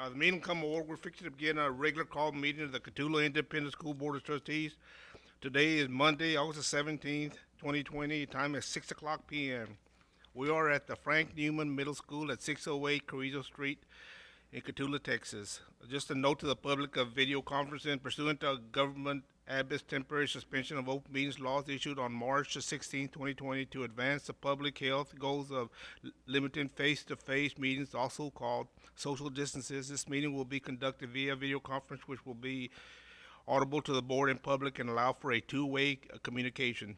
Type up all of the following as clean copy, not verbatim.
The meeting come to order. We're fixing to begin a regular call meeting of the Catula Independent School Board of Trustees. Today is Monday, August the 17th, 2020. Time is 6 o'clock p.m. We are at the Frank Newman Middle School at 608 Carrizo Street in Catula, Texas. Just a note to the public of video conferencing pursuant to government ABIS temporary suspension of open meetings laws issued on March the 16th, 2020 to advance the public health goals of limiting face-to-face meetings, also called social distances. This meeting will be conducted via video conference, which will be audible to the board and public and allow for a two-way communication.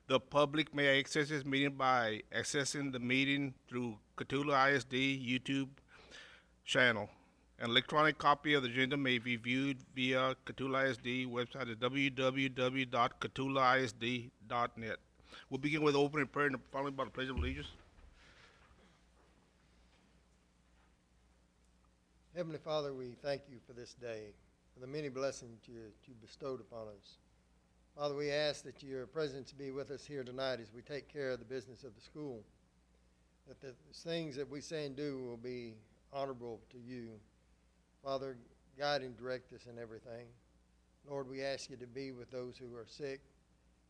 The public may access this meeting by accessing the meeting through Catula I.S.D. YouTube channel. An electronic copy of the agenda may be viewed via Catula ISD website at www.catulaisd.net. We'll begin with opening prayer and followed by the Pledge of Allegiance. Heavenly Father, we thank you for this day, for the many blessings you bestowed upon us. Father, we ask that your presence be with us here tonight as we take care of the business of the school, that the things that we say and do will be honorable to you. Father, guide and direct us in everything. Lord, we ask you to be with those who are sick.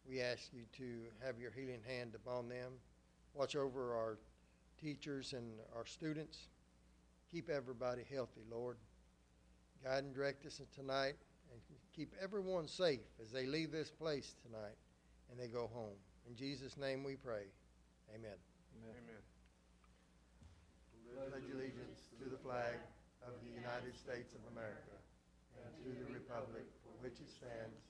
We ask you to have your healing hand upon them. Watch over our teachers and our students. Keep everybody healthy, Lord. Guide and direct us tonight and keep everyone safe as they leave this place tonight and they go home. In Jesus' name we pray. Amen. Amen. Pledge allegiance to the flag of the United States of America and to the republic for which it stands,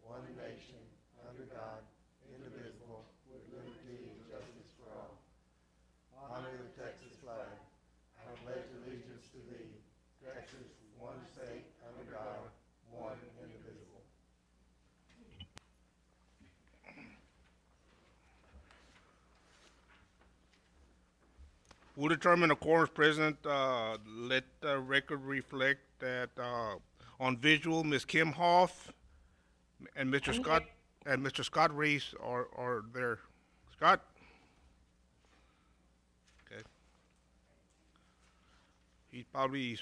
one nation, under God, indivisible, with liberty and justice for all. Honor the Texas flag. I pledge allegiance to thee, Texas, one state, under God, one indivisible. We'll determine the quorum is present. Let the record reflect that on visual, Ms. Kim Hoff and Mr. Scott Reese are there. Scott? Okay. He's probably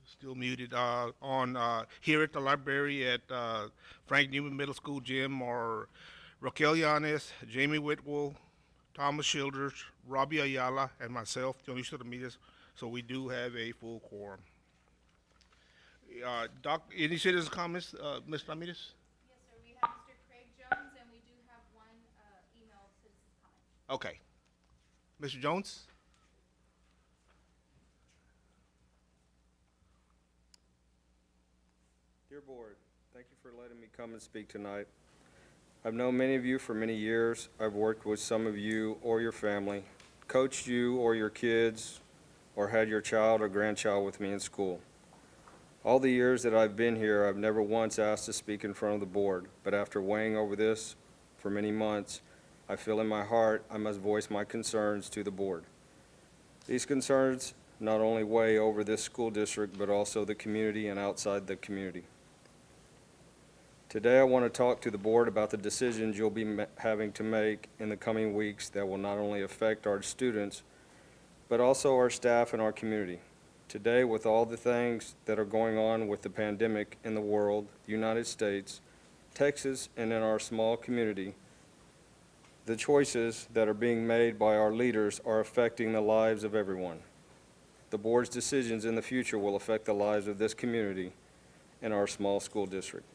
still muted. On here at the library at Frank Newman Middle School gym are Raquel Yanes, Jamie Whitwell, Thomas Childers, Robbie Ayala, and myself, Dionisio Ramirez. So we do have a full quorum. Doc, any citizen comments, Ms. Ramirez? Yes, sir. We have Mr. Craig Jones, and we do have one email citizen comment. Okay. Mr. Jones? Dear Board, thank you for letting me come and speak tonight. I've known many of you for many years. I've worked with some of you or your family, coached you or your kids, or had your child or grandchild with me in school. All the years that I've been here, I've never once asked to speak in front of the board, but after weighing over this for many months, I feel in my heart I must voice my concerns to the board. These concerns not only weigh over this school district, but also the community and outside the community. Today, I want to talk to the board about the decisions you'll be having to make in the coming weeks that will not only affect our students, but also our staff and our community. Today, with all the things that are going on with the pandemic in the world, the United States, Texas, and in our small community, the choices that are being made by our leaders are affecting the lives of everyone. The board's decisions in the future will affect the lives of this community and our small school district.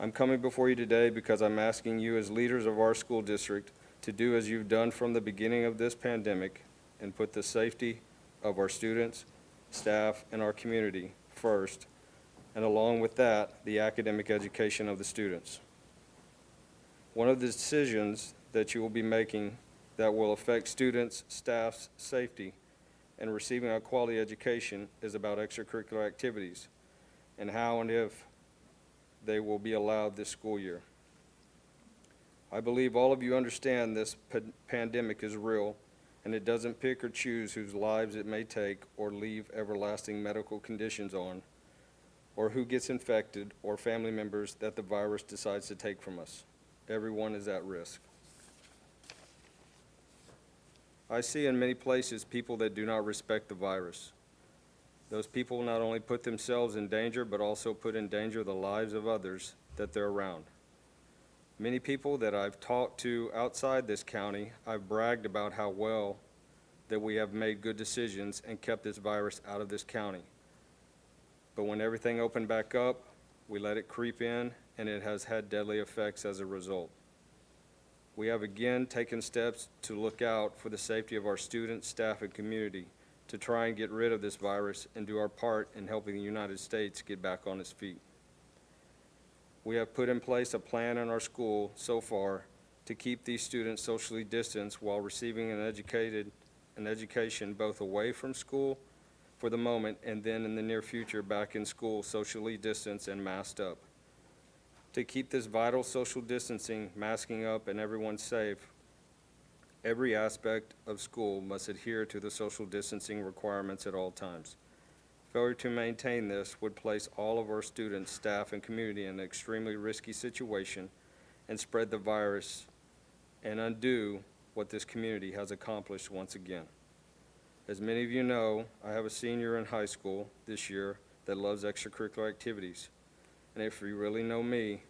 I'm coming before you today because I'm asking you as leaders of our school district to do as you've done from the beginning of this pandemic and put the safety of our students, staff, and our community first, and along with that, the academic education of the students. One of the decisions that you will be making that will affect students, staff's safety, and receiving a quality education is about extracurricular activities and how and if they will be allowed this school year. I believe all of you understand this pandemic is real, and it doesn't pick or choose whose lives it may take or leave everlasting medical conditions on, or who gets infected or family members that the virus decides to take from us. Everyone is at risk. I see in many places people that do not respect the virus. Those people not only put themselves in danger, but also put in danger the lives of others that they're around. Many people that I've talked to outside this county, I've bragged about how well that we have made good decisions and kept this virus out of this county. But when everything opened back up, we let it creep in, and it has had deadly effects as a result. We have again taken steps to look out for the safety of our students, staff, and community to try and get rid of this virus and do our part in helping the United States get back on its feet. We have put in place a plan in our school so far to keep these students socially distanced while receiving an education both away from school for the moment and then in the near future back in school socially distanced and masked up. To keep this vital social distancing, masking up, and everyone safe, every aspect of school must adhere to the social distancing requirements at all times. Failure to maintain this would place all of our students, staff, and community in an extremely risky situation and spread the virus and undo what this community has accomplished once again. As many of you know, I have a senior in high school this year that loves extracurricular activities. And if you really know me,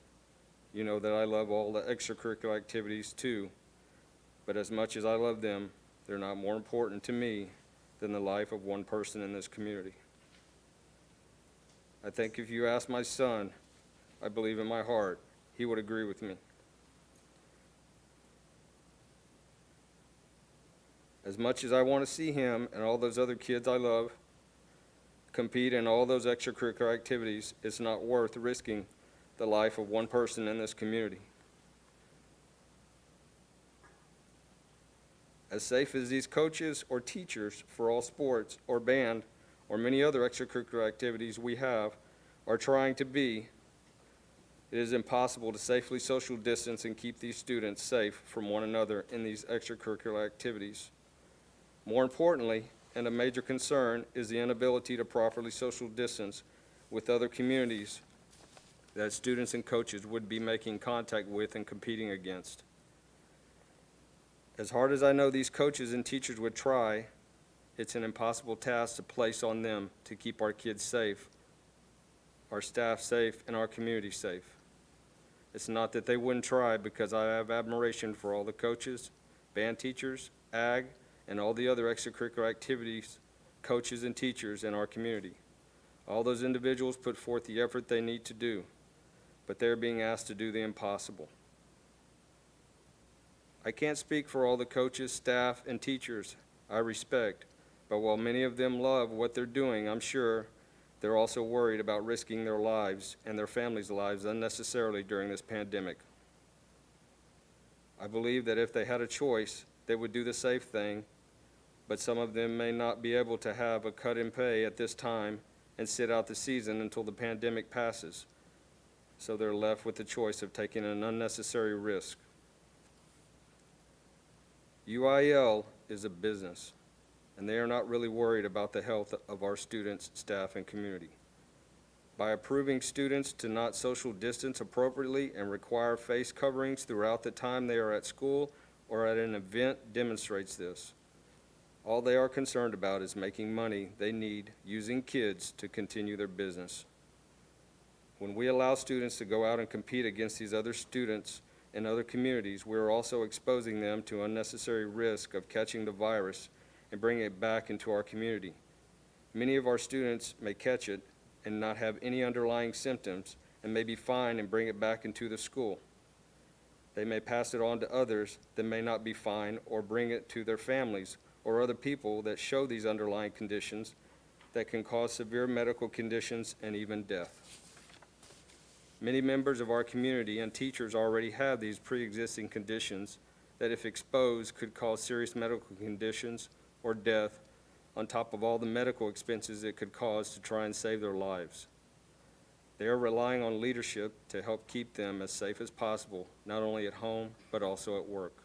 you know that I love all the extracurricular activities too. But as much as I love them, they're not more important to me than the life of one person in this community. I think if you ask my son, I believe in my heart, he would agree with me. As much as I want to see him and all those other kids I love compete in all those extracurricular activities, it's not worth risking the life of one person in this community. As safe as these coaches or teachers for all sports or band or many other extracurricular activities we have are trying to be, it is impossible to safely social distance and keep these students safe from one another in these extracurricular activities. More importantly, and a major concern, is the inability to properly social distance with other communities that students and coaches would be making contact with and competing against. As hard as I know these coaches and teachers would try, it's an impossible task to place on them to keep our kids safe, our staff safe, and our community safe. It's not that they wouldn't try, because I have admiration for all the coaches, band teachers, ag, and all the other extracurricular activities, coaches and teachers in our community. All those individuals put forth the effort they need to do, but they're being asked to do the impossible. I can't speak for all the coaches, staff, and teachers I respect, but while many of them love what they're doing, I'm sure they're also worried about risking their lives and their families' lives unnecessarily during this pandemic. I believe that if they had a choice, they would do the safe thing, but some of them may not be able to have a cut in pay at this time and sit out the season until the pandemic passes. So they're left with the choice of taking an unnecessary risk. UIL is a business, and they are not really worried about the health of our students, staff, and community. By approving students to not social distance appropriately and require face coverings throughout the time they are at school or at an event demonstrates this. All they are concerned about is making money they need using kids to continue their business. When we allow students to go out and compete against these other students in other communities, we are also exposing them to unnecessary risk of catching the virus and bringing it back into our community. Many of our students may catch it and not have any underlying symptoms and may be fine and bring it back into the school. They may pass it on to others that may not be fine or bring it to their families or other people that show these underlying conditions that can cause severe medical conditions and even death. Many members of our community and teachers already have these pre-existing conditions that, if exposed, could cause serious medical conditions or death, on top of all the medical expenses it could cause to try and save their lives. They are relying on leadership to help keep them as safe as possible, not only at home, but also at work.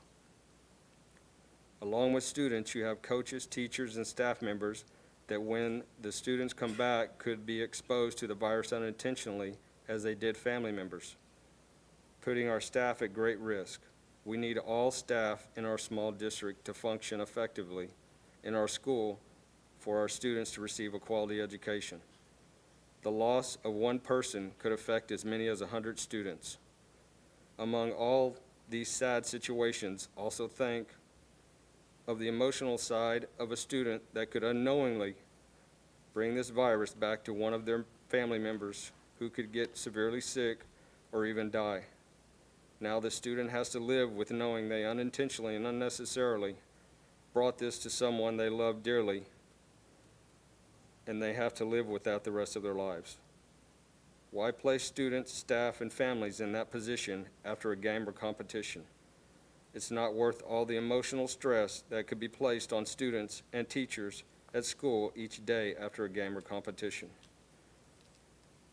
Along with students, you have coaches, teachers, and staff members that, when the students come back, could be exposed to the virus unintentionally, as they did family members, putting our staff at great risk. We need all staff in our small district to function effectively in our school for our students to receive a quality education. The loss of one person could affect as many as 100 students. Among all these sad situations, also think of the emotional side of a student that could unknowingly bring this virus back to one of their family members who could get severely sick or even die. Now the student has to live with knowing they unintentionally and unnecessarily brought this to someone they love dearly, and they have to live with that the rest of their lives. Why place students, staff, and families in that position after a game or competition? It's not worth all the emotional stress that could be placed on students and teachers at school each day after a game or competition.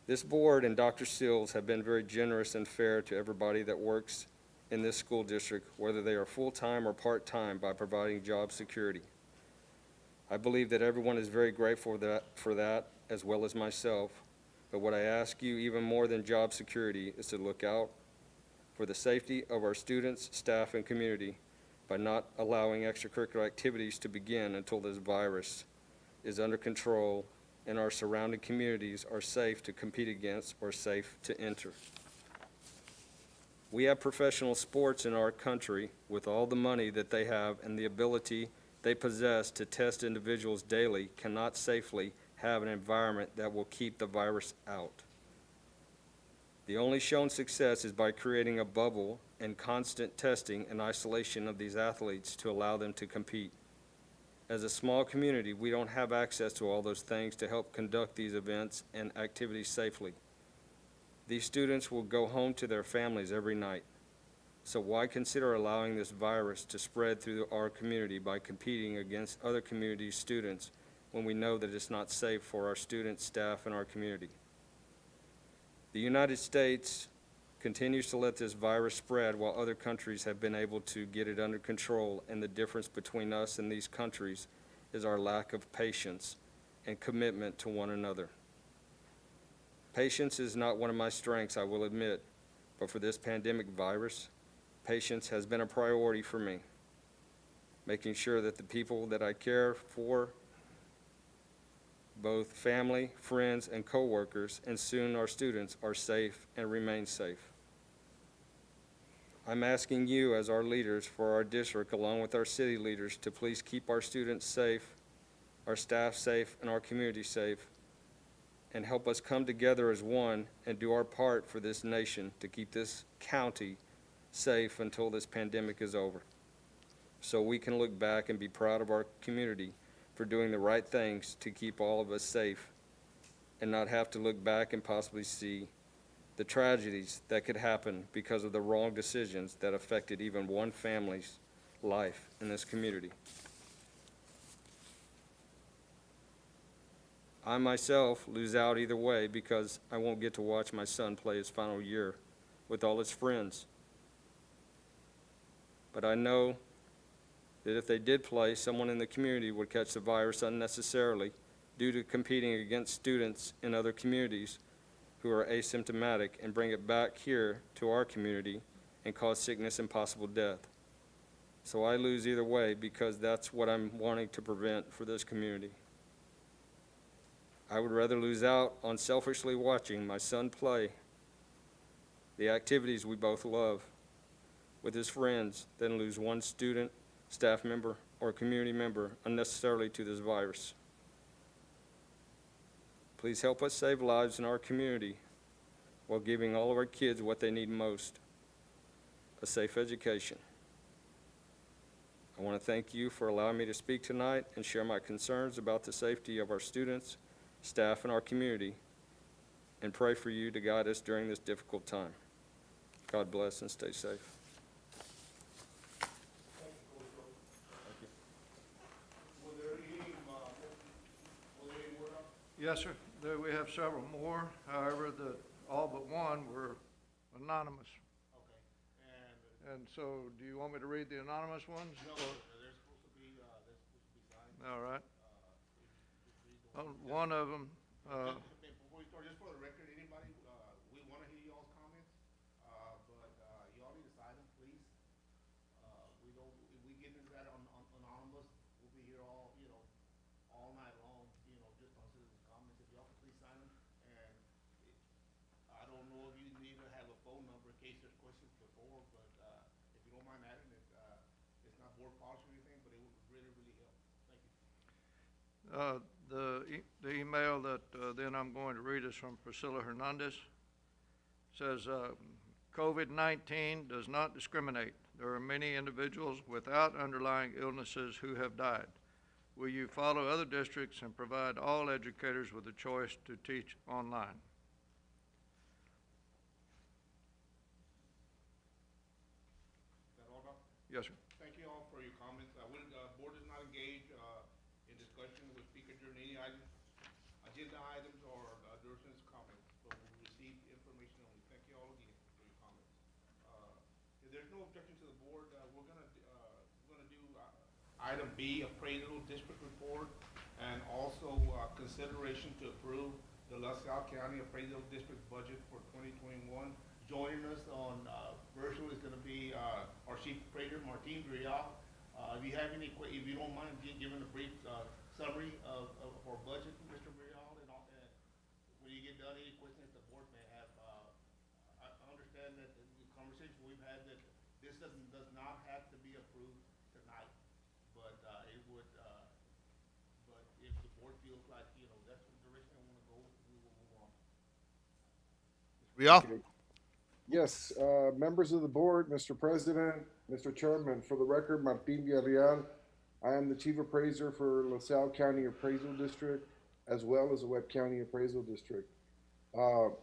This board and Dr. Seals have been very generous and fair to everybody that works in this school district, whether they are full-time or part-time, by providing job security. I believe that everyone is very grateful for that, as well as myself. But what I ask you, even more than job security, is to look out for the safety of our students, staff, and community by not allowing extracurricular activities to begin until this virus is under control and our surrounding communities are safe to compete against or safe to enter. We have professional sports in our country with all the money that they have and the ability they possess to test individuals daily cannot safely have an environment that will keep the virus out. The only shown success is by creating a bubble and constant testing and isolation of these athletes to allow them to compete. As a small community, we don't have access to all those things to help conduct these events and activities safely. These students will go home to their families every night. So why consider allowing this virus to spread through our community by competing against other community students when we know that it's not safe for our students, staff, and our community? The United States continues to let this virus spread while other countries have been able to get it under control, and the difference between us and these countries is our lack of patience and commitment to one another. Patience is not one of my strengths, I will admit, but for this pandemic virus, patience has been a priority for me. Making sure that the people that I care for, both family, friends, and coworkers, and soon our students, are safe and remain safe. I'm asking you as our leaders for our district, along with our city leaders, to please keep our students safe, our staff safe, and our community safe, and help us come together as one and do our part for this nation to keep this county safe until this pandemic is over, so we can look back and be proud of our community for doing the right things to keep all of us safe and not have to look back and possibly see the tragedies that could happen because of the wrong decisions that affected even one family's life in this community. I myself lose out either way because I won't get to watch my son play his final year with all his friends. But I know that if they did play, someone in the community would catch the virus unnecessarily due to competing against students in other communities who are asymptomatic and bring it back here to our community and cause sickness and possible death. So I lose either way because that's what I'm wanting to prevent for this community. I would rather lose out on selfishly watching my son play the activities we both love with his friends than lose one student, staff member, or community member unnecessarily to this virus. Please help us save lives in our community while giving all of our kids what they need most, a safe education. I want to thank you for allowing me to speak tonight and share my concerns about the safety of our students, staff, and our community, and pray for you to guide us during this difficult time. God bless and stay safe. Yes, sir. There we have several more. However, all but one were anonymous. Okay. And so, do you want me to read the anonymous ones? No, they're supposed to be signed. All right. One of them, Before we start, just for the record, anybody, we want to hear y'all's comments, but y'all need to sign them, please. We don't, if we get into that on anonymous, we'll be here all, all night long. case there's questions before, but, if you don't mind adding it, it's not board policy or anything, but it would really, really help. Thank you. The email that then I'm going to read is from Priscilla Hernandez. Says, COVID-19 does not discriminate. There are many individuals without underlying illnesses who have died. Will you follow other districts and provide all educators with a choice to teach online? Is that all, Doctor? Yes, sir. Thank you all for your comments. Board does not engage, in discussion with speaker during any items, agenda items, or, during his comments, but we receive information only. Thank you all again for your comments. If there's no objection to the board, we're gonna do, item B, appraisal district report, and also, consideration to approve the LaSalle County Appraisal District budget for 2021. Joining us on, virtual is gonna be, our chief appraiser, Martin Rial. If you have any if you don't mind giving a brief, summary of our budget, Mr. Rial, and all, and when you get done, any questions the board may have, I understand that the conversation we've had, that this does not have to be approved tonight, but, it would, but if the board feels like, that's the direction I wanna go, we will move on. Rial? Okay. Yes, members of the board, Mr. President, Mr. Chairman, for the record, Martin Villarreal. I am the Chief Appraiser for LaSalle County Appraisal District, as well as the Webb County Appraisal District. To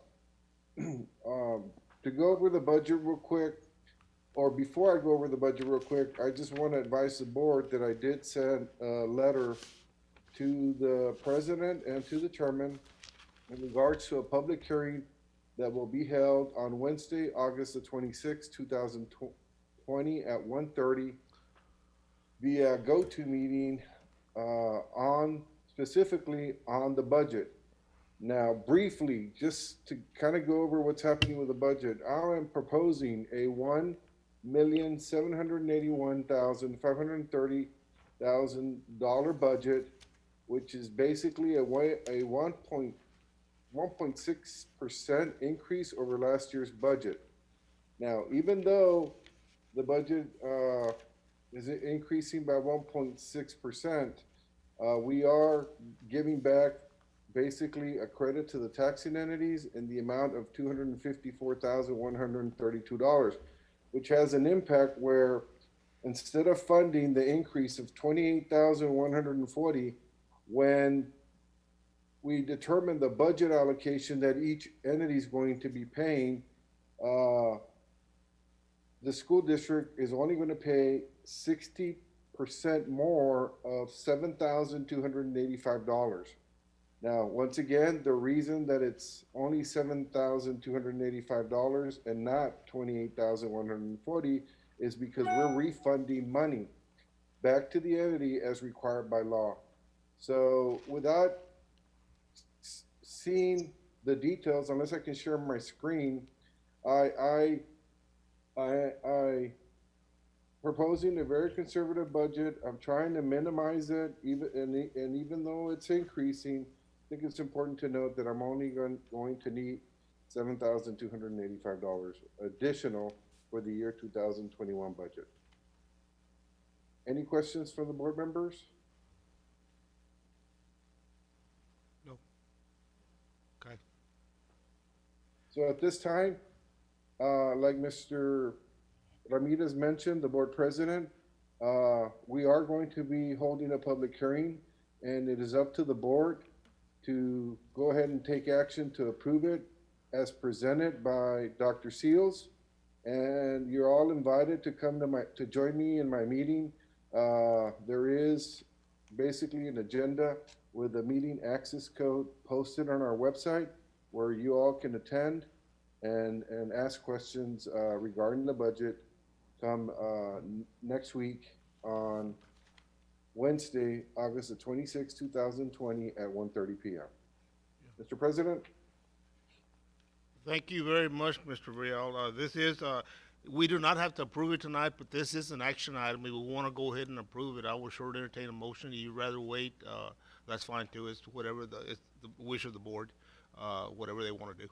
go over the budget real quick, or before I go over the budget real quick, I just want to advise the board that I did send a letter to the president and to the chairman in regards to a public hearing that will be held on Wednesday, August the 26th, 2020 at 1:30 via GoToMeeting, specifically on the budget. Now, briefly, just to kind of go over what's happening with the budget, I am proposing a $1,781,530,000 budget, which is basically a 1.6% increase over last year's budget. Now, even though the budget is increasing by 1.6%, we are giving back basically a credit to the taxing entities in the amount of $254,132, which has an impact where instead of funding the increase of $28,140, when we determine the budget allocation that each entity is going to be paying, the school district is only going to pay 60% more of $7,285. Now, once again, the reason that it's only $7,285 and not $28,140 is because we're refunding money back to the entity as required by law. So without seeing the details, unless I can share my screen, I proposing a very conservative budget. I'm trying to minimize it, even though it's increasing, I think it's important to note that I'm only going to need $7,285 additional for the year 2021 budget. Any questions from the board members? No. Okay. So at this time, like Mr. Ramirez mentioned, the board president, we are going to be holding a public hearing, and it is up to the board to go ahead and take action to approve it as presented by Dr. Seals. And you're all invited to come to join me in my meeting. There is basically an agenda with a meeting access code posted on our website where you all can attend and ask questions regarding the budget come next week on Wednesday, August the 26th, 2020 at 1:30 p.m. Mr. President? Thank you very much, Mr. Rial. This is, we do not have to approve it tonight, but this is an action item. If we want to go ahead and approve it, I will sure entertain a motion. If you'd rather wait, that's fine too. It's whatever it's the wish of the board, whatever they want to do.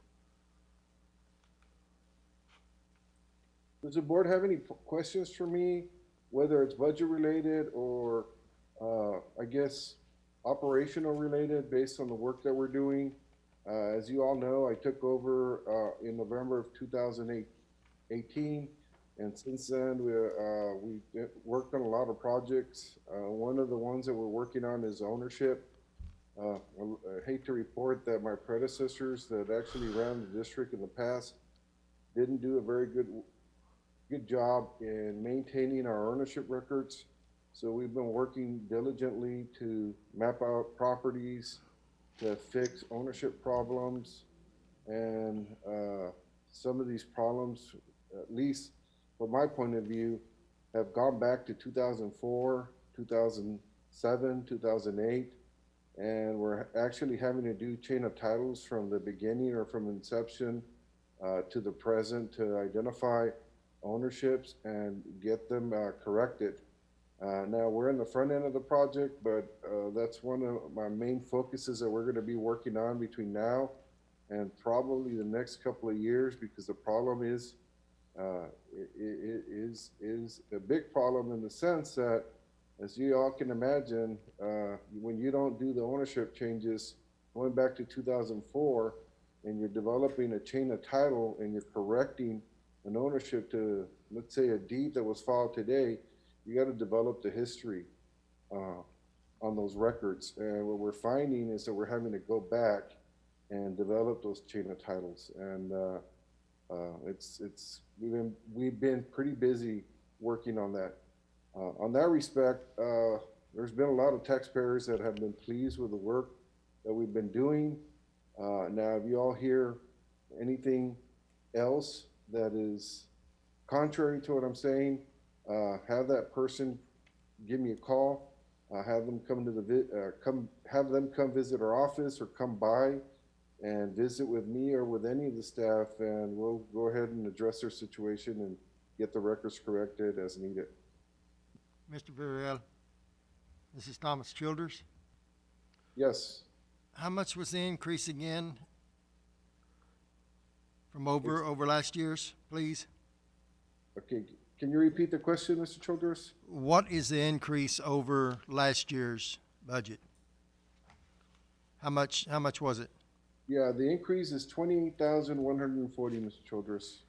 Does the board have any questions for me, whether it's budget related or, I guess, operational related based on the work that we're doing? As you all know, I took over, in November of 2018. And since then, we worked on a lot of projects. One of the ones that we're working on is ownership. I hate to report that my predecessors that actually ran the district in the past didn't do a very good job in maintaining our ownership records. So we've been working diligently to map out properties, to fix ownership problems. And some of these problems, at least from my point of view, have gone back to 2004, 2007, 2008. And we're actually having to do chain of titles from the beginning or from inception to the present to identify ownerships and get them corrected. Now we're in the front end of the project, but that's one of my main focuses that we're going to be working on between now and probably the next couple of years, because the problem is a big problem in the sense that, as you all can imagine, when you don't do the ownership changes going back to 2004, and you're developing a chain of title and you're correcting an ownership to, let's say, a deed that was filed today, you got to develop the history on those records. And what we're finding is that we're having to go back and develop those chain of titles. And we've been pretty busy working on that. On that respect, there's been a lot of taxpayers that have been pleased with the work that we've been doing. Now, if you all hear anything else that is contrary to what I'm saying, have that person give me a call. Have them come visit our office or come by and visit with me or with any of the staff, and we'll go ahead and address their situation and get the records corrected as needed. Mr. Villarreal, this is Thomas Childers. Yes. How much was the increase again from over last year's, please? Okay. Can you repeat the question, Mr. Childers? What is the increase over last year's budget? How much was it? Yeah, the increase is 28,140, Mr. Childers.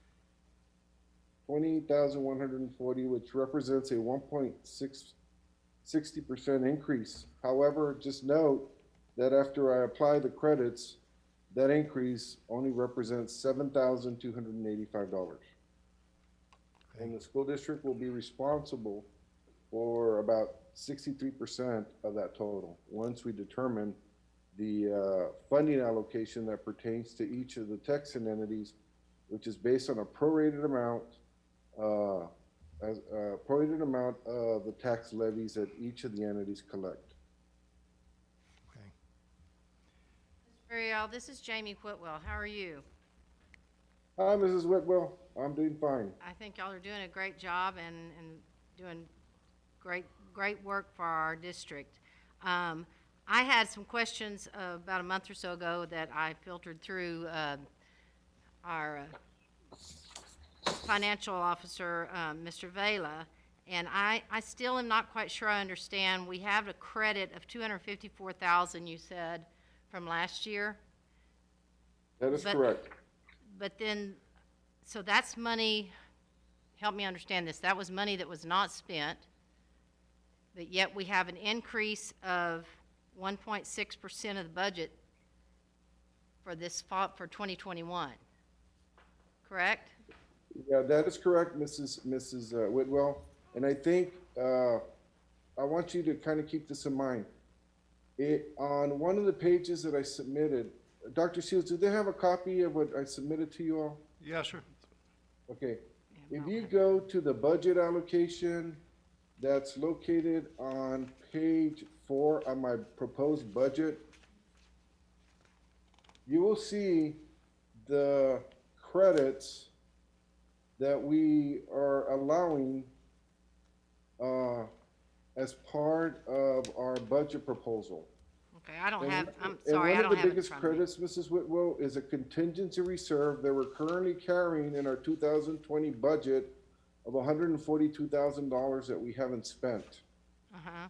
28,140, which represents a 1.60% increase. However, just note that after I apply the credits, that increase only represents $7,285. And the school district will be responsible for about 63% of that total once we determine the funding allocation that pertains to each of the Texan entities, which is based on a prorated amount of the tax levies that each of the entities collect. Okay. Mr. Villarreal, this is Jamie Whitwell. How are you? Hi, Mrs. Whitwell. I'm doing fine. I think y'all are doing a great job and doing great work for our district. I had some questions about a month or so ago that I filtered through our financial officer, Mr. Vela, and I still am not quite sure I understand. We have a credit of $254,000, you said, from last year. That is correct. But then, so that's money, help me understand this, that was money that was not spent, but yet we have an increase of 1.6% of the budget for for 2021, correct? Yeah, that is correct, Mrs. Whitwell. And I think I want you to kind of keep this in mind. On one of the pages that I submitted, Dr. Shields, do they have a copy of what I submitted to you all? Yes, sir. Okay. If you go to the budget allocation that's located on page 4 of my proposed budget, you will see the credits that we are allowing as part of our budget proposal. Okay, I don't And have, one- I'm sorry, I And don't one of have the it in biggest front of me. credits, Mrs. Whitwell, is a contingency reserve that we're currently carrying in our 2020 budget of $142,000 that we haven't spent. Uh-huh,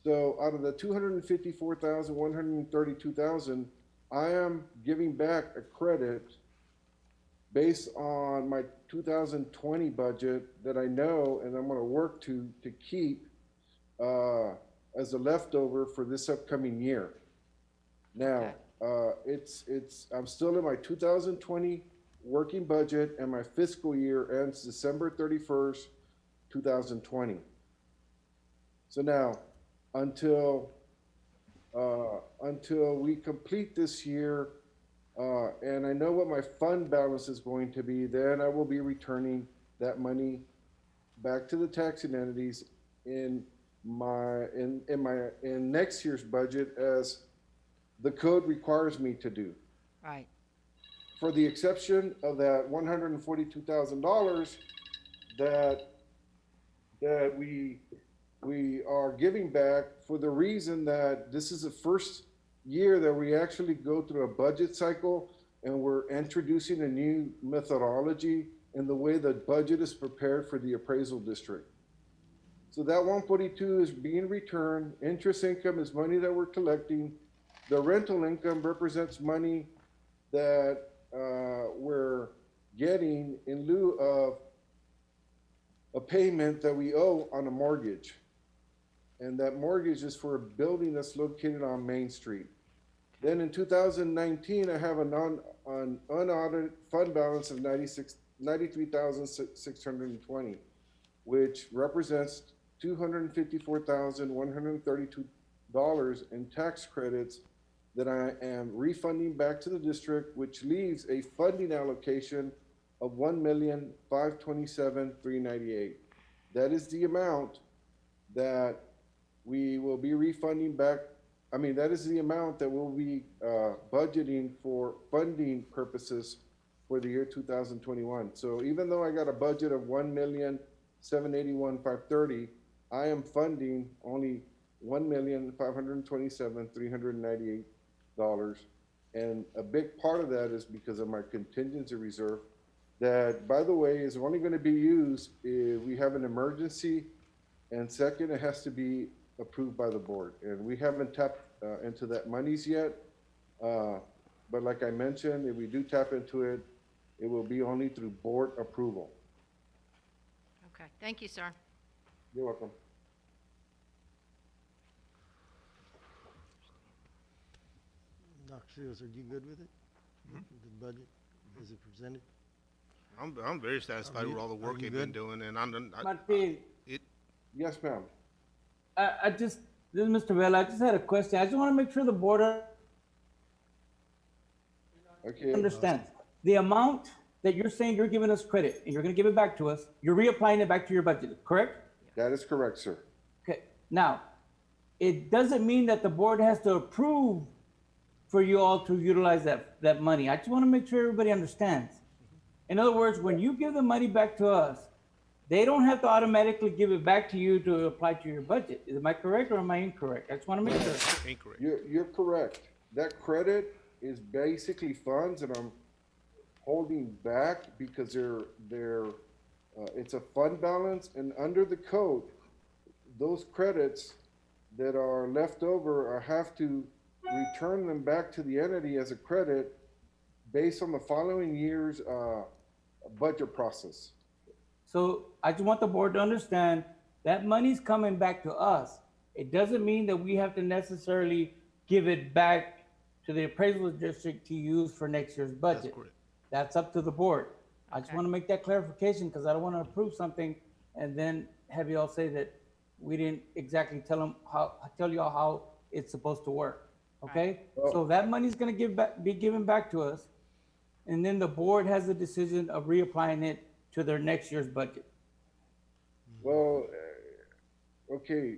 So out of the 254,000, 132,000, I am giving back a credit based on my 2020 budget that I know and I'm gonna work to keep, as a leftover for this upcoming year. Now, I'm still in my 2020 working budget and my fiscal year ends December 31st, 2020. So now, until we complete this year, and I know what my fund balance is going to be, then I will be returning that money back to the taxing entities in next year's budget as the code requires me to do. right. For the exception of that $142,000 that we are giving back for the reason that this is the first year that we actually go through a budget cycle and we're introducing a new methodology in the way the budget is prepared for the appraisal district. So that 142 is being returned. Interest income is money that we're collecting. The rental income represents money that we're getting in lieu of a payment that we owe on a mortgage. And that mortgage is for a building that's located on Main Street. Then in 2019, I have an unaudited fund balance of 93,620, which represents $254,132 in tax credits that I am refunding back to the district, which leaves a funding allocation of $1,527,398. That is the amount that we will be refunding back. I mean, that is the amount that we'll be budgeting for funding purposes for the year 2021. So even though I got a budget of $1,781,530, I am funding only $1,527,398. And a big part of that is because of my contingency reserve that, by the way, is only going to be used if we have an emergency. And second, it has to be approved by the board. And we haven't tapped into that monies yet. But like I mentioned, if we do tap into it, it will be only through board approval. Okay, thank you, sir. You're welcome. Dr. Seals, are you good with it? With the budget as it presented? I'm very satisfied with all the work you they've been good? doing, and Martin, Yes, ma'am. this is Mr. Vela. I just had a question. I just want to make sure the board Okay. understands. The amount that you're saying you're giving us credit and you're going to give it back to us, you're reapplying it back to your budget, correct? That is correct, sir. Okay. Now, it doesn't mean that the board has to approve for you all to utilize that money. I just want to make sure everybody understands. In other words, when you give the money back to us, they don't have to automatically give it back to you to apply to your budget. Am I correct or am I incorrect? I just want to make sure. incorrect. You're correct. That credit is basically funds that I'm holding back because it's a fund balance, and under the code, those credits that are left over, I have to return them back to the entity as a credit based on the following year's budget process. So I just want the board to understand that money's coming back to us. It doesn't mean that we have to necessarily give it back to the appraisal district to use for next year's budget. That's correct. That's up to the board. I just Okay. want to make that clarification because I don't want to approve something and then have you all say that we didn't exactly tell you all how it's supposed to work. Okay? Right. So that money's going to be given back to us. And then the board has the decision of reapplying it to their next year's budget. Well, okay,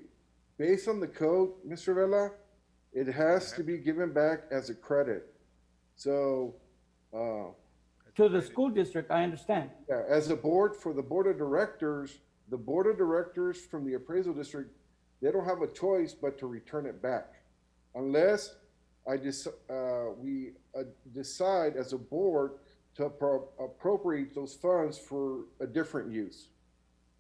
based on the code, Mr. Vela, it has to be given back as a credit. So, To the school district, I understand. yeah, as a board, for the board of directors from the appraisal district, they don't have a choice but to return it back. Unless we decide as a board to appropriate those funds for a different use.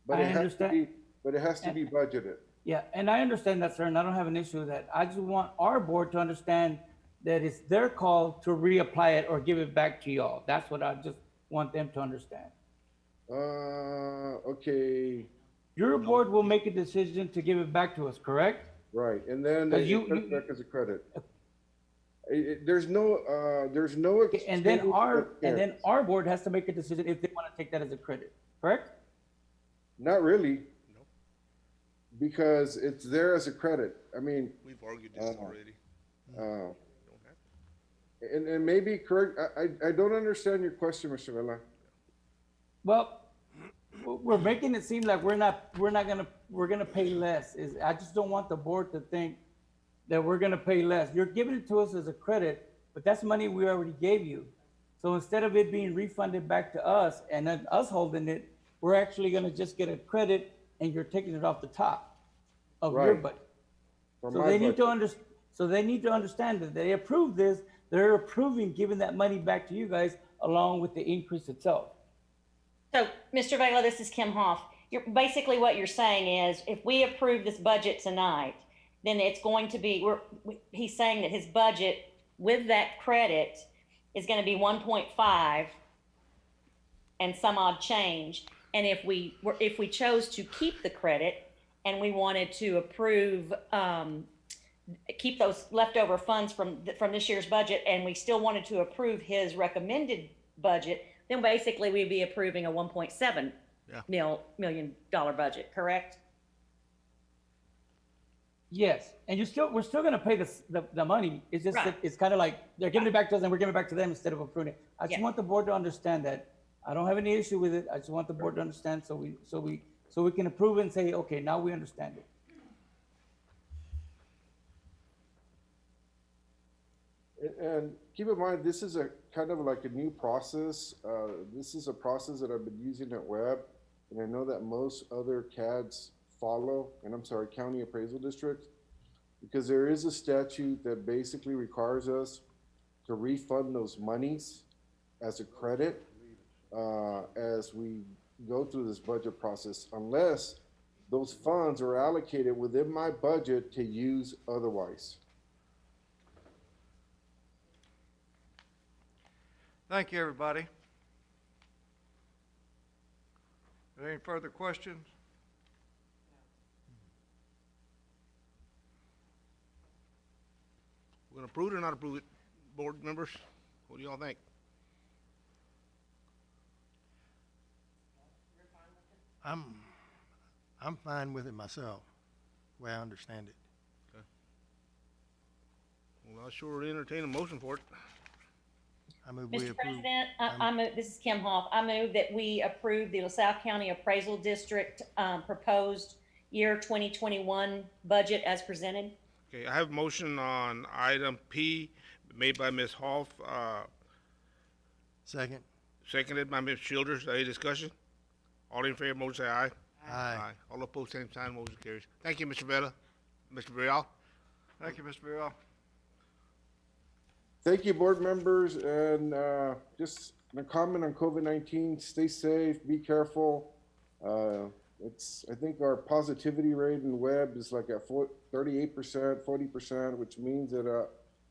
But I it has to understand. be, but it has to be budgeted. Yeah, and I understand that, sir, and I don't have an issue with that. I just want our board to understand that it's their call to reapply it or give it back to y'all. That's what I just want them to understand. Okay, Your board will make a decision to give it back to us, correct? right, and then Because it comes back as a credit. There's no Okay, and then exchange our, of and then checks. our board has to make a decision if they want to take that as a credit, correct? Not really, No, because it's there as a credit. I mean, we've argued this already. uh, Don't have to. and maybe correct, I don't understand your question, Mr. Vela. Well, we're making it seem like we're gonna pay less. I just don't want the board to think that we're gonna pay less. You're giving it to us as a credit, but that's money we already gave you. So instead of it being refunded back to us and then us holding it, we're actually gonna just get a credit and you're taking it off the top of your Right. budget. For So my they need to budget. so they need to understand that they approved this, they're approving giving that money back to you guys along with the increase itself. So, Mr. Vela, this is Kim Hoff. Basically what you're saying is if we approve this budget tonight, then it's going to be, he's saying that his budget with that credit is going to be 1.5 and some odd change. And if we chose to keep the credit and we wanted to approve, keep those leftover funds from this year's budget, and we still wanted to approve his recommended budget, then basically we'd be approving a $1.7 million budget, correct? Yes, and we're still gonna pay the money. It's just that Right. it's kind of like they're giving it back to us and we're giving it back to them instead of approving it. I just Yeah. want the board to understand that. I don't have any issue with it. I just want the board to understand so we can approve it and say, okay, now we understand it. And keep in mind, this is a kind of like a new process. This is a process that I've been using at Webb, and I know that most other CADs follow, and I'm sorry, county appraisal districts, because there is a statute that basically requires us to refund those monies as a credit as we go through this budget process, unless those funds are allocated within my budget to use otherwise. Thank you, everybody. Any further questions? We're gonna approve it or not approve it, board members? What do y'all think? I'm fine with it myself, the way I understand it. Well, I'll sure entertain a motion for it. I move we Mr. approve. President, I move, this is Kim Hoff. I move that we approve the LaSalle County Appraisal District proposed year 2021 budget as presented. Okay, I have a motion on item P made by Ms. Hoff, Second. seconded by Ms. Childers. Any discussion? All in favor, motion say aye. Aye. All opposed, same sign, motion carries. Thank you, Mr. Vela. Mr. Brial? Thank you, Mr. Burrell. Thank you, board members, and just a comment on COVID-19, stay safe, be careful. I think our positivity rate in Webb is like at 38%, 40%, which means that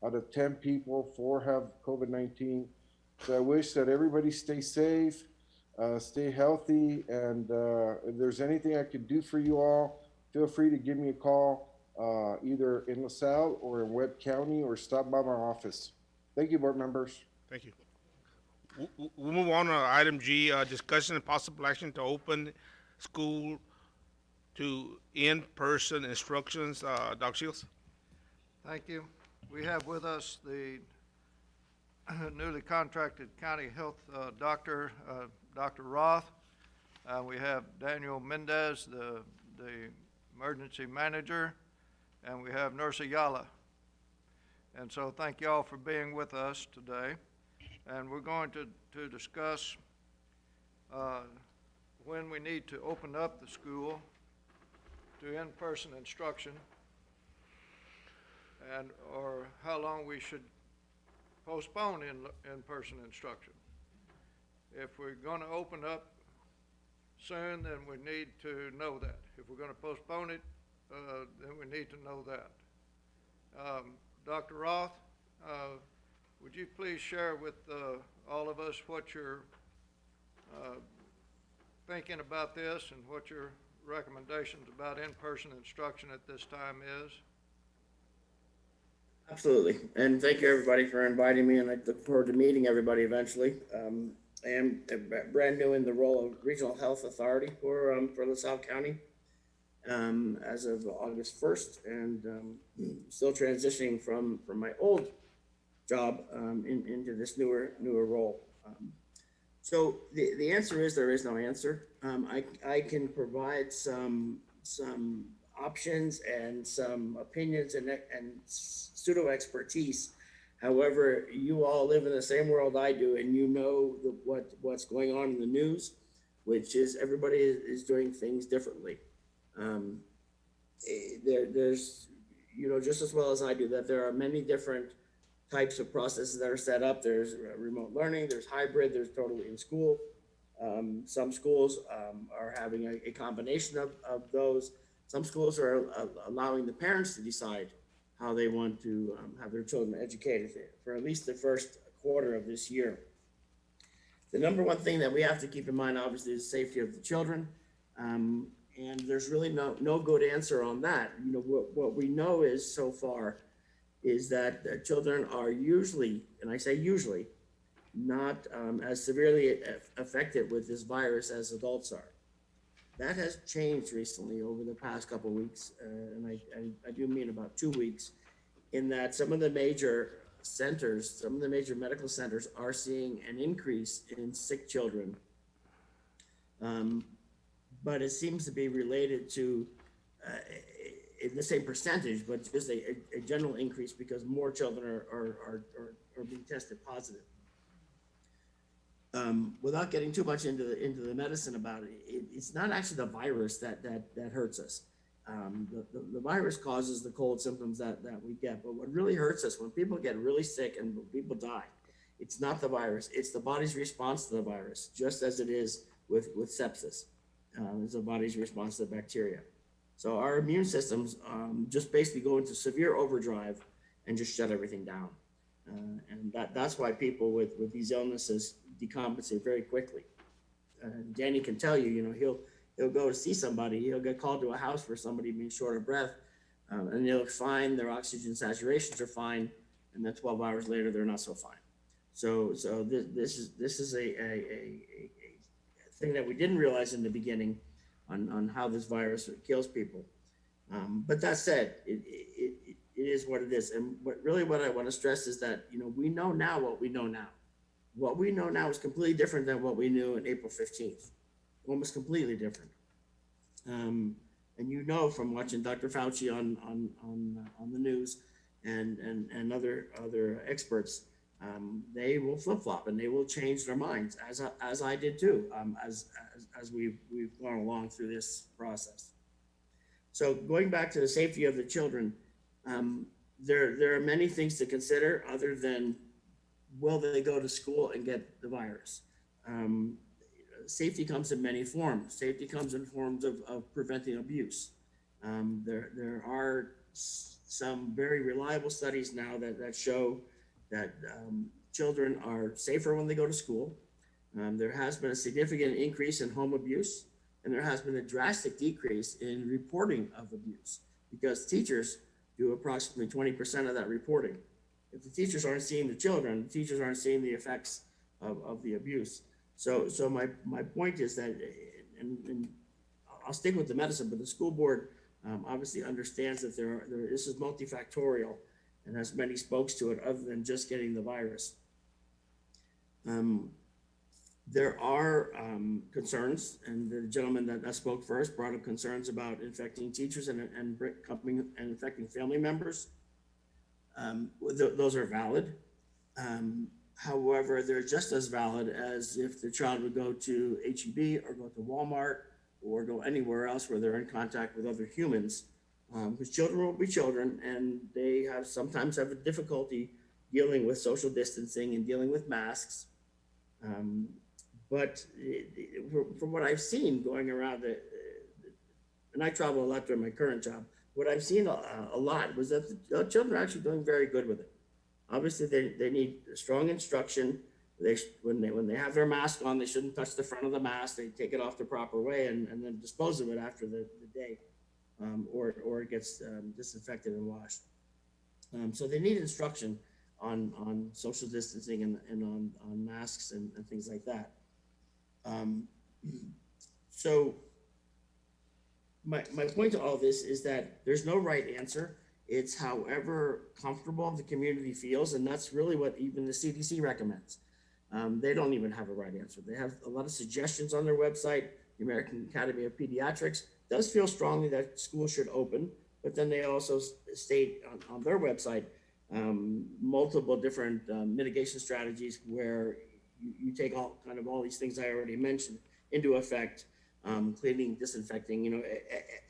out of 10 people, 4 have COVID-19. So I wish that everybody stay safe, stay healthy, and if there's anything I could do for you all, feel free to give me a call, either in LaSalle or in Webb County, or stop by my office. Thank you, board members. Thank you. We'll move on to item G, discussion and possible action to open school to in-person instructions. Dr. Shields? Thank you. We have with us the newly contracted county health doctor, Dr. Roth. We have Daniel Mendez, the emergency manager, and we have Nurse Ayala. And so thank you all for being with us today. And we're going to discuss when we need to open up the school to in-person instruction, or how long we should postpone in-person instruction. If we're going to open up soon, then we need to know that. If we're gonna postpone it, then we need to know that. Dr. Roth, would you please share with all of us what you're thinking about this and what your recommendations about in-person instruction at this time is? Absolutely. And thank you, everybody, for inviting me, and I look forward to meeting everybody eventually. I am brand new in the role of Regional Health Authority for LaSalle County as of August 1st, and still transitioning from my old job into this newer role. So the answer is there is no answer. I can provide some options and some opinions and pseudo expertise. However, you all live in the same world I do, and you know what's going on in the news, which is everybody is doing things differently. There's, just as well as I do, that there are many different types of processes that are set up. There's remote learning, there's hybrid, there's totally in school. Some schools are having a combination of those. Some schools are allowing the parents to decide how they want to have their children educated for at least the first quarter of this year. The number one thing that we have to keep in mind, obviously, is the safety of the children. And there's really no good answer on that. What we know is so far is that children are usually, and I say usually, not as severely affected with this virus as adults are. That has changed recently over the past couple of weeks, and I do mean about 2 weeks, in that some of the major centers, some of the major medical centers are seeing an increase in sick children. But it seems to be related to in the same percentage, but just a general increase because more children are being tested positive. Without getting too much into the medicine about it, it's not actually the virus that hurts us. The virus causes the cold symptoms that we get, but what really hurts us when people get really sick and people die, it's not the virus, it's the body's response to the virus, just as it is with sepsis. It's the body's response to bacteria. So our immune systems just basically go into severe overdrive and just shut everything down. And that's why people with these illnesses decompensate very quickly. Danny can tell you, he'll go to see somebody, he'll get called to a house for somebody being short of breath, and they look fine, their oxygen saturations are fine, and then 12 hours later they're not so fine. So this is a thing that we didn't realize in the beginning on how this virus kills people. But that said, it is what it is. And what I want to stress is that, we know now what we know now. What we know now is completely different than what we knew on April 15th, almost completely different. And from watching Dr. Fauci on the news and other experts, they will flip-flop and they will change their minds, as I did too, as we've gone along through this process. So going back to the safety of the children, there are many things to consider other than will they go to school and get the virus. Safety comes in many forms. Safety comes in forms of preventing abuse. There are some very reliable studies now that show that children are safer when they go to school. There has been a significant increase in home abuse, and there has been a drastic decrease in reporting of abuse because teachers do approximately 20% of that reporting. If the teachers aren't seeing the children, the teachers aren't seeing the effects of the abuse. So my point is that, and I'll stick with the medicine, but the school board obviously understands that this is multifactorial and has many spokes to it other than just getting the virus. There are concerns, and the gentleman that spoke first brought up concerns about infecting teachers and infecting family members. Those are valid. However, they're just as valid as if the child would go to H-E-B or go to Walmart or go anywhere else where they're in contact with other humans. Because children will be children, and they sometimes have a difficulty dealing with social distancing and dealing with masks. But from what I've seen going around, and I travel a lot during my current job, what I've seen a lot was that the children are actually doing very good with it. Obviously, they need strong instruction. When they have their mask on, they shouldn't touch the front of the mask. They take it off the proper way and then dispose of it after the day, or it gets disinfected and washed. So they need instruction on social distancing and on masks and things like that. So my point to all this is that there's no right answer. It's however comfortable the community feels, and that's really what even the CDC recommends. They don't even have a right answer. They have a lot of suggestions on their website. The American Academy of Pediatrics does feel strongly that schools should open, but then they also state on their website multiple different mitigation strategies where you take all these things I already mentioned into effect, cleaning, disinfecting,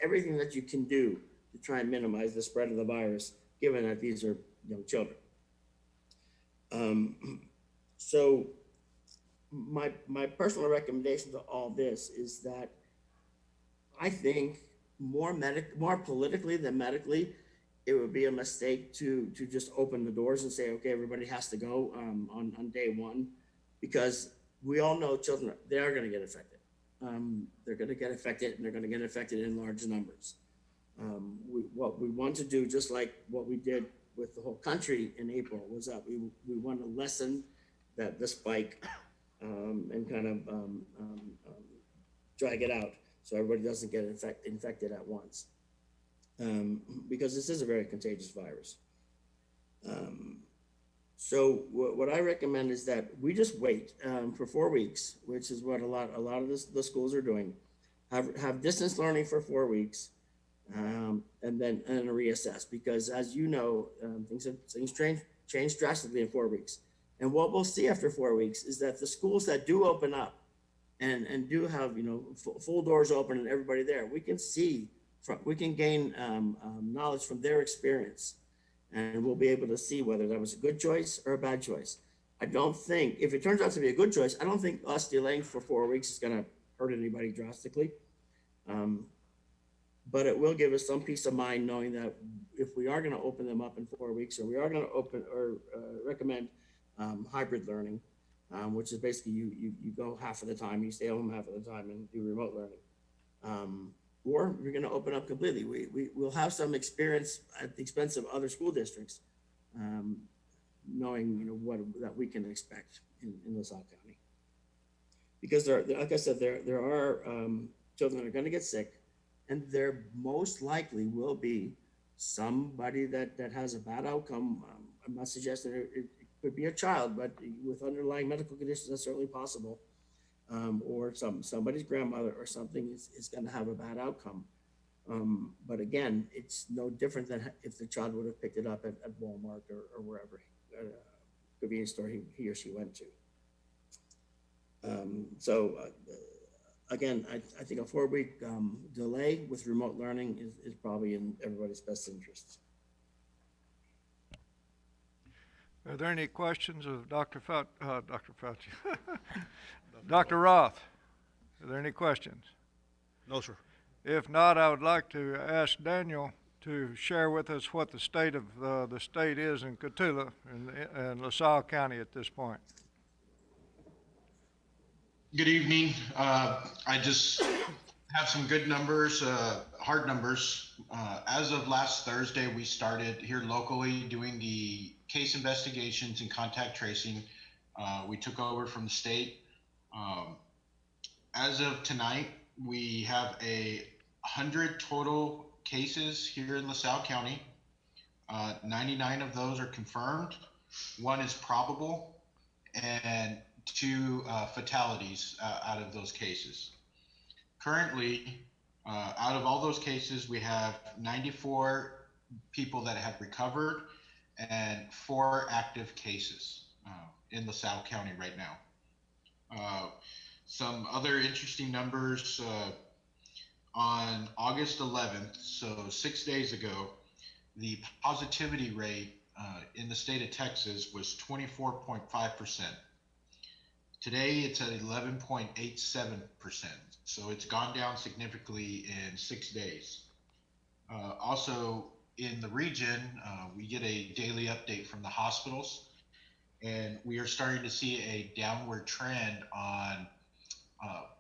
everything that you can do to try and minimize the spread of the virus, given that these are young children. So my personal recommendation to all this is that I think more politically than medically, it would be a mistake to just open the doors and say, okay, everybody has to go on day one, because we all know children, they are going to get affected. They're going to get affected, and they're going to get affected in large numbers. What we want to do, just like what we did with the whole country in April, was that we want to lessen the spike and kind of drag it out so everybody doesn't get infected at once. Because this is a very contagious virus. So what I recommend is that we just wait for 4 weeks, which is what a lot of the schools are doing. Have distance learning for 4 weeks, and then reassess, because as you know, things change drastically in 4 weeks. And what we'll see after 4 weeks is that the schools that do open up and do have full doors open and everybody there, we can gain knowledge from their experience, and we'll be able to see whether that was a good choice or a bad choice. I don't think, if it turns out to be a good choice, I don't think us delaying for 4 weeks is going to hurt anybody drastically. But it will give us some peace of mind knowing that if we are going to open them up in 4 weeks, or we are going to open or recommend hybrid learning, which is basically you go half of the time, you stay home half of the time and do remote learning. Or we're going to open up completely. We'll have some experience at the expense of other school districts, knowing what that we can expect in LaSalle County. Because like I said, there are children that are going to get sick, and there most likely will be somebody that has a bad outcome. I'm not suggesting it could be a child, but with underlying medical conditions, that's certainly possible. Or somebody's grandmother or something is going to have a bad outcome. But again, it's no different than if the child would have picked it up at Walmart or wherever convenience store he or she went to. Again, I think a 4-week delay with remote learning is probably in everybody's best interest. Are there any questions of Dr. Fauci? Dr. Roth, are there any questions? No, sir. If not, I would like to ask Daniel to share with us what the state of the state is in Cotulla and LaSalle County at this point. Good evening. I just have some good numbers, hard numbers. As of last Thursday, we started here locally doing the case investigations and contact tracing. We took over from the state. As of tonight, we have 100 total cases here in LaSalle County. 99 of those are confirmed. 1 is probable, and 2 fatalities out of those cases. Currently, out of all those cases, we have 94 people that have recovered and 4 active cases in LaSalle County right now. Some other interesting numbers, on August 11th, so 6 days ago, the positivity rate in the state of Texas was 24.5%. Today, it's at 11.87%. So it's gone down significantly in 6 days. Also, in the region, we get a daily update from the hospitals, and we are starting to see a downward trend on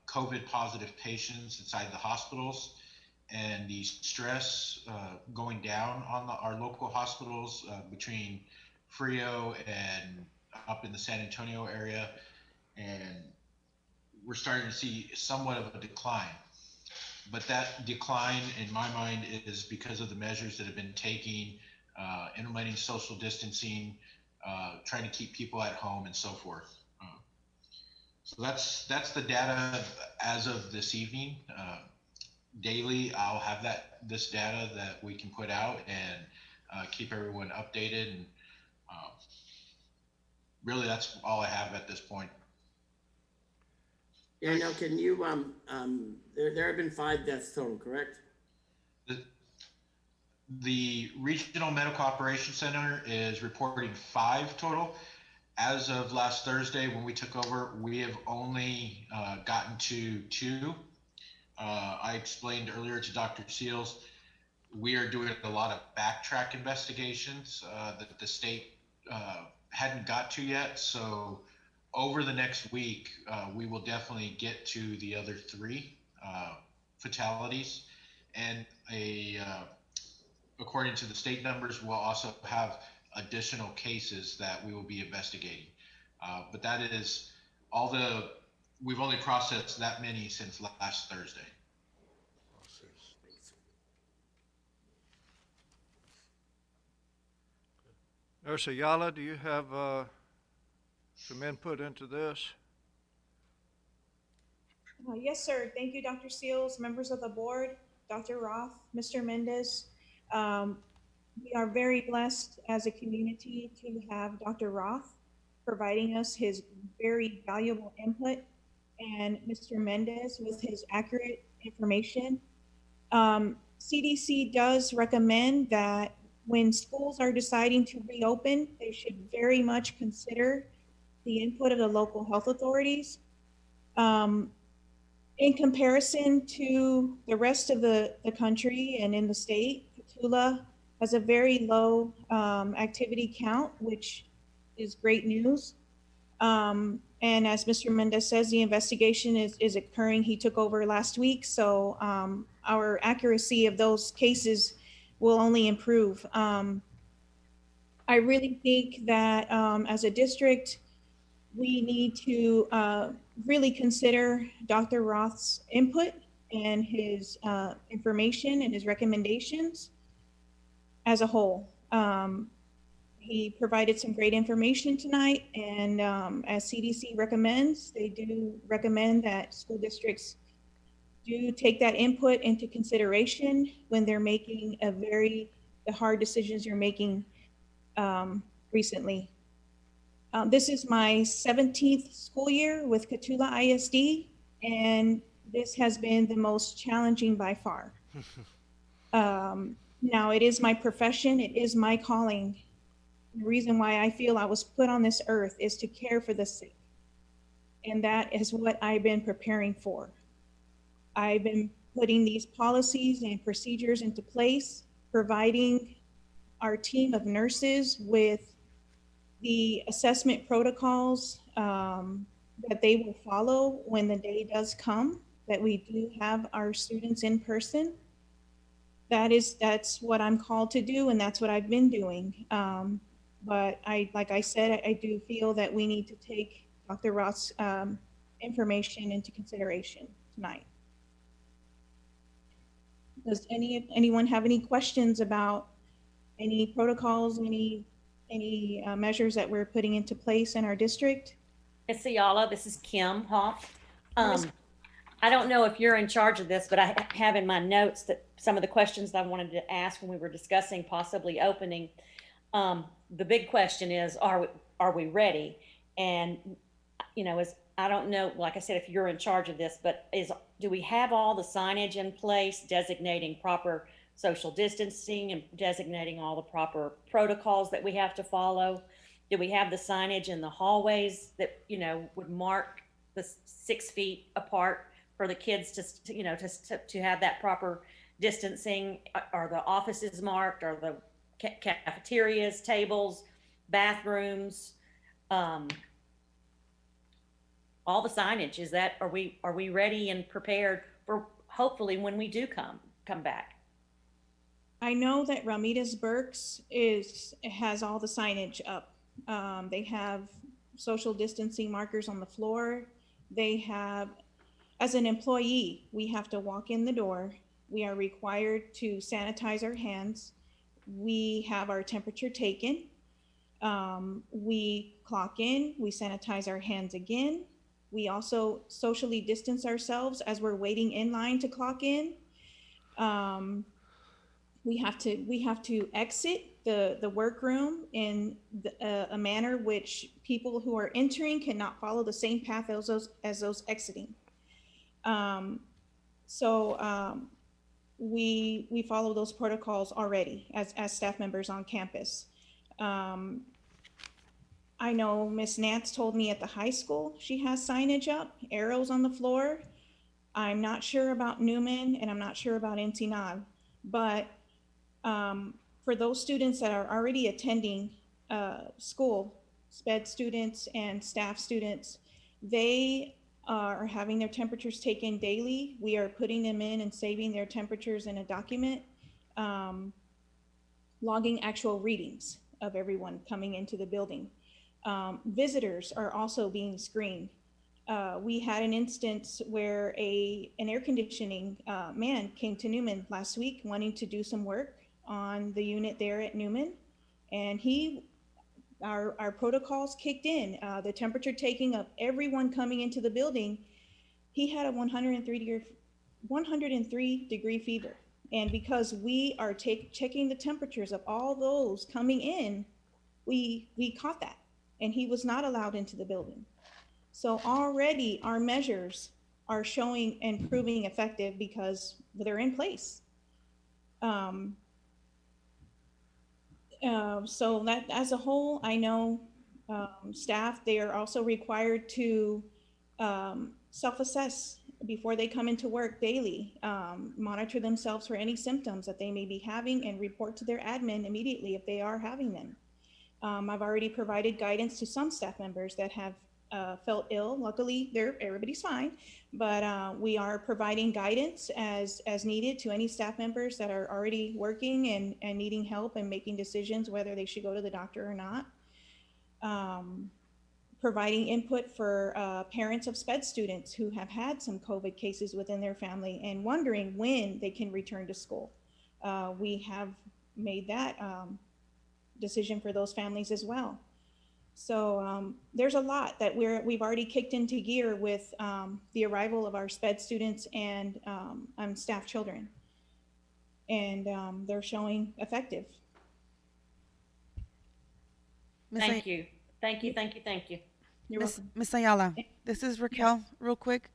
COVID positive patients inside the hospitals, and the stress going down on our local hospitals between Frio and up in the San Antonio area. And we're starting to see somewhat of a decline. But that decline, in my mind, is because of the measures that have been taken, implementing social distancing, trying to keep people at home, and so forth. So that's the data as of this evening. Daily, I'll have this data that we can put out and keep everyone updated. And really, that's all I have at this point. Daniel, can you, there have been 5 deaths total, correct? The Regional Medical Operations Center is reporting 5 total. As of last Thursday, when we took over, we have only gotten to 2. I explained earlier to Dr. Seals, we are doing a lot of backtrack investigations that the state hadn't got to yet. So over the next week, we will definitely get to the other 3 fatalities. And according to the state numbers, we'll also have additional cases that we will be investigating. But that is we've only processed that many since last Thursday. Nurse Ayala, do you have some input into this? Yes, sir. Thank you, Dr. Seals, members of the board, Dr. Roth, Mr. Mendez. We are very blessed as a community to have Dr. Roth providing us his very valuable input and Mr. Mendez with his accurate information. CDC does recommend that when schools are deciding to reopen, they should very much consider the input of the local health authorities. In comparison to the rest of the country and in the state, Cotulla has a very low activity count, which is great news. And as Mr. Mendez says, the investigation is occurring. He took over last week, so our accuracy of those cases will only improve. I really think that as a district, we need to really consider Dr. Roth's input and his information and his recommendations as a whole. He provided some great information tonight, and as CDC recommends, they do recommend that school districts do take that input into consideration when they're making the hard decisions you're making recently. This is my 17th school year with Cotulla I.S.D, and this has been the most challenging by far. Now, it is my profession, it is my calling. The reason why I feel I was put on this earth is to care for the sick. And that is what I've been preparing for. I've been putting these policies and procedures into place, providing our team of nurses with the assessment protocols that they will follow when the day does come that we do have our students in person. That's what I'm called to do, and that's what I've been doing. But like I said, I do feel that we need to take Dr. Roth's information into consideration tonight. Does anyone have any questions about any protocols, any measures that we're putting into place in our district? Ms. Ayala, this is Kim Hoff. I don't know if you're in charge of this, but I have in my notes that some of the questions that I wanted to ask when we were discussing possibly opening. The big question is, are we ready? And, I don't know, like I said, if you're in charge of this, but do we have all the signage in place designating proper social distancing and designating all the proper protocols that we have to follow? Do we have the signage in the hallways that, would mark the 6 feet apart for the kids to have that proper distancing? Are the offices marked? Are the cafeterias, tables, bathrooms, all the signage? Are we ready and prepared for hopefully when we do come back? I know that Ramirez Burks has all the signage up. They have social distancing markers on the floor. They have, as an employee, we have to walk in the door. We are required to sanitize our hands. We have our temperature taken. We clock in, we sanitize our hands again. We also socially distance ourselves as we're waiting in line to clock in. We have to exit the workroom in a manner which people who are entering cannot follow the same path as those exiting. We follow those protocols already as staff members on campus. I know Miss Nance told me at the high school she has signage up, arrows on the floor. I'm not sure about Newman and I'm not sure about Ensenada, but for those students that are already attending school, SPED students and staff students, they are having their temperatures taken daily. We are putting them in and saving their temperatures in a document, logging actual readings of everyone coming into the building. Visitors are also being screened. We had an instance where an air conditioning man came to Newman last week wanting to do some work on the unit there at Newman, and our protocols kicked in. The temperature taking of everyone coming into the building, he had a 103 degree fever. And because we are checking the temperatures of all those coming in, we caught that, and he was not allowed into the building. So already our measures are showing and proving effective because they're in place. So that as a whole, I know staff, they are also required to self-assess before they come into work daily, monitor themselves for any symptoms that they may be having and report to their admin immediately if they are having them. I've already provided guidance to some staff members that have felt ill. Luckily, everybody's fine, but we are providing guidance as needed to any staff members that are already working and needing help and making decisions whether they should go to the doctor or not. Providing input for parents of SPED students who have had some COVID cases within their family and wondering when they can return to school. We have made that decision for those families as well. So there's a lot that we've already kicked into gear with the arrival of our SPED students and staff children. And they're showing effective. Thank you. Thank you, thank you, thank you. Miss Ayala, this is Raquel, Yes. real quick.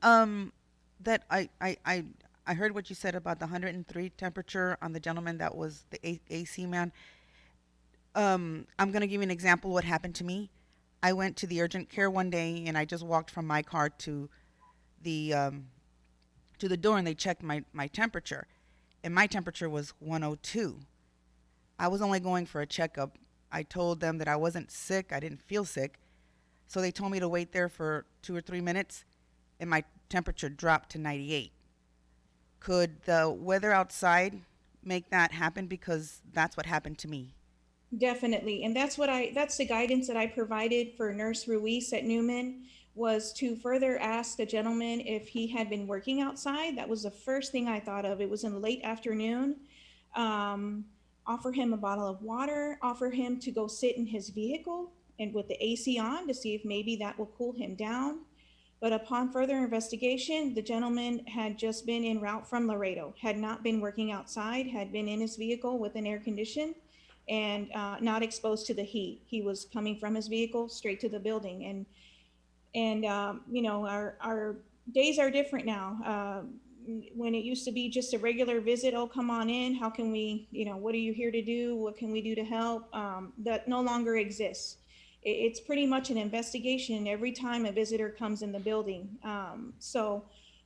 That I heard what you said about the 103 temperature on the gentleman that was the AC man. I'm gonna give you an example of what happened to me. I went to the urgent care one day and I just walked from my car to the door and they checked my temperature, and my temperature was 102. I was only going for a checkup. I told them that I wasn't sick, I didn't feel sick, so they told me to wait there for 2 or 3 minutes, and my temperature dropped to 98. Could the weather outside make that happen? Because that's what happened to me. Definitely. And that's the guidance that I provided for Nurse Ruiz at Newman, was to further ask the gentleman if he had been working outside. That was the first thing I thought of. It was in the late afternoon. Offer him a bottle of water, offer him to go sit in his vehicle and with the AC on to see if maybe that will cool him down. But upon further investigation, the gentleman had just been en route from Laredo, had not been working outside, had been in his vehicle with an air condition and not exposed to the heat. He was coming from his vehicle straight to the building. And you know, our days are different now. when it used to be just a regular visit, oh, come on in, how can we, what are you here to do? What can we do to help? That no longer exists. It's pretty much an investigation every time a visitor comes in the building. So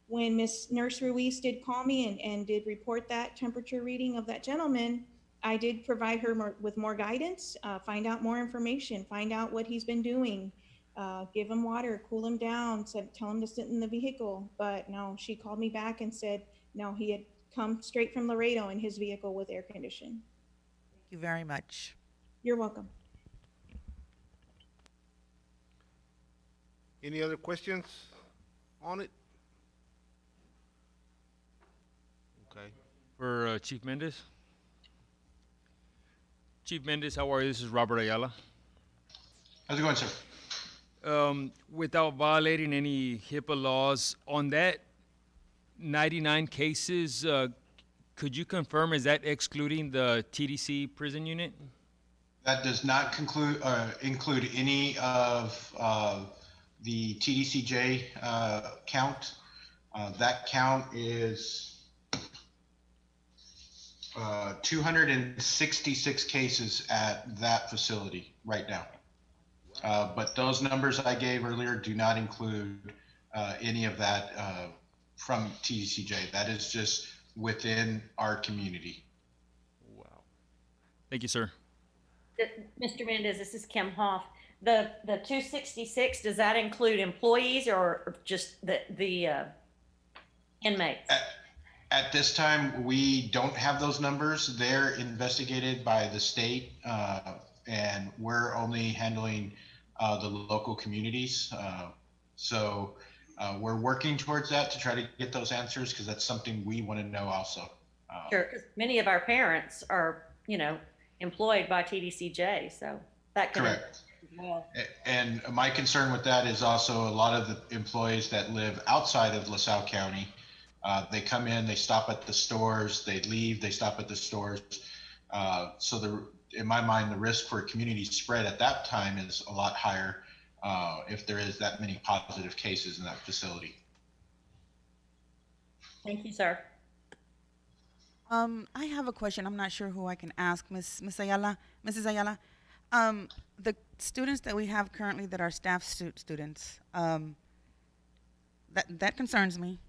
when Miss Nurse Ruiz did call me and did report that temperature reading of that gentleman, I did provide her with more guidance, find out more information, find out what he's been doing, give him water, cool him down, tell him to sit in the vehicle. But no, she called me back and said, no, he had come straight from Laredo in his vehicle with air condition. Thank you very much. You're welcome. Any other questions on it? Okay. For Chief Mendez. Chief Mendez, how are you? This is Robert Ayala. How's it going, sir? Without violating any HIPAA laws, on that 99 cases, could you confirm, is that excluding the TDC prison unit? That does not include any of the TDCJ count. That count is 266 cases at that facility right now. But those numbers I gave earlier do not include any of that from TDCJ. That is just within our community. Wow. Thank you, sir. Mr. Mendez, this is Kim Hoff. The 266, does that include employees or just the inmates? At this time, we don't have those numbers. They're investigated by the state, and we're only handling the local communities. So we're working towards that to try to get those answers, because that's something we want to know also. Sure, 'cause many of our parents are, employed by TDCJ, so that can. Correct. Well, And my concern with that is also a lot of the employees that live outside of LaSalle County. They come in, they stop at the stores, they leave, they stop at the stores. So in my mind, the risk for community spread at that time is a lot higher if there is that many positive cases in that facility. thank you, sir. I have a question. I'm not sure who I can ask. Miss Ayala, Mrs. Ayala. The students that we have currently that are staff students, that concerns me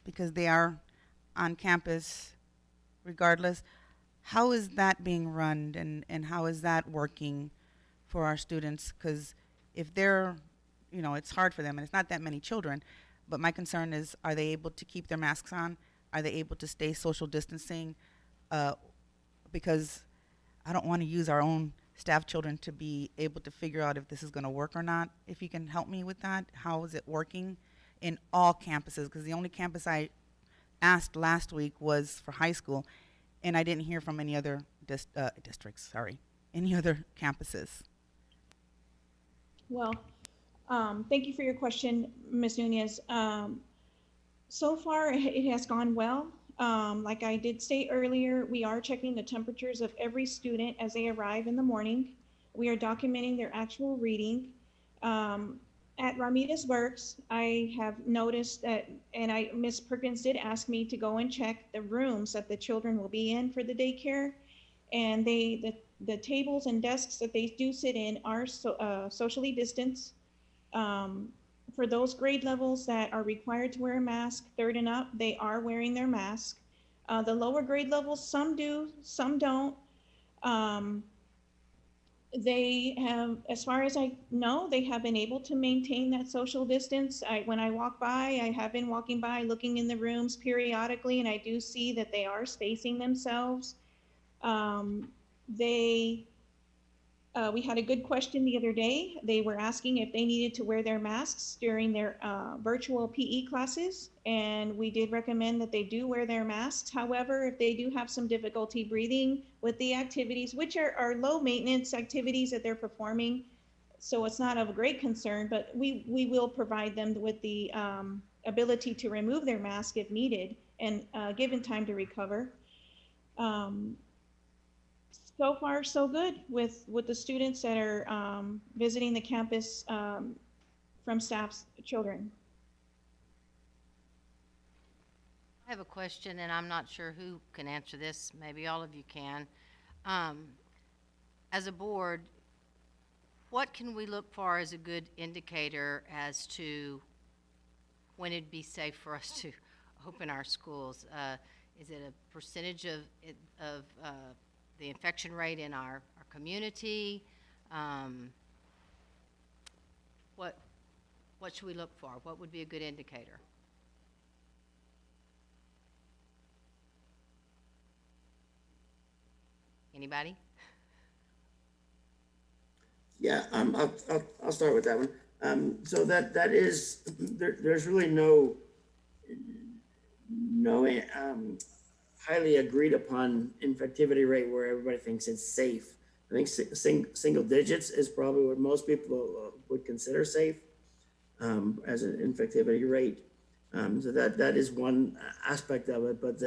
because they are on campus regardless. How is that being run and how is that working for our students? Because if they're, it's hard for them and it's not that many children, but my concern is, are they able to keep their masks on? Are they able to stay social distancing? Because I don't want to use our own staff children to be able to figure out if this is going to work or not. If you can help me with that, how is it working in all campuses? Because the only campus I asked last week was for high school, and I didn't hear from any other districts, any other campuses. Well, thank you for your question, Ms. Nunez. So far, it has gone well. Like I did say earlier, we are checking the temperatures of every student as they arrive in the morning. We are documenting their actual reading. At Ramirez Works, I have noticed that, and Ms. Perkins did ask me to go and check the rooms that the children will be in for the daycare. And the tables and desks that they do sit in are socially distanced. For those grade levels that are required to wear a mask, 3rd and up, they are wearing their mask. The lower grade levels, some do, some don't. They have, as far as I know, they have been able to maintain that social distance. When I walk by, I have been walking by, looking in the rooms periodically, and I do see that they are spacing themselves. We had a good question the other day. They were asking if they needed to wear their masks during their virtual PE classes, and we did recommend that they do wear their masks. However, if they do have some difficulty breathing with the activities, which are low maintenance activities that they're performing, so it's not of great concern, but we will provide them with the ability to remove their mask if needed and given time to recover. So far, so good with the students that are visiting the campus from staff's children. I have a question, and I'm not sure who can answer this. Maybe all of you can. Um, As a board, what can we look for as a good indicator as to when it'd be safe for us to open our schools? Is it a percentage of the infection rate in our community? What should we look for? What would be a good indicator? Anybody? Yeah, I'll start with that one. So that is, there's really no highly agreed upon infectivity rate where everybody thinks it's safe. I think single digits is probably what most people would consider safe as an infectivity rate. So that is one aspect of it, but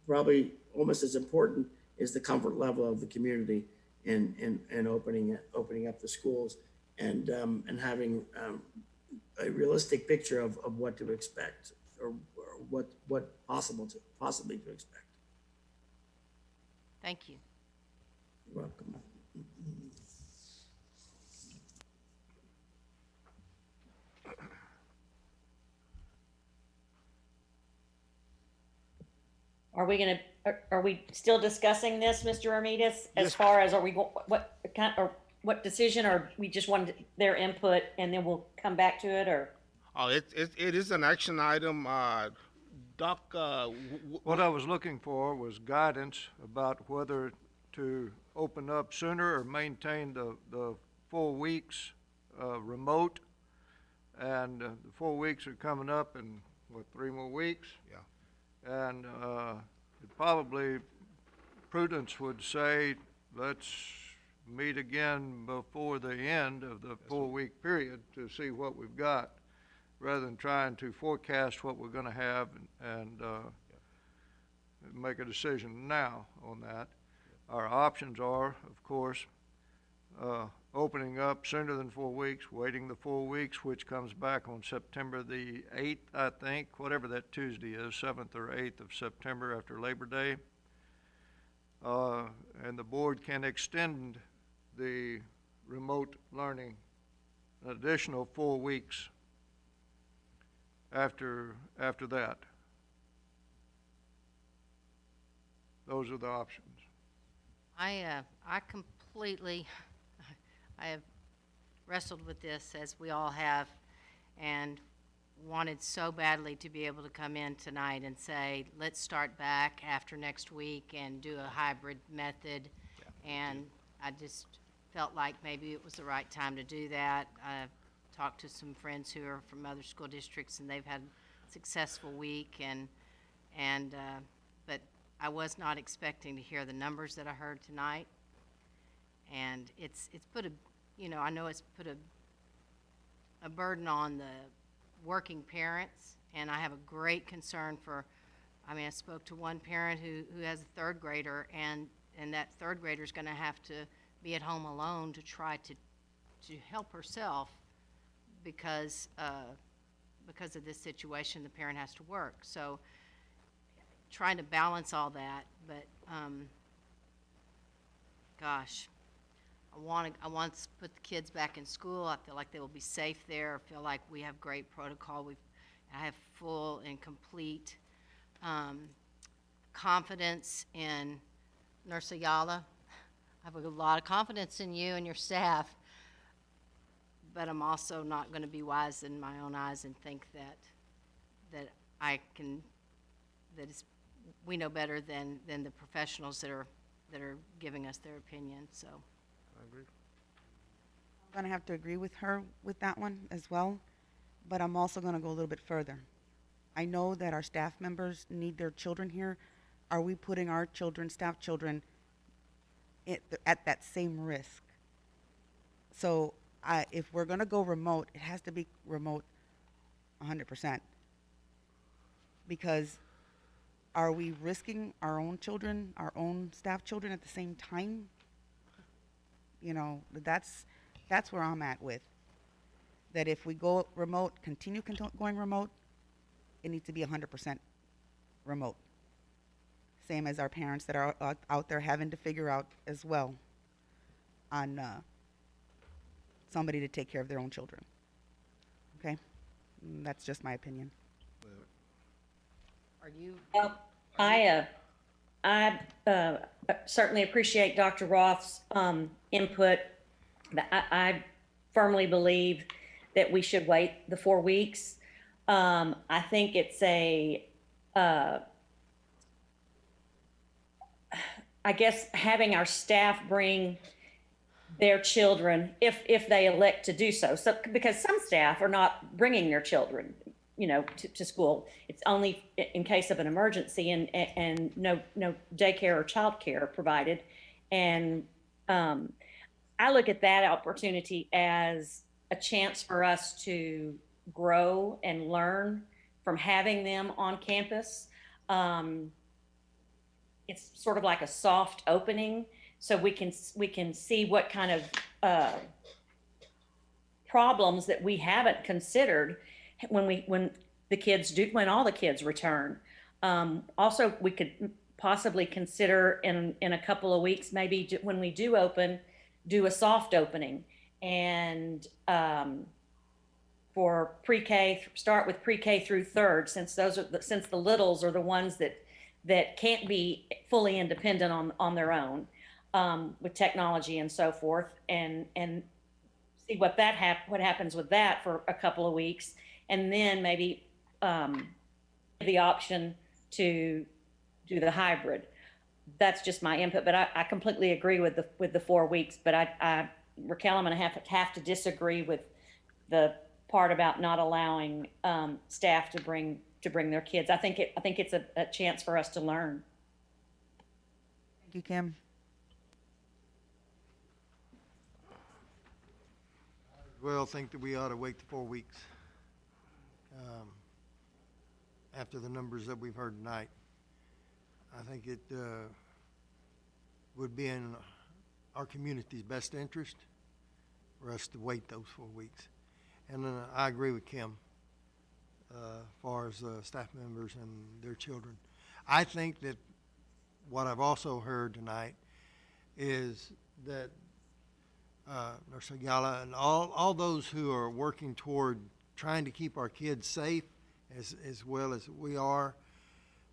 probably almost as important is the comfort level of the community in opening up the schools and having a realistic picture of what to expect or what possibly to expect. Thank you. You're welcome. Are we gonna, are we still discussing this, Mr. Armitas? As Yes. far as, are we, what kind, or what decision, or we just wanted their input and then we'll come back to it, or? Oh, it is an action item. Doc, What I was looking for was guidance about whether to open up sooner or maintain the 4 weeks remote. And the 4 weeks are coming up in, what, 3 more weeks? Yeah. And it probably, prudence would say, let's meet again before the end of the 4-week period to see what we've got, rather than trying to forecast what we're gonna have and make a decision now on that. Our options are, of course, opening up sooner than 4 weeks, waiting the 4 weeks, which comes back on September the 8th, I think, whatever that Tuesday is, 7th or 8th of September after Labor Day. And the board can extend the remote learning an additional 4 weeks after that. Those are the options. I completely, I have wrestled with this, as we all have, and wanted so badly to be able to come in tonight and say, let's start back after next week and do a hybrid method. And I just felt like maybe it was the right time to do that. I've talked to some friends who are from other school districts, and they've had a successful week, but I was not expecting to hear the numbers that I heard tonight. And it's put a, I know it's put a burden on the working parents, and I have a great concern for, I spoke to one parent who has a third grader, and that third grader's gonna have to be at home alone to try to help herself because of this situation. The parent has to work. So trying to balance all that, but gosh, I want to put the kids back in school. I feel like they will be safe there. I feel like we have great protocol. I have full and complete confidence in Nurse Ayala. I have a lot of confidence in you and your staff, but I'm also not going to be wise in my own eyes and think that we know better than the professionals that are giving us their opinion. So I agree. I'm gonna have to agree with her with that one as well, but I'm also gonna go a little bit further. I know that our staff members need their children here. Are we putting our children, staff children, at that same risk? So if we're gonna go remote, it has to be remote 100%. Because are we risking our own children, our own staff children at the same time? That's where I'm at with. That if we go remote, continue going remote, it needs to be 100% remote. Same as our parents that are out there having to figure out as well on somebody to take care of their own children. Okay? That's just my opinion. Are you, I certainly appreciate Dr. Roth's input. I firmly believe that we should wait the 4 weeks. I think it's I guess having our staff bring their children if they elect to do so. So because some staff are not bringing their children, to school. It's only in case of an emergency and no daycare or childcare provided. And I look at that opportunity as a chance for us to grow and learn from having them on campus. It's sort of like a soft opening, so we can see what kind of problems that we haven't considered when all the kids return. Also, we could possibly consider in a couple of weeks, maybe when we do open, do a soft opening and for pre-K, start with pre-K through third, since since the littles are the ones that can't be fully independent on their own with technology and so forth, and see what happens with that for a couple of weeks, and then maybe the option to do the hybrid. That's just my input, but I completely agree with the 4 weeks. But Raquel, I'm going to have to disagree with the part about not allowing staff to bring their kids. I think it's a chance for us to learn. Thank you, Kim. Well, think that we ought to wait the 4 weeks after the numbers that we've heard tonight. I think it would be in our community's best interest for us to wait those 4 weeks. And I agree with Kim as far as staff members and their children. I think that what I've also heard tonight is that Nurse Ayala and all those who are working toward trying to keep our kids safe as well as we are,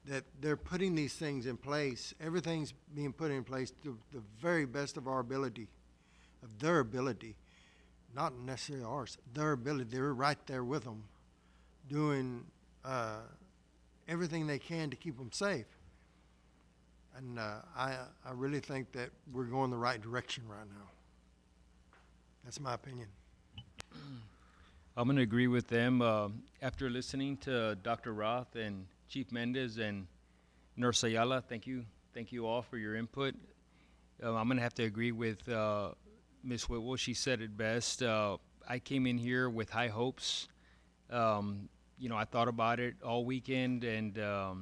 that they're putting these things in place. Everything's being put in place to the very best of our ability, of their ability, not necessarily ours, their ability. They're right there with them, doing everything they can to keep them safe. And I really think that we're going the right direction right now. That's my opinion. I'm going to agree with them. After listening to Dr. Roth and Chief Mendez and Nurse Ayala, thank you all for your input. I'm going to have to agree with Ms. Whitwell. She said it best. I came in here with high hopes. I thought about it all weekend, and I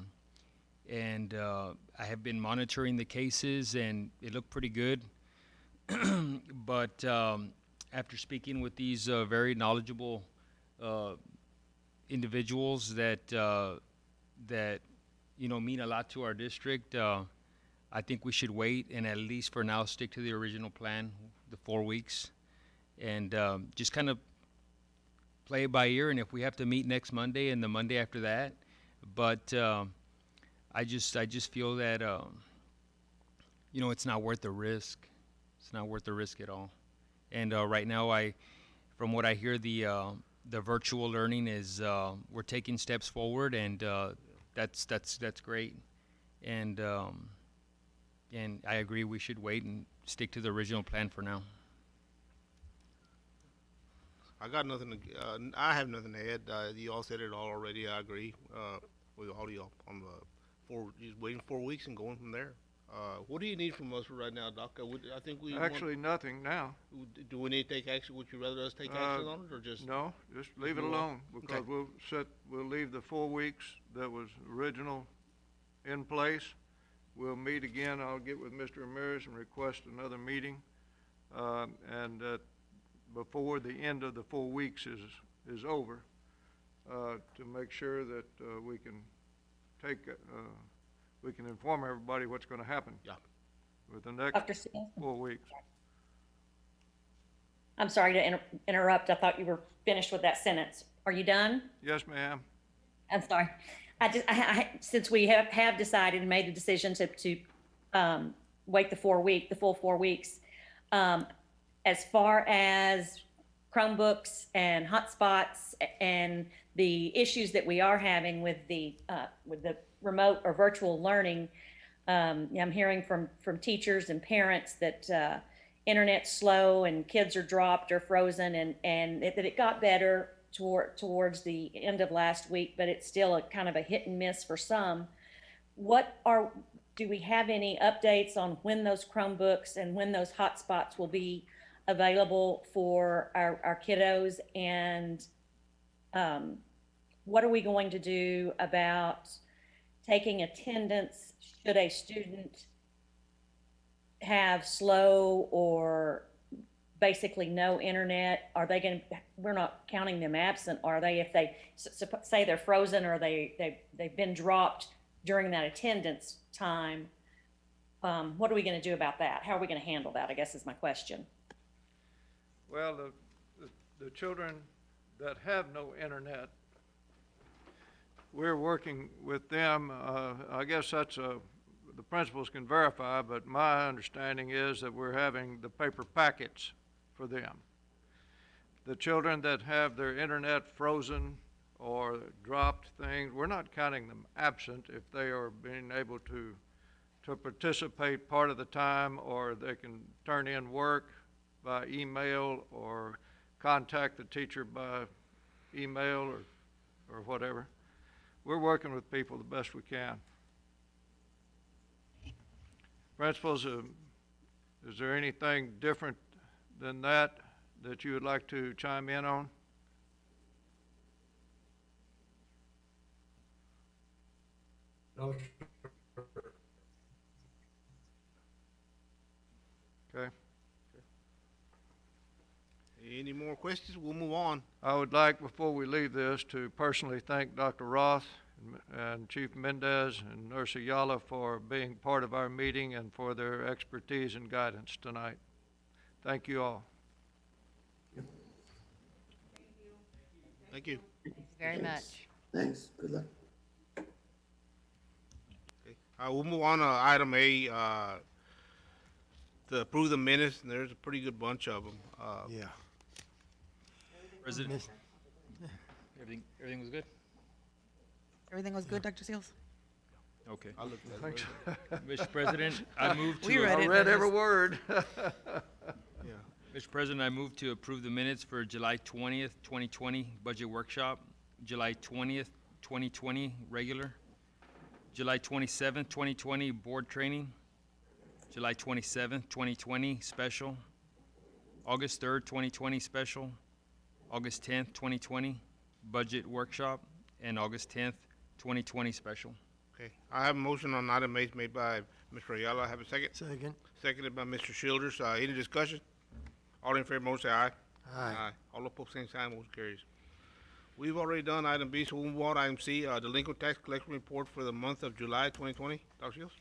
have been monitoring the cases, and it looked pretty good. But after speaking with these very knowledgeable individuals that mean a lot to our district, I think we should wait and at least for now stick to the original plan, the 4 weeks, and just kind of play it by ear. And if we have to meet next Monday and the Monday after that, but I just feel that it's not worth the risk. It's not worth the risk at all. And right now, from what I hear, the virtual learning is we're taking steps forward, and that's great. And I agree we should wait and stick to the original plan for now. I got nothing to. I have nothing to add. You all said it all already. I agree with all of y'all on just waiting 4 weeks and going from there. What do you need from us right now, Doc? I think we Actually, nothing now. Do we need to take action? Would you rather us take action on it, or just No, just leave it alone, because we'll leave the 4 weeks that was original in place. We'll meet again. I'll get with Mr. Ramirez and request another meeting, and before the end of the 4 weeks is over, to make sure that we can we can inform everybody what's gonna happen. Yeah. With the next Dr. Seals? 4 weeks. I'm sorry to interrupt. I thought you were finished with that sentence. Are you done? Yes, ma'am. I'm sorry. Since we have decided and made the decision to wait the full 4 weeks, as far as Chromebooks and hotspots and the issues that we are having with the remote or virtual learning, I'm hearing from teachers and parents that internet's slow and kids are dropped or frozen, and that it got better towards the end of last week, but it's still a kind of a hit and miss for some. Do we have any updates on when those Chromebooks and when those hotspots will be available for our kiddos? And what are we going to do about taking attendance should a student have slow or basically no internet? Are they going to, we're not counting them absent, are they? If they say they're frozen or they've been dropped during that attendance time, what are we going to do about that? How are we going to handle that, I guess is my question. Well, the children that have no internet, we're working with them. I guess that's the principals can verify, but my understanding is that we're having the paper packets for them. The children that have their internet frozen or dropped things, we're not counting them absent if they are being able to participate part of the time, or they can turn in work by email or contact the teacher by email or whatever. We're working with people the best we can. Principals, is there anything different than that you would like to chime in on? No. Okay. Any more questions? We'll move on. I would like, before we leave this, to personally thank Dr. Roth and Chief Mendez and Nurse Ayala for being part of our meeting and for their expertise and guidance tonight. Thank you all. Thank you. Very much. Thanks. Good luck. Okay. We'll move on to item A, to approve the minutes, and there's a pretty good bunch of them. Yeah. President, everything was good? Everything was good, Dr. Seals? Okay. I looked at Thanks. Mr. President, I move to. We read I it. read every word. Yeah. Mr. President, I move to approve the minutes for July 20th, 2020 budget workshop, July 20th, 2020 regular, July 27th, 2020 board training, July 27th, 2020 special, August 3rd, 2020 special, August 10th, 2020 budget workshop, and August 10th, 2020 special. Okay. I have a motion on item A made by Mr. Ayala. I have a second. Second. Seconded by Mr. Childers. Any discussion? All in favor, motion say aye. Aye. All opposed, same sign, motion carries. We've already done item B, so we'll move on to item C, delinquent tax collection report for the month of July 2020. Dr. Shields?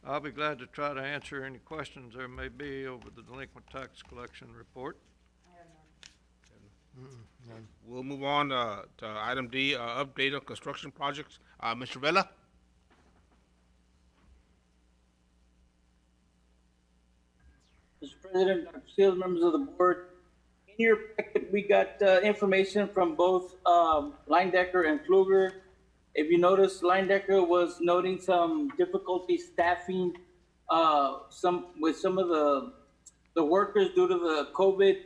I'll be glad to try to answer any questions there may be over the delinquent tax collection report. We'll move on to item D, update on construction projects. Mr. Vela? Mr. President, Dr. Seals, members of the board, in your packet, we got information from both Linedecker and Pfluger. If you notice, Linedecker was noting some difficulty staffing some of the workers due to the COVID,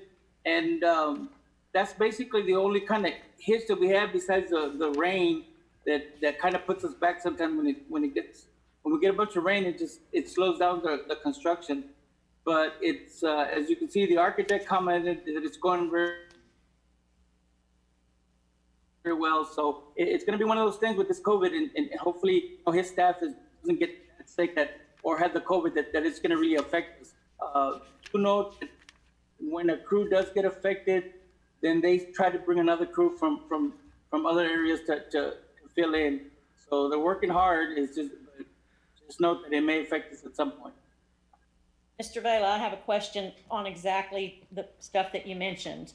and that's basically the only kind of hits that we have besides the rain that kind of puts us back sometimes when we get a bunch of rain, it slows down the construction. But it's as you can see, the architect commented that it's going very, very well. So it's going to be one of those things with this COVID, and hopefully his staff doesn't get sick or have the COVID that it's going to really affect us. To note that when a crew does get affected, then they try to bring another crew from other areas to fill in. So they're working hard. It's just note that it may affect us at some point. Mr. Vela, I have a question on exactly the stuff that you mentioned.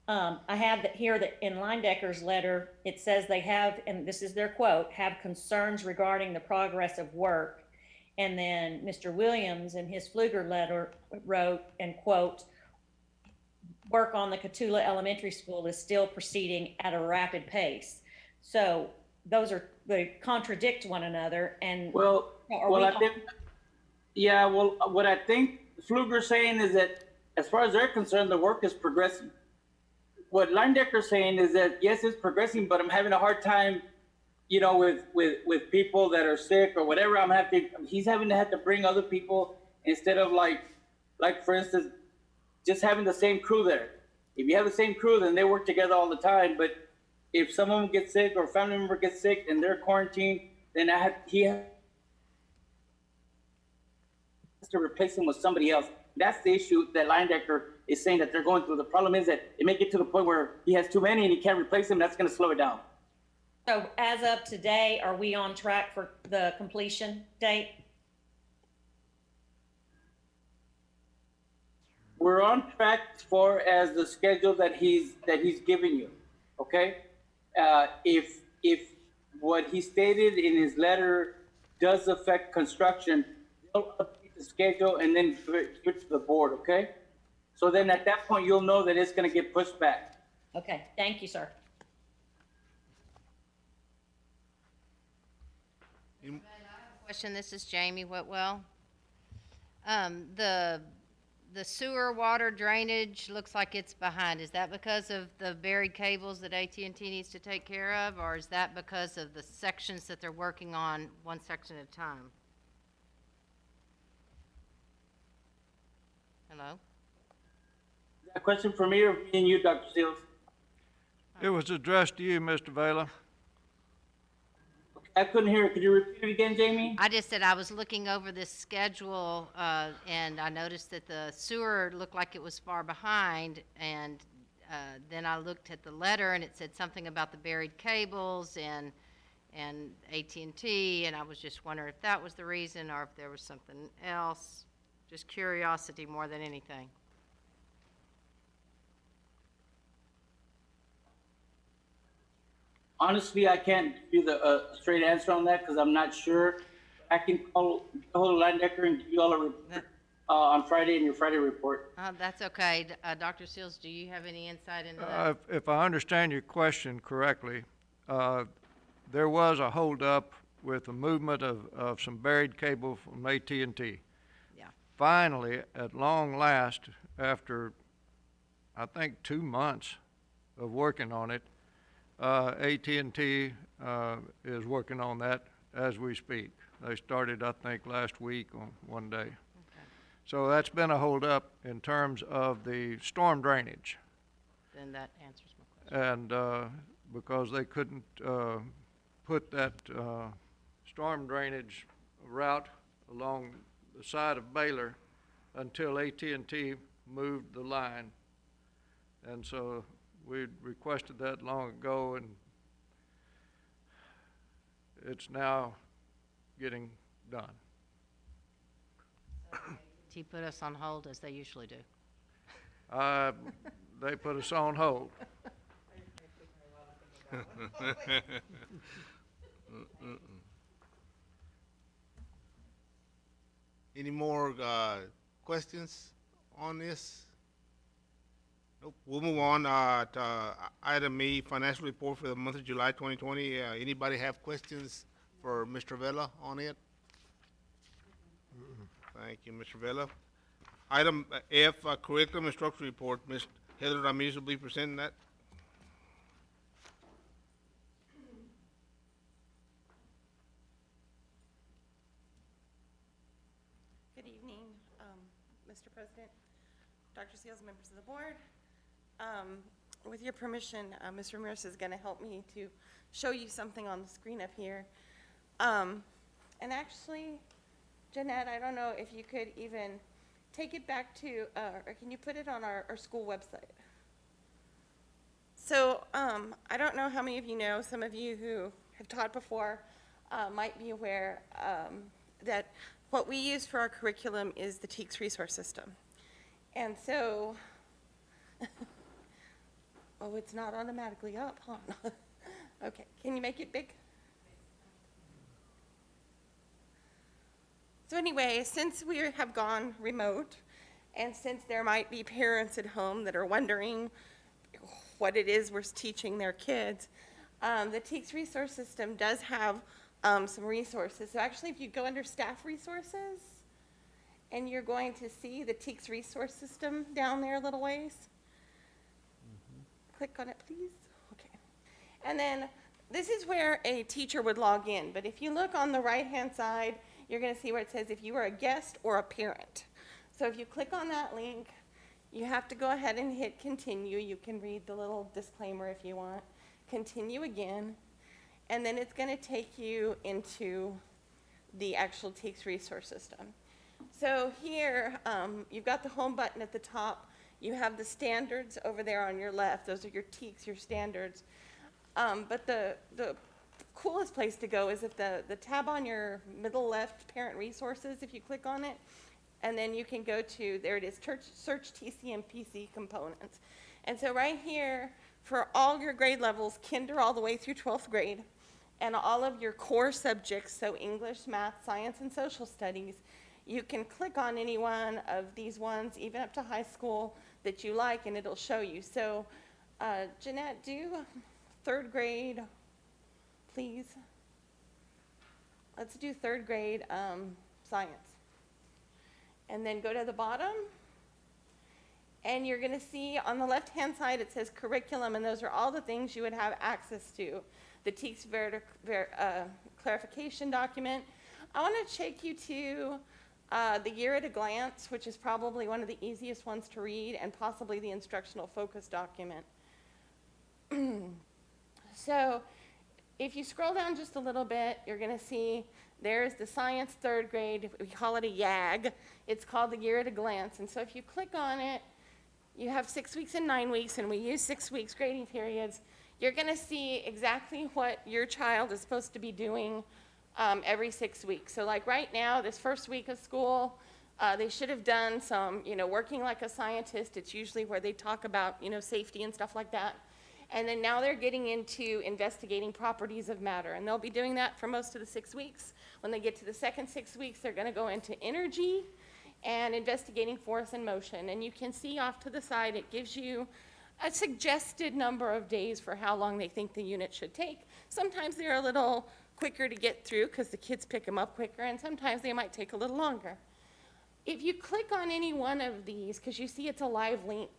I have that here that in Leindecker's letter, it says they have, and this is their quote, have concerns regarding the progress of work. And then Mr. Williams in his Pfluger letter wrote, and quote, work on the Cotulla Elementary School is still proceeding at a rapid pace. So they contradict one another, and Well, I think, yeah, well, what I think Pfluger's saying is that as far as they're concerned, the work is progressing. What Leindecker's saying is that, yes, it's progressing, but I'm having a hard time, you know, with people that are sick or whatever. He's having to have to bring other people instead of like for instance, just having the same crew there. If you have the same crew, then they work together all the time. But if some of them get sick or a family member gets sick and they're quarantined, then he has to replace them with somebody else. That's the issue that Leindecker is saying that they're going through. The problem is that it may get to the point where he has too many and he can't replace them. That's going to slow it down. so as of today, are we on track for the completion date? We're on track as far as the schedule that he's giving you. Okay, if what he stated in his letter does affect construction, they'll update the schedule and then give it to the board. Okay, so then at that point you'll know that it's going to get pushed back. Okay, thank you, sir. Question, this is Jamie Whitwell. The sewer water drainage looks like it's behind. Is that because of the buried cables that AT&T needs to take care of, or is that because of the sections that they're working on one section at a time? Hello? Is that a question for me or me and you, Dr. Seals? It was addressed to you, Mr. Vela. I couldn't hear it. Could you repeat it again, Jamie? I just said I was looking over this schedule, and I noticed that the sewer looked like it was far behind, and then I looked at the letter, and it said something about the buried cables and AT&T, and I was just wondering if that was the reason or if there was something else. Just curiosity more than anything. Honestly, I can't give you the straight answer on that because I'm not sure. I can call Leindecker and give you all a report on Friday in your Friday report. That's okay. Dr. Seals, do you have any insight into that? If I understand your question correctly, there was a holdup with the movement of some buried cable from AT&T. Yeah. Finally, at long last, after I think 2 months of working on it, AT&T is working on that as we speak. They started, I think, last week on one day. Okay. So that's been a holdup in terms of the storm drainage. Then that answers my question. And because they couldn't put that storm drainage route along the side of Baylor until AT&T moved the line. And so we requested that long ago, and it's now getting done. He put us on hold as they usually do. They put us on hold. Any more questions on this? Nope. We'll move on to item E, financial report for the month of July 2020. Anybody have questions for Mr. Vela on it? Thank you, Mr. Vela. Item F, curriculum instruction report. Ms. Heather Ramirez will be presenting that. Good evening, Mr. President, Dr. Seals, members of the board. With your permission, Ms. Ramirez is going to help me to show you something on the screen up here. And actually, Jeanette, I don't know if you could even take it back to, or can you put it on our school website? So I don't know how many of you know, some of you who have taught before might be aware that what we use for our curriculum is the TEKS resource system. And so, oh, it's not automatically up, huh? Okay, can you make it big? So anyway, since we have gone remote, and since there might be parents at home that are wondering what it is we're teaching their kids, the TEKS resource system does have some resources. So actually, if you go under staff resources, and you're going to see the TEKS resource system down there a little ways. Click on it, please. Okay. And then this is where a teacher would log in. But if you look on the right-hand side, you're going to see where it says if you are a guest or a parent. So if you click on that link, you have to go ahead and hit continue. You can read the little disclaimer if you want. Continue again. And then it's going to take you into the actual TEKS resource system. So here, you've got the home button at the top. You have the standards over there on your left. Those are your TEKS, your standards. But the coolest place to go is at the tab on your middle left, parent resources, if you click on it. And then you can go to, there it is, search TCMPC components. And so right here, for all your grade levels, kinder all the way through 12th grade, and all of your core subjects, so English, math, science, and social studies, you can click on any one of these ones, even up to high school, that you like, and it'll show you. So, Jeanette, do 3rd grade, please. Let's do 3rd grade science. And then go to the bottom, and you're going to see on the left-hand side it says curriculum, and those are all the things you would have access to. The TEKS clarification document. I want to take you to the year at a glance, which is probably one of the easiest ones to read, and possibly the instructional focus document. So if you scroll down just a little bit, you're going to see there's the science 3rd grade. We call it a YAG. It's called the year at a glance. And so if you click on it, you have 6 weeks and 9 weeks, and we use 6 weeks grading periods. You're going to see exactly what your child is supposed to be doing every 6 weeks. So like right now, this first week of school, they should have done some, working like a scientist. It's usually where they talk about, safety and stuff like that. And then now they're getting into investigating properties of matter. And they'll be doing that for most of the 6 weeks. When they get to the second 6 weeks, they're going to go into energy and investigating force and motion. And you can see off to the side, it gives you a suggested number of days for how long they think the unit should take. Sometimes they're a little quicker to get through because the kids pick them up quicker, and sometimes they might take a little longer. If you click on any one of these, because you see it's a live link,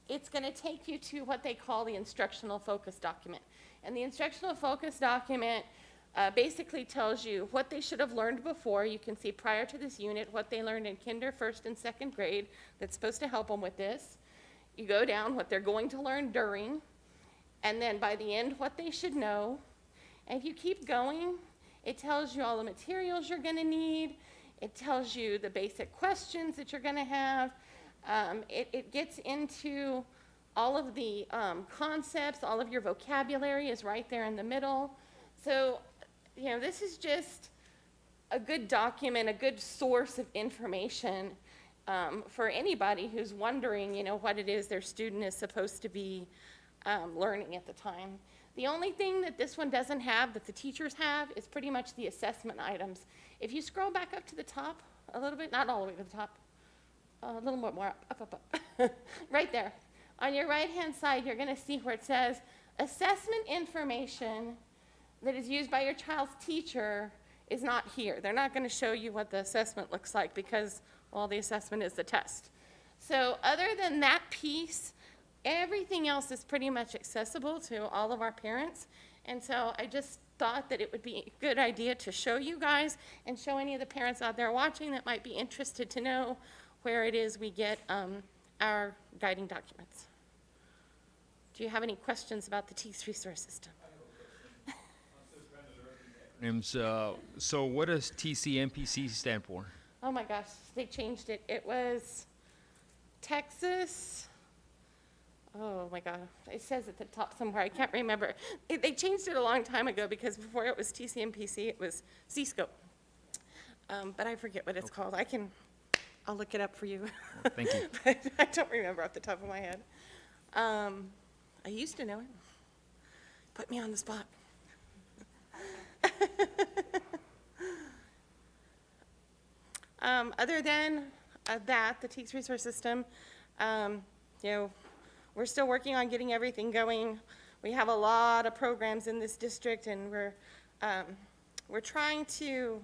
it's going to take you to what they call the instructional focus document. And the instructional focus document basically tells you what they should have learned before. You can see prior to this unit what they learned in kinder, 1st, and 2nd grade that's supposed to help them with this. You go down what they're going to learn during, and then by the end what they should know. And if you keep going, it tells you all the materials you're going to need. It tells you the basic questions that you're going to have. It gets into all of the concepts. All of your vocabulary is right there in the middle. So, this is just a good document, a good source of information for anybody who's wondering, what it is their student is supposed to be learning at the time. The only thing that this one doesn't have that the teachers have is pretty much the assessment items. If you scroll back up to the top a little bit, not all the way to the top, a little bit more up. Right there. On your right-hand side, you're going to see where it says assessment information that is used by your child's teacher is not here. They're not going to show you what the assessment looks like because, well, the assessment is the test. So other than that piece, everything else is pretty much accessible to all of our parents. And so I just thought that it would be a good idea to show you guys and show any of the parents out there watching that might be interested to know where it is we get our guiding documents. Do you have any questions about the TEKS resource system? So what does TCMPC stand for? Oh my gosh, they changed it. It was Texas. Oh my God, it says at the top somewhere, I can't remember. They changed it a long time ago because before it was TCMPC, it was C-scope. But I forget what it's called. I'll look it up for you. Thank you. But I don't remember off the top of my head. I used to know it. Put me on the spot. Other than that, the TEKS resource system, you know, we're still working on getting everything going. We have a lot of programs in this district, and we're trying to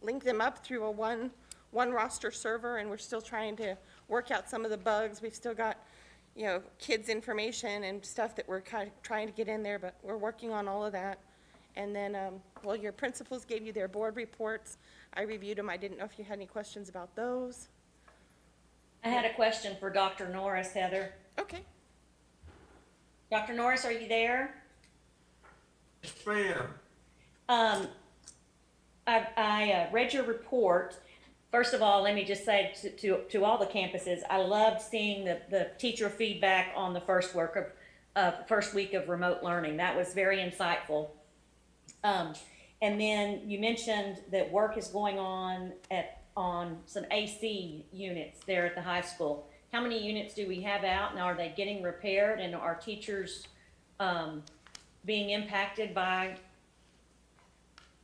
link them up through a one roster server, and we're still trying to work out some of the bugs. We've still got, you know, kids' information and stuff that we're kind of trying to get in there, but we're working on all of that. And then, well, your principals gave you their board reports. I reviewed them. I didn't know if you had any questions about those. I had a question for Dr. Norris, Heather. Okay. Dr. Norris, are you there? Yes, ma'am. I read your report. First of all, let me just say to all the campuses, I loved seeing the teacher feedback on the first week of remote learning. That was very insightful. And then you mentioned that work is going on some AC units there at the high school. How many units do we have out, and are they getting repaired, and are teachers being impacted by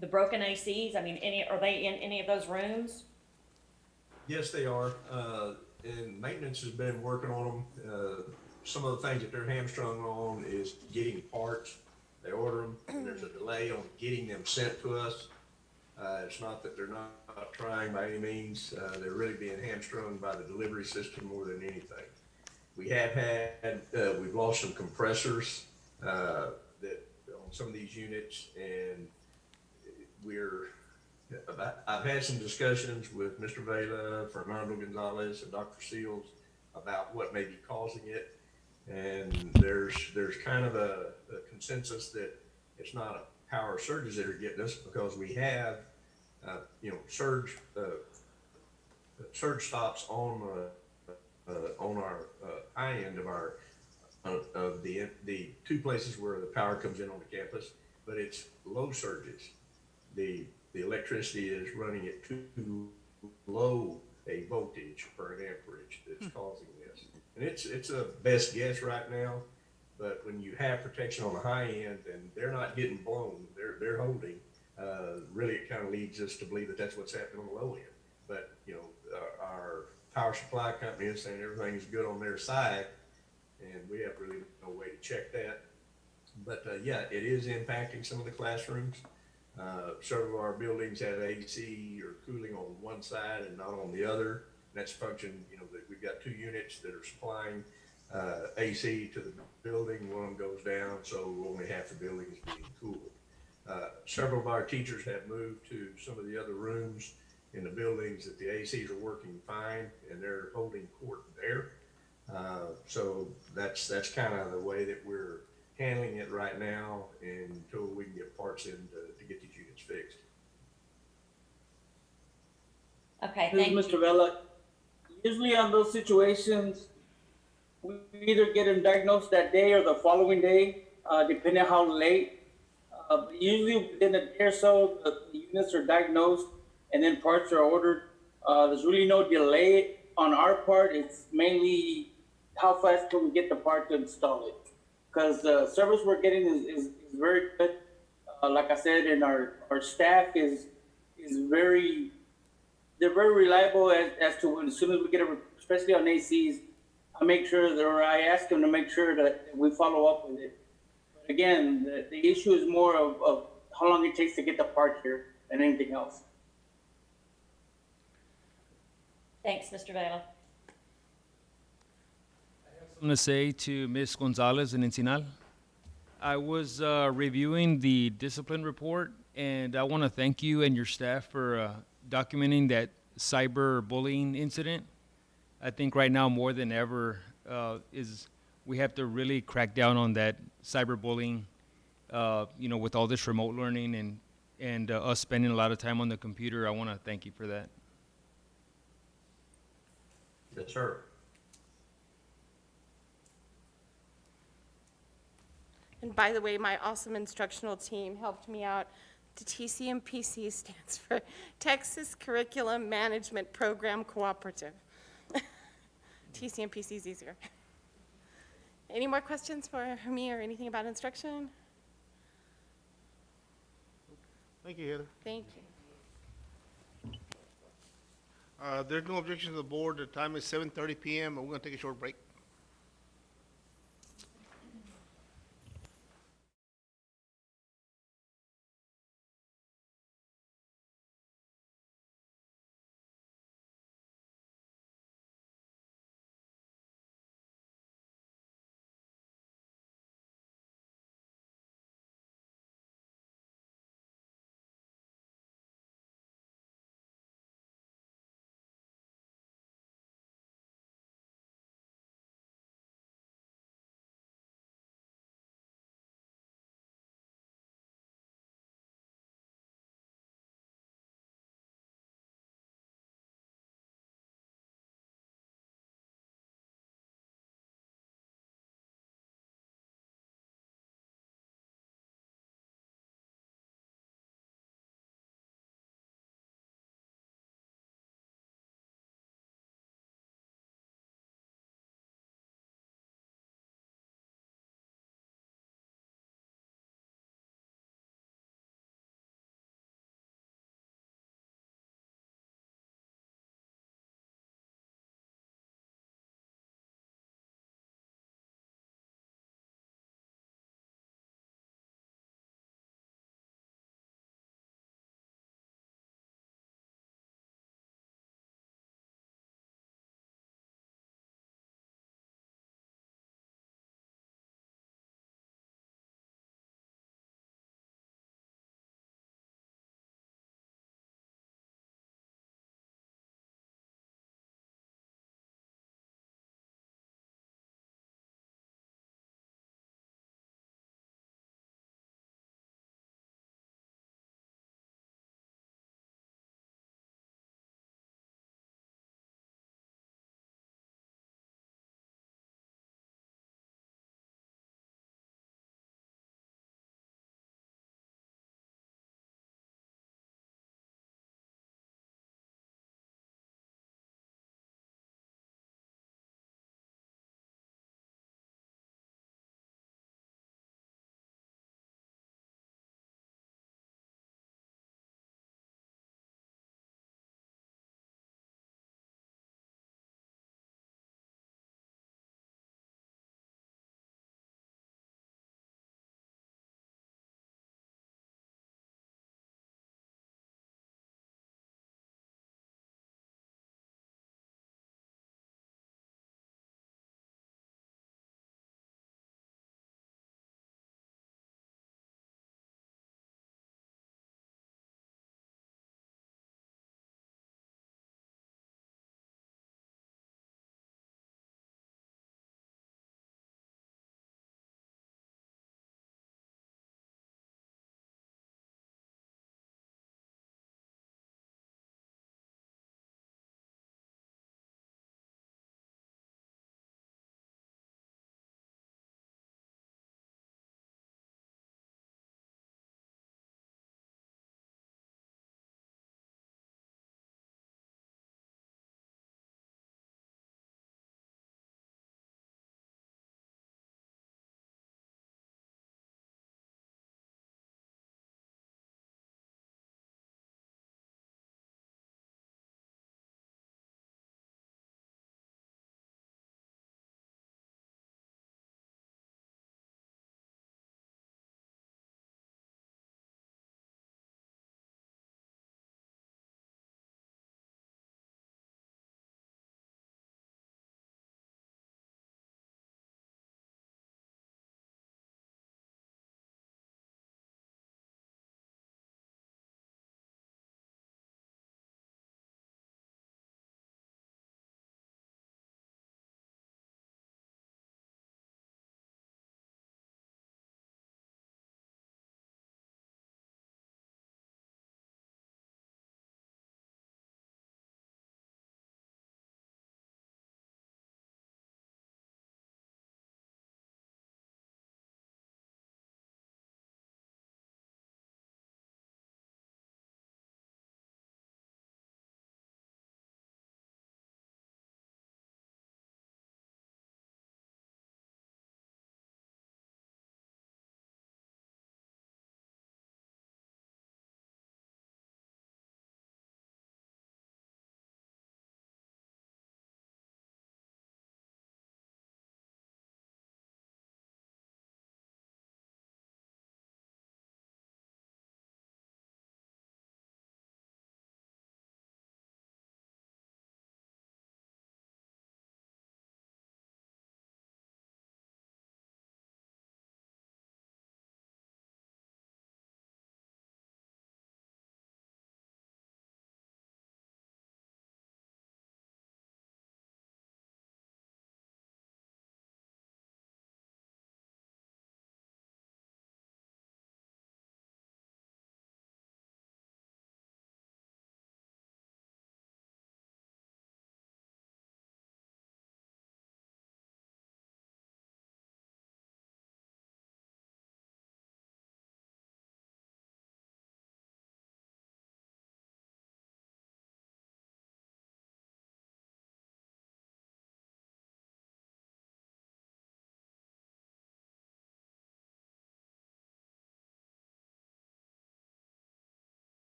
the broken ACs? I mean, are they in any of those rooms? Yes, they are. And maintenance has been working on them. Some of the things that they're hamstrung on is getting parts. They order them, and there's a delay on getting them sent to us. It's not that they're not trying by any means. They're really being hamstrung by the delivery system more than anything. We have we've lost some compressors that on some of these units, and I've had some discussions with Mr. Vela, Fernando Gonzalez, and Dr. Seals about what may be causing it. And there's kind of a consensus that it's not power surges that are getting us, because we have, surge stops on our high end of the two places where the power comes in on the campus, but it's low surges. The electricity is running at too low a voltage or an amperage that's causing this. And it's a best guess right now, but when you have protection on the high end and they're not getting blown, they're holding, really it kind of leads us to believe that that's what's happening on the low end. But, our power supply company is saying everything's good on their side, and we have really no way to check that. But, yeah, it is impacting some of the classrooms. Several of our buildings have AC or cooling on one side and not on the other. And that's a function, that we've got two units that are supplying AC to the building. One of them goes down, so only half the building is being cooled. Several of our teachers have moved to some of the other rooms in the buildings that the ACs are working fine, and they're holding court there. So that's kind of the way that we're handling it right now until we can get parts in to get these units fixed. Okay, This thank you. is Mr. Vela. Usually on those situations, we either get them diagnosed that day or the following day, depending on how late. Usually within a day or so, the units are diagnosed and then parts are ordered. There's really no delay on our part. It's mainly how fast can we get the part to install it. Because the service we're getting is very good. Like I said, and our staff is very, they're very reliable as to when, as soon as we get it, especially on ACs, I ask them to make sure that we follow up with it. But again, the issue is more of how long it takes to get the part here than anything else. Thanks, Mr. Vela. Something to say to Ms. Gonzalez in Encinal. I was reviewing the discipline report, and I want to thank you and your staff for documenting that cyberbullying incident. I think right now more than ever we have to really crack down on that cyberbullying. With all this remote learning and us spending a lot of time on the computer. I want to thank you for that. Yes, sir. And by the way, my awesome instructional team helped me out. The TCMPC stands for Texas Curriculum Management Program Cooperative. TCMPC is easier. Any more questions for me or anything about instruction? Thank you, Heather. Thank you. There's no objection to the board. The time is 7:30 PM, and we're gonna take a short break.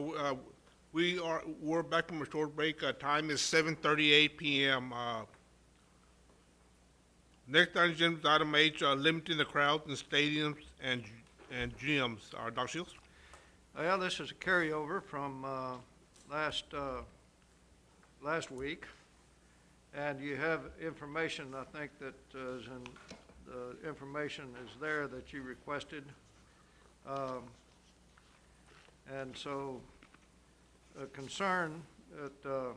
we're back from a short break. Time is 7:38 p.m. Next on the agenda is item H, limiting the crowds in stadiums and gyms. Dr. Shields? Well, this is a carryover from last week, and you have information, I think, that is in, the information is there that you requested. And so, a concern that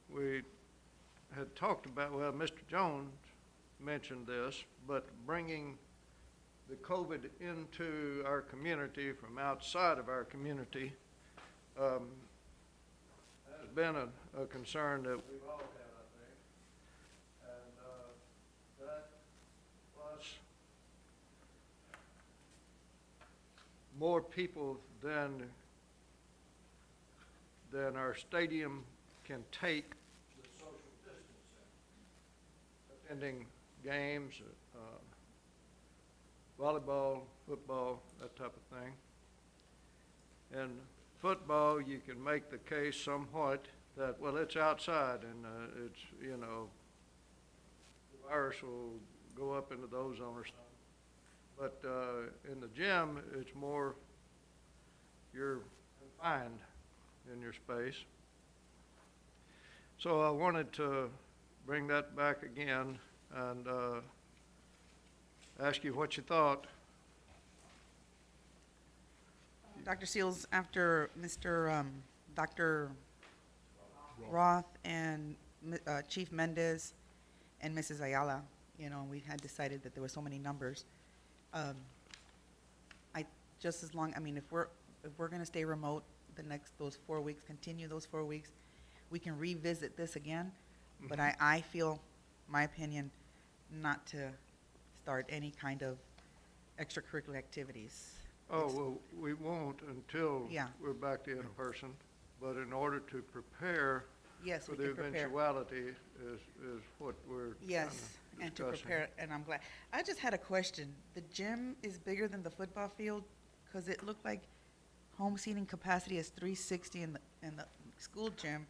we had talked about, well, Mr. Jones mentioned this, but bringing the COVID into our community from outside of our community has been a concern that we've all had, I think. And that plus more people than our stadium can take the social distancing, attending games, volleyball, football, that type of thing. And football, you can make the case somewhat that, well, it's outside and it's, you know, the virus will go up into those zones or something. But in the gym, it's more, you're confined in your space. So I wanted to bring that back again and ask you what you thought. Dr. Seals, after Mr. Dr. Roth and Chief Mendez and Mrs. Ayala, you know, we had decided that there were so many numbers. I mean, if we're gonna stay remote those 4 weeks, continue those 4 weeks, we can revisit this again. But I feel, my opinion, not to start any kind of extracurricular activities. Oh, well, we won't until Yeah. we're back to in person. But in order to prepare Yes, for we the can prepare. eventuality is what we're Yes, kinda and to discussing. prepare, and I'm glad. I just had a question. The gym is bigger than the football field? Because it looked like home seating capacity is 360 in the school gym,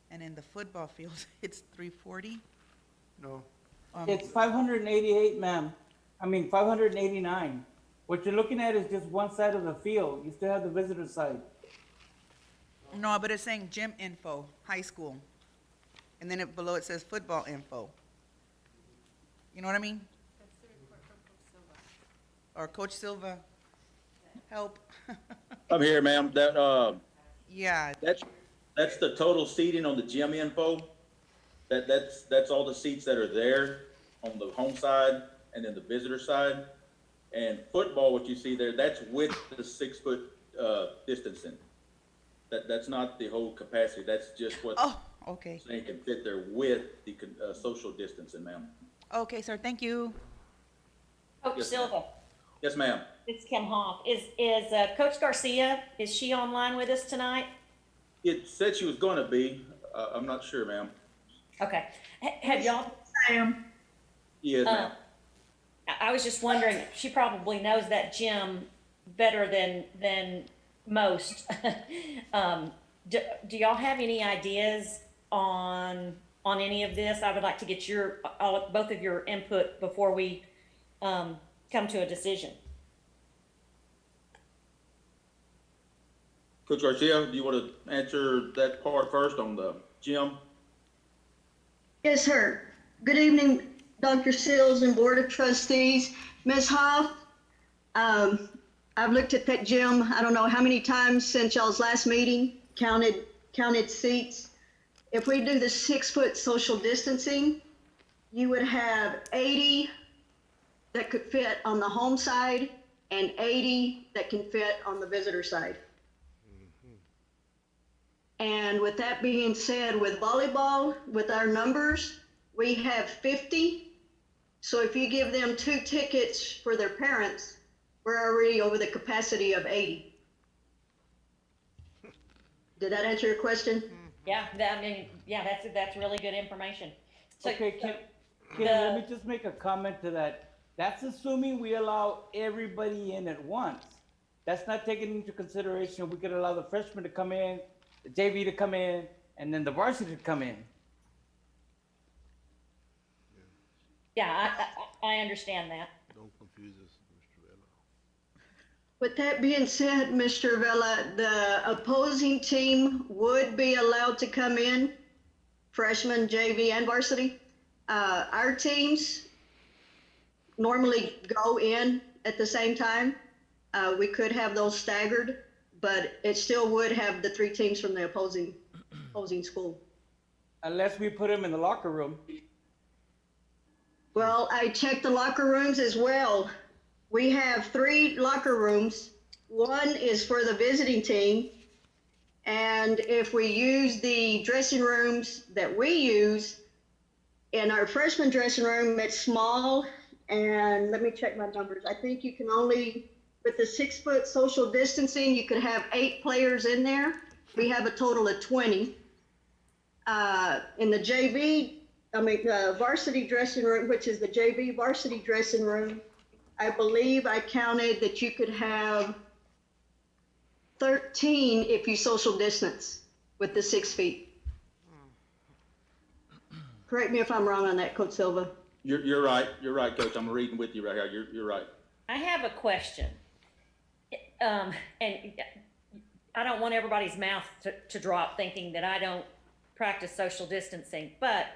and in the football field, it's 340? No, It's 588, ma'am. 589. What you're looking at is just one side of the field. You still have the visitor side. No, but it's saying gym info, high school. And then below it says football info. You know what I mean? That's the report from Coach Silva. Or Coach Silva, help. I'm here, ma'am. Yeah, That's the total seating on the gym info. That's all the seats that are there on the home side and then the visitor side. And football, what you see there, that's with the 6 foot distancing. That's not the whole capacity. That's just what oh, okay. they can fit there with the social distancing, ma'am. Okay, sir, thank you. Coach Yes, Silva, Yes, ma'am. it's Kim Hoff. Is Coach Garcia, is she online with us tonight? It said she was going to be. I'm not sure, ma'am. Okay. Have y'all? Yes, ma'am. I was just wondering, she probably knows that gym better than most. Do y'all have any ideas on any of this? I would like to get both of your input before we come to a decision. Coach Garcia, do you want to answer that part first on the gym? Yes, sir. Good evening, Dr. Sills and Board of Trustees. Ms. Hoff, I've looked at that gym, I don't know how many times since y'all's last meeting, counted seats. If we do the 6 foot social distancing, you would have 80 that could fit on the home side and 80 that can fit on the visitor side. And with that being said, with volleyball, with our numbers, we have 50. So if you give them 2 tickets for their parents, we're already over the capacity of 80. Did that answer your question? Yeah, that's really good information. So, Okay, Kim, let me just make a comment to that. That's assuming we allow everybody in at once. That's not taken into consideration. We could allow the freshmen to come in, the JV to come in, and then the varsity to come in. Yeah, I understand that. Don't confuse us, Mr. Vela. With that being said, Mr. Vela, the opposing team would be allowed to come in, freshman, JV, and varsity. Our teams normally go in at the same time. We could have those staggered, but it still would have the 3 teams from the opposing school. Unless we put them in the locker room. Well, I checked the locker rooms as well. We have 3 locker rooms. One is for the visiting team. And if we use the dressing rooms that we use, in our freshman dressing room, it's small. And let me check my numbers. I think you can only, with the 6-foot social distancing, you could have 8 players in there. We have a total of 20. In the varsity dressing room, which is the JV varsity dressing room, I believe I counted that you could have 13 if you social distance with the 6 feet. Correct me if I'm wrong on that, Coach Silva. You're right, Coach. I'm reading with you right here. You're right. I have a question. And I don't want everybody's mouth to drop thinking that I don't practice social distancing, but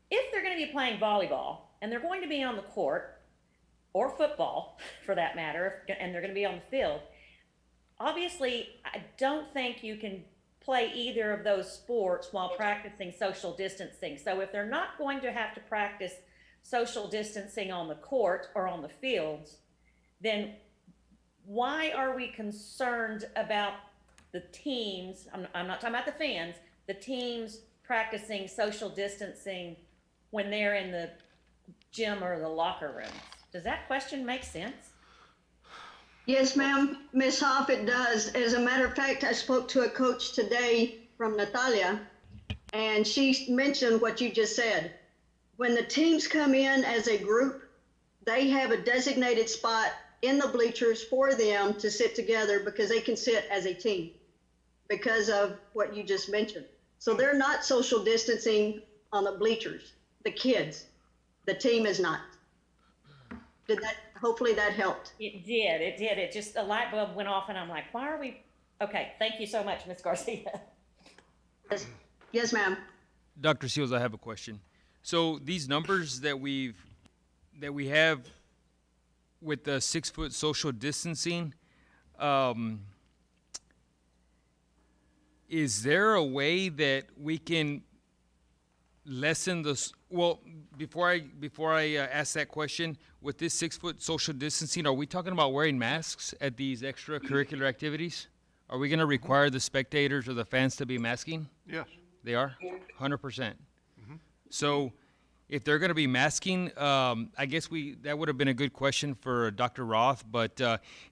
if they're going to be playing volleyball and they're going to be on the court, or football for that matter, and they're going to be on the field, obviously I don't think you can play either of those sports while practicing social distancing. So if they're not going to have to practice social distancing on the court or on the fields, then why are we concerned about the teams, I'm not talking about the fans, the teams practicing social distancing when they're in the gym or the locker rooms? Does that question make sense? Yes, ma'am. Ms. Hoff, it does. As a matter of fact, I spoke to a coach today from Natalia, and she mentioned what you just said. When the teams come in as a group, they have a designated spot in the bleachers for them to sit together because they can sit as a team because of what you just mentioned. So they're not social distancing on the bleachers, the kids. The team is not. Hopefully that helped. It did. It just, a light bulb went off and I'm like, why are we? Okay, thank you so much, Ms. Garcia. Yes, ma'am. Dr. Seals, I have a question. So these numbers that we have with the 6-foot social distancing, is there a way that we can lessen this? Well, before I ask that question, with this 6-foot social distancing, are we talking about wearing masks at these extracurricular activities? Are we going to require the spectators or the fans to be masking? Yes. They are? 100%. So if they're going to be masking, I guess that would have been a good question for Dr. Roth, but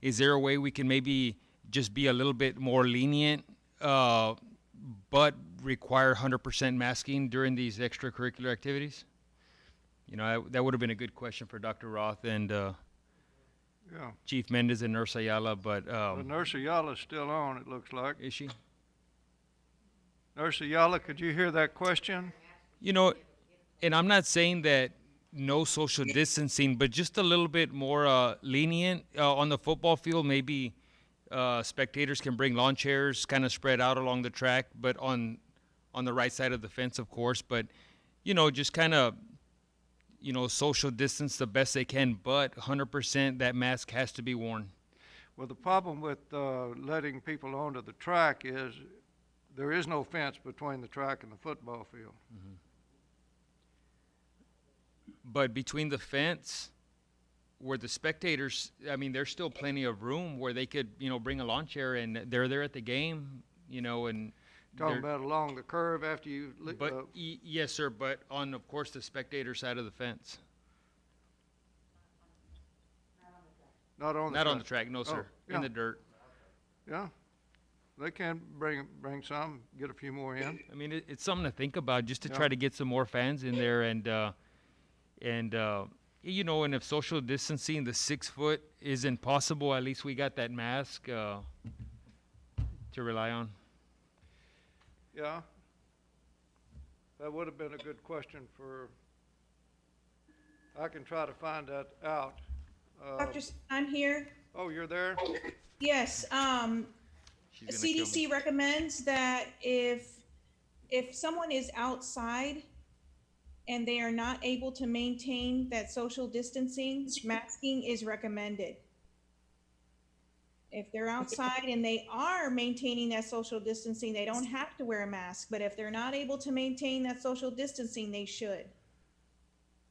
is there a way we can maybe just be a little bit more lenient, but require 100% masking during these extracurricular activities? You know, that would have been a good question for Dr. Roth and Chief Mendez and Nurse Ayala, but... Nurse Ayala's still on, it looks like. Is she? Nurse Ayala, could you hear that question? You know, and I'm not saying that no social distancing, but just a little bit more lenient on the football field. Maybe spectators can bring lawn chairs kind of spread out along the track, but on the right side of the fence, of course. But, you know, just kind of, you know, social distance the best they can, but 100% that mask has to be worn. Well, the problem with letting people onto the track is there is no fence between the track and the football field. But between the fence, where the spectators, I mean, there's still plenty of room where they could, you know, bring a lawn chair and they're there at the game, you know, and Talking about along the curve after you... But yes, sir, but on, of course, the spectator side of the fence. Not on the Not track. on the track, no, sir. In the dirt. Yeah. They can bring some, get a few more in. I mean, it's something to think about, just to try to get some more fans in there and You know, and if social distancing, the 6 foot isn't possible, at least we got that mask to rely on. Yeah? That would have been a good question for, I can try to find that out. I'm here. Oh, you're there? Yes, She's the gonna kill me. CDC recommends that if someone is outside and they are not able to maintain that social distancing, masking is recommended. If they're outside and they are maintaining that social distancing, they don't have to wear a mask, but if they're not able to maintain that social distancing, they should.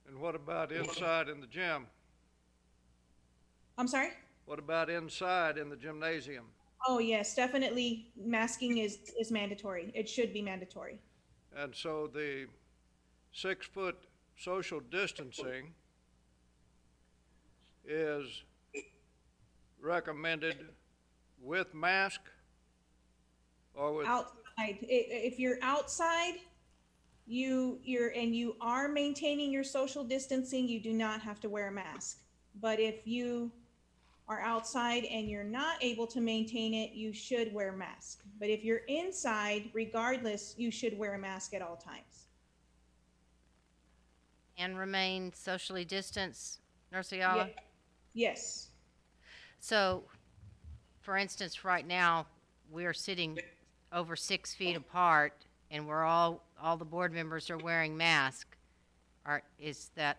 And what about inside in the gym? I'm sorry? What about inside in the gymnasium? Oh, yes, definitely masking is mandatory. It should be mandatory. And so the 6 foot social distancing is recommended with mask or with? Outside, if you're outside, you are maintaining your social distancing, you do not have to wear a mask. But if you are outside and you're not able to maintain it, you should wear a mask. But if you're inside, regardless, you should wear a mask at all times. And remain socially distanced, Nurse Ayala? Yes. So, for instance, right now, we're sitting over 6 feet apart, and we're all the board members are wearing masks. Is that?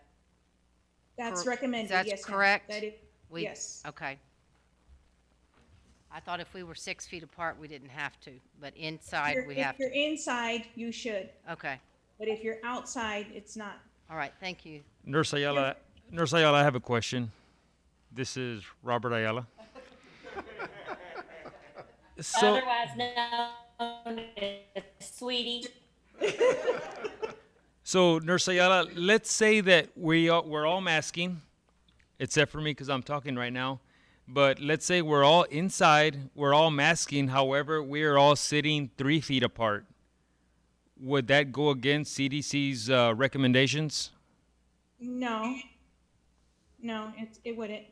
That's recommended, That's yes, ma'am. correct? That is, We- yes. Okay. I thought if we were 6 feet apart, we didn't have to, but inside, we have If you're to. inside, you should. Okay, But if you're outside, it's not. all right, thank you. Nurse Ayala, I have a question. This is Robert Ayala. So, Otherwise known as Sweetie. so Nurse Ayala, let's say that we're all masking, except for me because I'm talking right now. But let's say we're all inside, we're all masking. However, we are all sitting 3 feet apart. Would that go against CDC's recommendations? No. No, it wouldn't.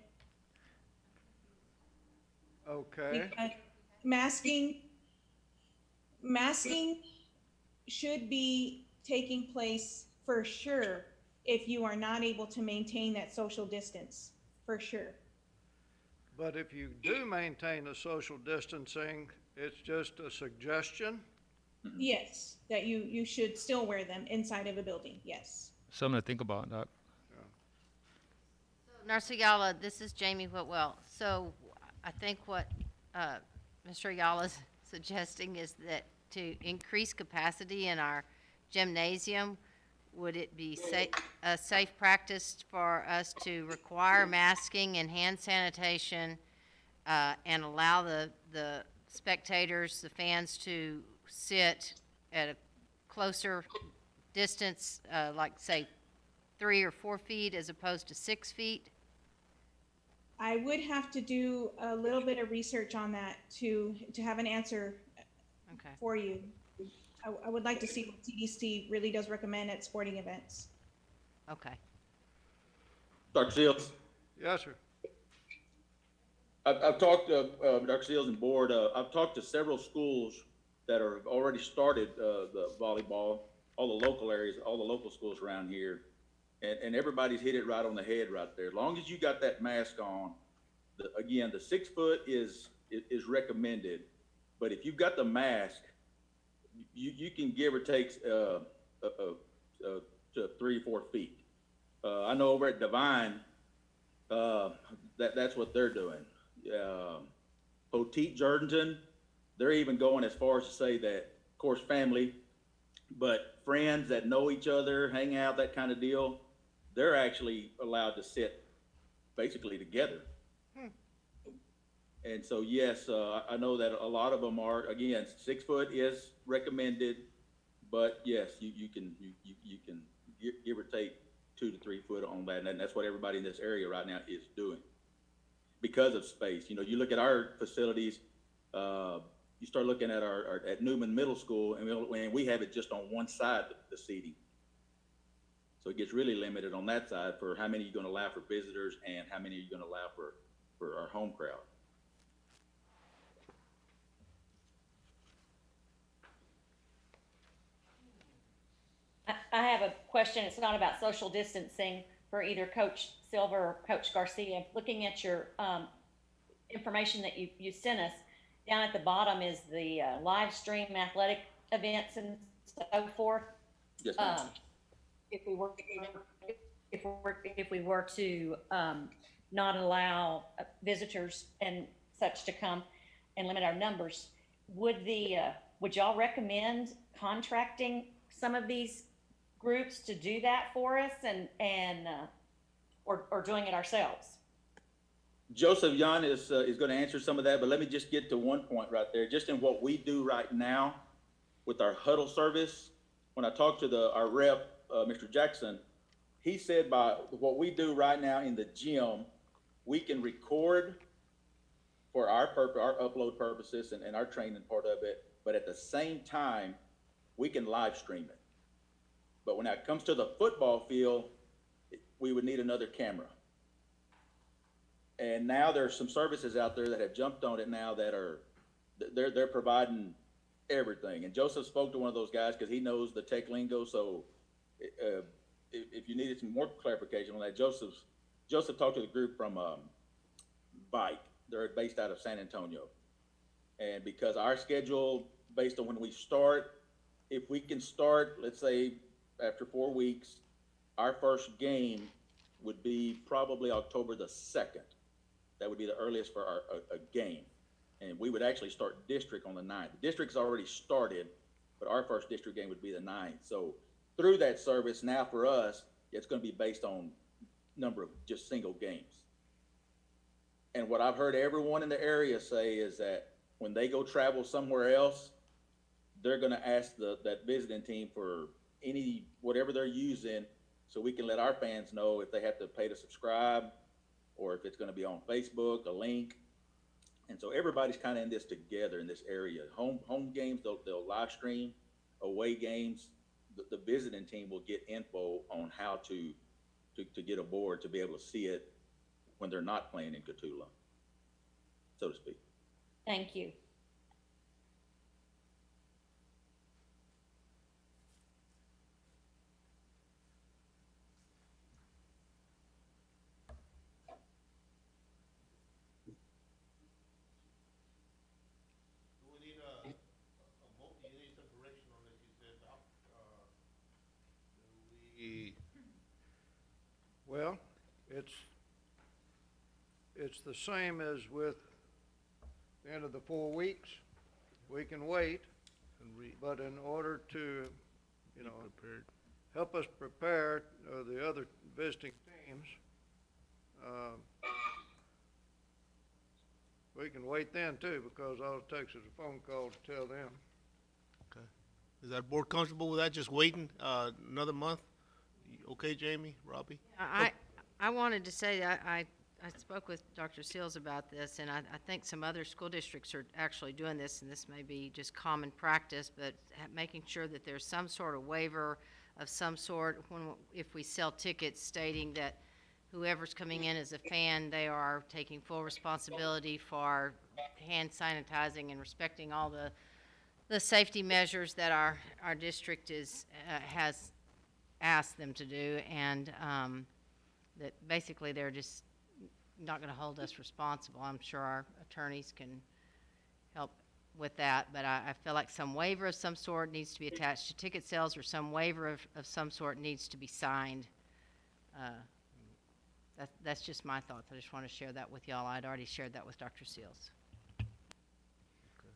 Okay. Because masking should be taking place for sure if you are not able to maintain that social distance, for sure. But if you do maintain the social distancing, it's just a suggestion? Yes, that you should still wear them inside of a building, yes. Something to think about, Doc. Nurse Ayala, this is Jamie Whitwell. So I think what Mr. Ayala's suggesting is that to increase capacity in our gymnasium, would it be a safe practice for us to require masking and hand sanitation and allow the spectators, the fans, to sit at a closer distance, like say 3 or 4 feet as opposed to 6 feet? I would have to do a little bit of research on that to have an answer for you. I would like to see what CDC really does recommend at sporting events. Okay. Dr. Seals? Yes, sir. I've talked to Dr. Seals and board. I've talked to several schools that have already started the volleyball, all the local areas, all the local schools around here. And everybody's hit it right on the head right there. As long as you got that mask on, again, the 6 foot is recommended. But if you've got the mask, you can give or take to 3 or 4 feet. I know over at Divine, that's what they're doing. Poteet Jordanton, they're even going as far as to say that, of course, family, but friends that know each other, hang out, that kind of deal, they're actually allowed to sit basically together. And so, yes, I know that a lot of them are, again, 6 foot is recommended, but yes, you can give or take 2 to 3 foot on that. And that's what everybody in this area right now is doing because of space. You know, you look at our facilities, you start looking at at Newman Middle School, and we have it just on one side of the seating. So it gets really limited on that side for how many you're gonna allow for visitors and how many you're gonna allow for our home crowd. I have a question. It's not about social distancing for either Coach Silver or Coach Garcia. Looking at your information that you sent us, down at the bottom is the live stream athletic events and so forth. Yes, ma'am. If we were to not allow visitors and such to come and limit our numbers, would y'all recommend contracting some of these groups to do that for us or doing it ourselves? Joseph Yon is going to answer some of that, but let me just get to one point right there. Just in what we do right now with our huddle service, when I talked to our rep, Mr. Jackson, he said by what we do right now in the gym, we can record for our upload purposes and our training part of it, but at the same time, we can live stream it. But when it comes to the football field, we would need another camera. And now there's some services out there that have jumped on it now that they're providing everything. And Joseph spoke to one of those guys because he knows the tech lingo. So if you needed some more clarification on that, Joseph talked to the group from Bike. They're based out of San Antonio. And because our schedule, based on when we start, if we can start, let's say after 4 weeks, our first game would be probably October the 2nd. That would be the earliest for a game. And we would actually start district on the 9th. The district's already started, but our first district game would be the 9th. So through that service, now for us, it's going to be based on number of just single games. And what I've heard everyone in the area say is that when they go travel somewhere else, they're going to ask that visiting team for whatever they're using, so we can let our fans know if they have to pay to subscribe or if it's going to be on Facebook, a link. And so everybody's kind of in this together in this area. Home games, they'll live stream. Away games, the visiting team will get info on how to get aboard to be able to see it when they're not playing in Cotulla, so to speak. Thank you. Well, it's the same as with the end of the 4 weeks. We can wait, but in order to, help us prepare the other visiting teams, we can wait then too, because all it takes is a phone call to tell them. Okay. Is that board comfortable with that? Just waiting another month? Okay, Jamie, Robbie? I wanted to say that I spoke with Dr. Seals about this, and I think some other school districts are actually doing this, and this may be just common practice, but making sure that there's some sort of waiver of some sort if we sell tickets stating that whoever's coming in as a fan, they are taking full responsibility for hand sanitizing and respecting all the safety measures that our district has asked them to do, and that basically they're just not going to hold us responsible. I'm sure our attorneys can help with that, but I feel like some waiver of some sort needs to be attached to ticket sales, or some waiver of some sort needs to be signed. That's just my thoughts. I just want to share that with y'all. I'd already shared that with Dr. Seals.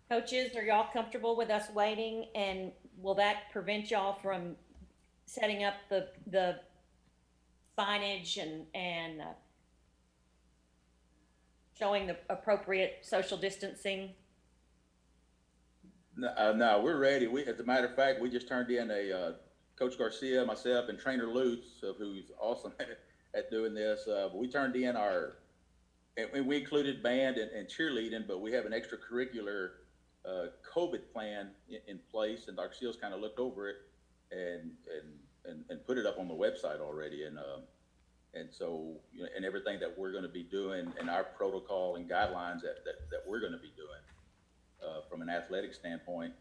Coaches, are y'all comfortable with us waiting, and will that prevent y'all from setting up the signage and showing the appropriate social distancing? No, we're ready. As a matter of fact, we just turned in Coach Garcia, myself, and Trainer Lutz, who's awesome at doing this. We turned in and we included band and cheerleading, but we have an extracurricular COVID plan in place, and Dr. Seals kind of looked over it, and and put it up on the website already. And so, you know, and everything that we're going to be doing and our protocol and guidelines that we're going to be doing from an athletic standpoint,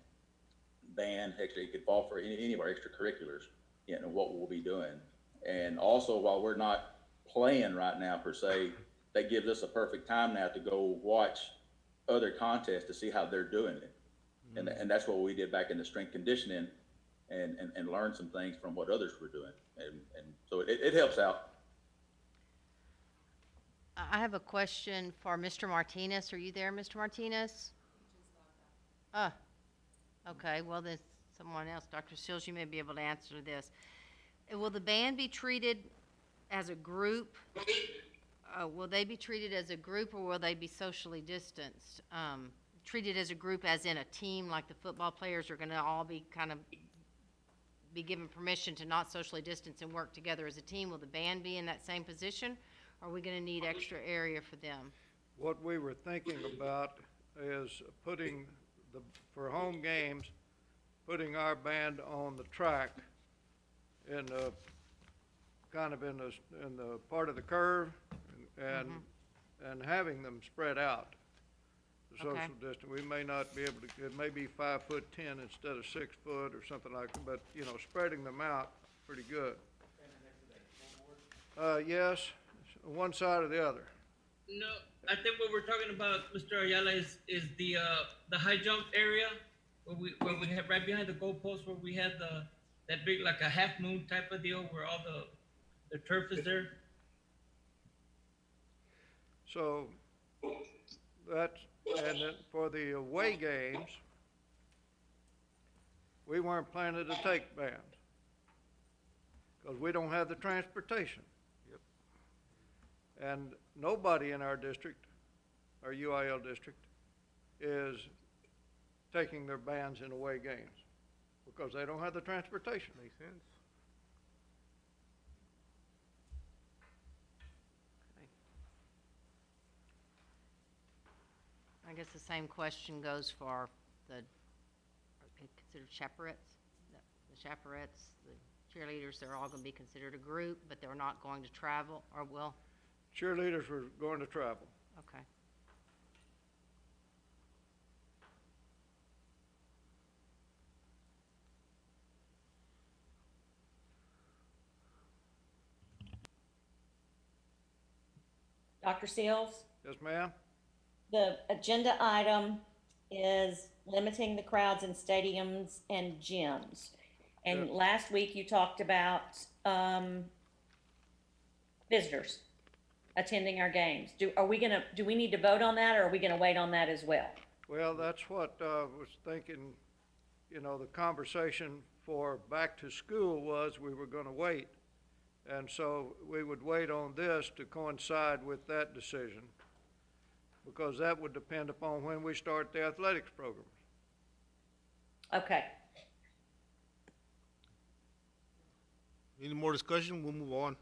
band, actually it could fall for any of our extracurriculars, you know, what we'll be doing. And also, while we're not playing right now per se, that gives us a perfect time now to go watch other contests to see how they're doing it. And that's what we did back in the strength conditioning and learn some things from what others were doing. And so it helps out. I have a question for Mr. Martinez. Are you there, Mr. Martinez? Okay, well, then someone else, Dr. Sills, you may be able to answer this. Will the band be treated as a group? Will they be treated as a group, or will they be socially distanced? Treated as a group as in a team, like the football players are gonna all be be given permission to not socially distance and work together as a team? Will the band be in that same position? Or are we gonna need extra area for them? What we were thinking about is putting for home games, putting our band on the track in the, in the part of the curve and having them spread out. The social distance, we may not be able to, it may be 5'10" instead of 6 foot or something like that, but, you know, spreading them out pretty good. Yes, one side or the other. No, I think what we're talking about, Mr. Ayala, is the high jump area where we have right behind the goalpost where we had that big, like a half moon type of deal where all the turf is there. So that's, and then for the away games, we weren't planning to take bands because we don't have the transportation. And nobody in our district, our UIL district, is taking their bands in away games because they don't have the transportation. Makes sense. I guess the same question goes for the, are they considered chaperettes? The chaperettes, the cheerleaders, they're all gonna be considered a group, but they're not going to travel, or will? Cheerleaders were going to travel. Okay. Dr. Seals? Yes, ma'am? The agenda item is limiting the crowds in stadiums and gyms. And Yeah. last week you talked about, visitors attending our games. Do we need to vote on that, or are we gonna wait on that as well? Well, that's what I was thinking, you know, the conversation for back to school was we were gonna wait. And so we would wait on this to coincide with that decision, because that would depend upon when we start the athletics program. Okay. Any more discussion? We'll move on.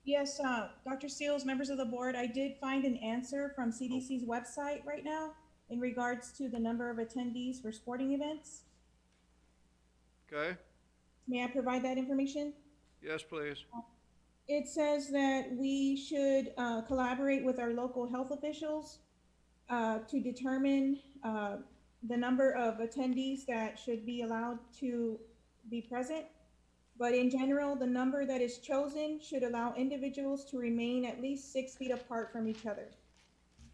Yes, Dr. Seals, members of the board, I did find an answer from CDC's website right now in regards to the number of attendees for sporting events. Okay? May I provide that information? Yes, please. It says that we should collaborate with our local health officials to determine the number of attendees that should be allowed to be present. But in general, the number that is chosen should allow individuals to remain at least 6 feet apart from each other.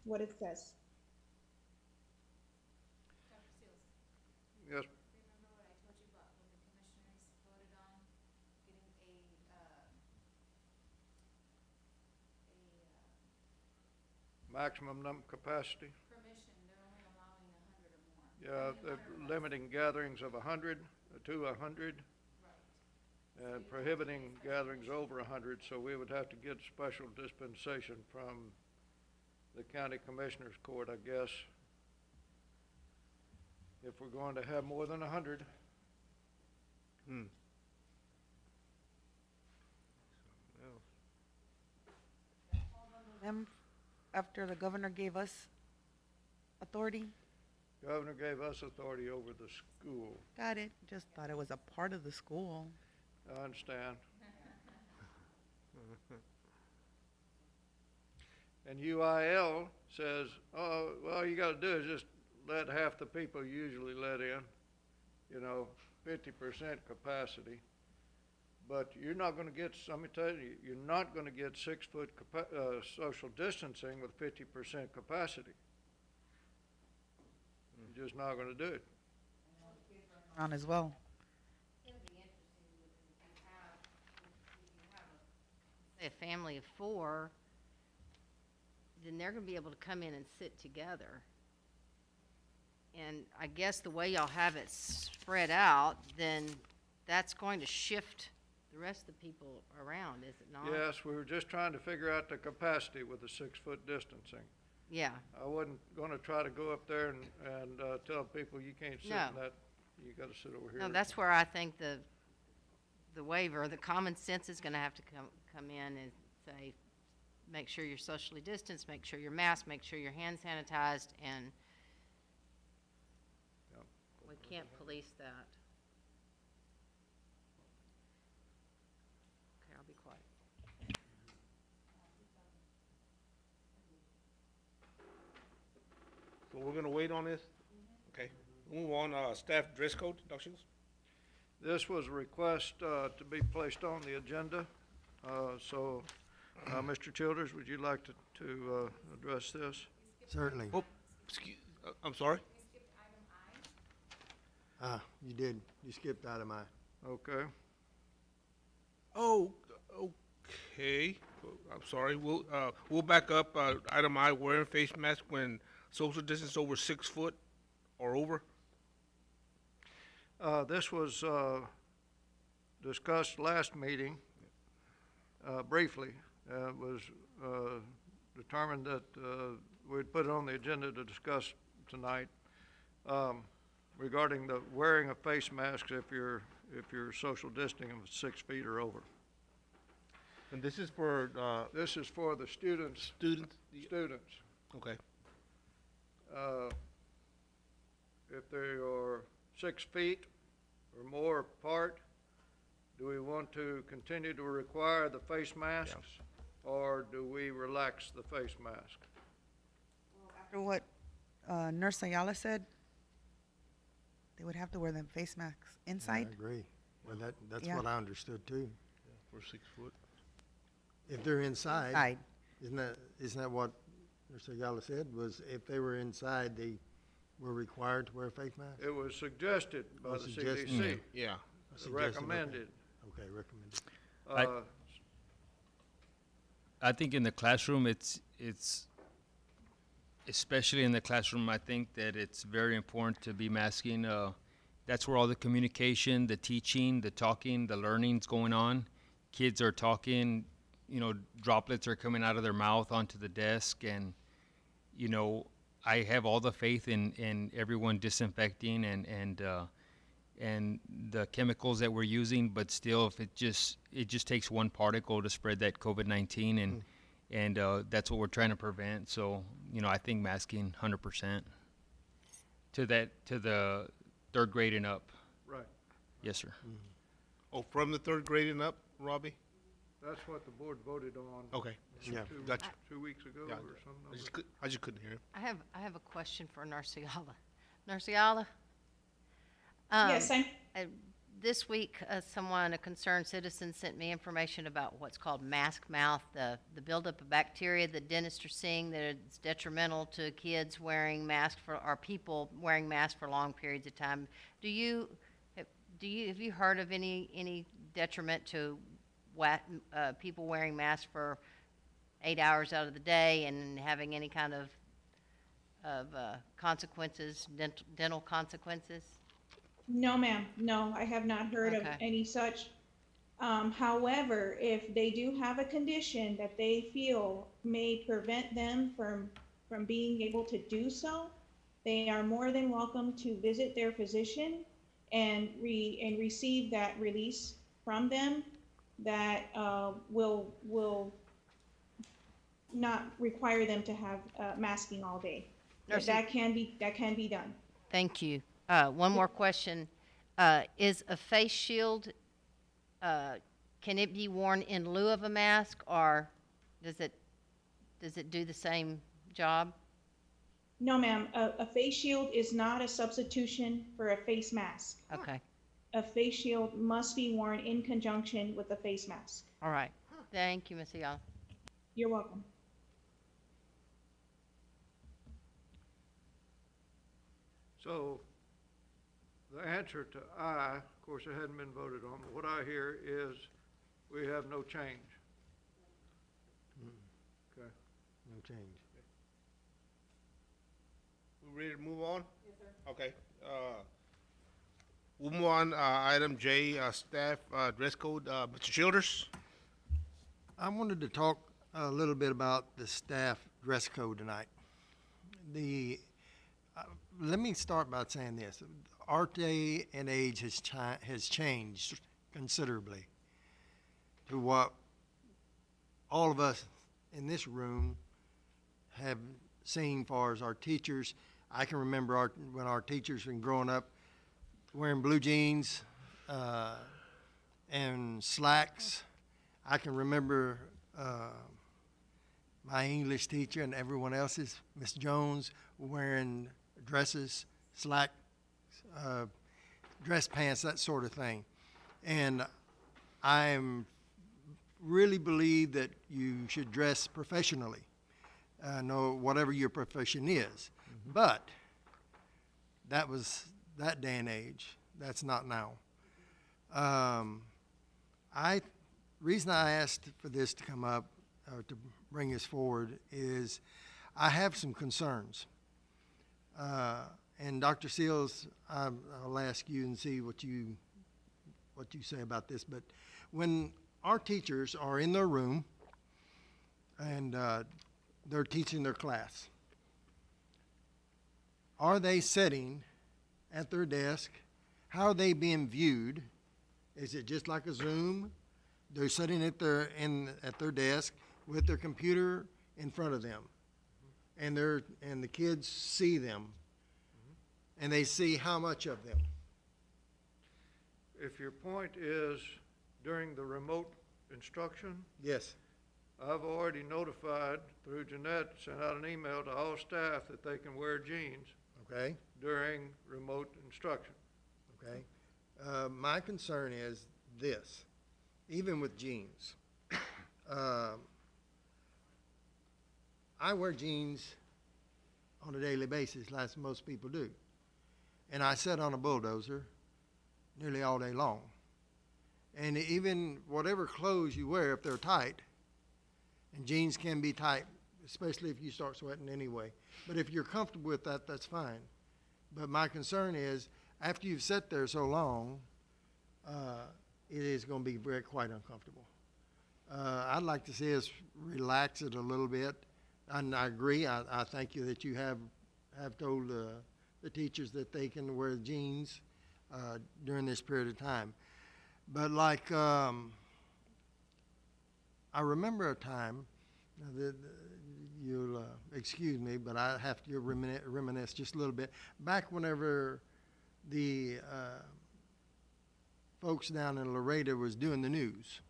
What it says. Dr. Seals, Yes. remember what I told you about when the commissioners voted on getting Maximum capacity. permission, they're only allowing 100 or more. Yeah, they're limiting gatherings of 100 to 100. And prohibiting gatherings over 100, so we would have to get special dispensation from the county commissioners court, I guess, if we're going to have more than 100. Them, after the governor gave us authority. Governor gave us authority over the school. Got it. Just thought it was a part of the school. I understand. And UIL says, oh, well, all you gotta do is just let half the people usually let in, 50% capacity. But you're not gonna get, let me tell you, you're not gonna get 6-foot social distancing with 50% capacity. You're just not gonna do it. Around as well. Say a family of 4, then they're gonna be able to come in and sit together. And I guess the way y'all have it spread out, then that's going to shift the rest of the people around, is it not? Yes, we were just trying to figure out the capacity with the 6-foot distancing. Yeah. I wasn't gonna try to go up there and tell people you can't sit in No. that, you gotta sit over here. No, that's where I think the waiver, the common sense is gonna have to come in and say, make sure you're socially distanced, make sure you're masked, make sure your hands sanitized, and Yep. we can't police that. Okay, I'll be quiet. So we're gonna wait on this? Okay. Move on, staff dress code, Dr. Shields? This was a request to be placed on the agenda. So, Mr. Childers, would you like to address this? Certainly. Oh, excuse, I'm sorry? You did. You skipped item I. Okay. Oh, okay. I'm sorry. We'll back up, item I, wearing face mask when social distance over 6 foot or over. This was discussed last meeting briefly. It was determined that we'd put it on the agenda to discuss tonight regarding the wearing of face masks if you're social distancing of 6 feet or over. And this is for, This is for the students. students? Students. Okay. If they are 6 feet or more apart, do we want to continue to require the face masks? Or do we relax the face mask? After what Nurse Ayala said, they would have to wear them face masks inside. I agree. Well, that's Yeah. what I understood too. For 6 foot. If they're inside, Inside. isn't that what Nurse Ayala said, was if they were inside, they were required to wear a face mask? It was suggested by Oh, the suggested. CDC. Yeah. Suggested, okay. Recommended. Okay, recommended. I think in the classroom, it's especially in the classroom, I think that it's very important to be masking. That's where all the communication, the teaching, the talking, the learning's going on. Kids are talking, droplets are coming out of their mouth onto the desk, and, I have all the faith in everyone disinfecting and the chemicals that we're using, but still, if it just takes one particle to spread that COVID-19, and that's what we're trying to prevent. So, I think masking 100% to the 3rd grade and up. Right. Yes, sir. Oh, from the 3rd grade and up, Robbie? That's what the board voted on. Okay. Yeah. Gotcha. 2 weeks ago Yeah, or something. I just couldn't hear him. I have a question for Nurse Ayala. Nurse Ayala? Yes, This week, a concerned citizen sent me information about what's called mask mouth, the buildup of bacteria that dentists are seeing that it's detrimental to kids wearing masks or people wearing masks for long periods of time. Have you heard of any detriment to people wearing masks for 8 hours out of the day and having any kind of consequences, dental consequences? No, ma'am. No, I have not heard of Okay. any such. However, if they do have a condition that they feel may prevent them from being able to do so, they are more than welcome to visit their physician and receive that release from them that will not require them to have masking all day. Nurse- That can be done. Thank you. One more question. Is a face shield can it be worn in lieu of a mask, or does it do the same job? No, ma'am, a face shield is not a substitution for a face mask. Okay, A face shield must be worn in conjunction with a face mask. all right. Thank you, Ms. Ayala. You're welcome. So the answer to I, of course, it hadn't been voted on, but what I hear is we have no change. Okay. No change. We ready to move on? Yes, sir. Okay, we'll move on, item J, staff, dress code, Mr. Childers? I wanted to talk a little bit about the staff dress code tonight. Let me start by saying this. Our day and age has changed considerably to what all of us in this room have seen far as our teachers. I can remember when our teachers were growing up wearing blue jeans and slacks. I can remember my English teacher and everyone else's, Miss Jones, wearing dresses, slack, dress pants, that sort of thing. And I really believe that you should dress professionally, know whatever your profession is. But that was that day and age. That's not now. Reason I asked for this to come up, or to bring this forward, is I have some concerns. And Dr. Seals, I'll ask you and see what you say about this. But when our teachers are in their room and they're teaching their class, are they sitting at their desk? How are they being viewed? Is it just like a Zoom? They're sitting at their desk with their computer in front of them, and the kids see them, and they see how much of them. If your point is during the remote instruction, Yes. I've already notified through Jeanette, sent out an email to all staff that they can wear jeans Okay. during remote instruction. Okay. My concern is this, even with jeans. I wear jeans on a daily basis, like most people do. And I sit on a bulldozer nearly all day long. And even whatever clothes you wear, if they're tight, and jeans can be tight, especially if you start sweating anyway. But if you're comfortable with that, that's fine. But my concern is, after you've sat there so long, it is going to be quite uncomfortable. I'd like to see us relax it a little bit. And I agree. I thank you that you have told the teachers that they can wear jeans during this period of time. But like, I remember a time, you'll excuse me, but I have to reminisce just a little bit. Back whenever the folks down in Laredo was doing the news.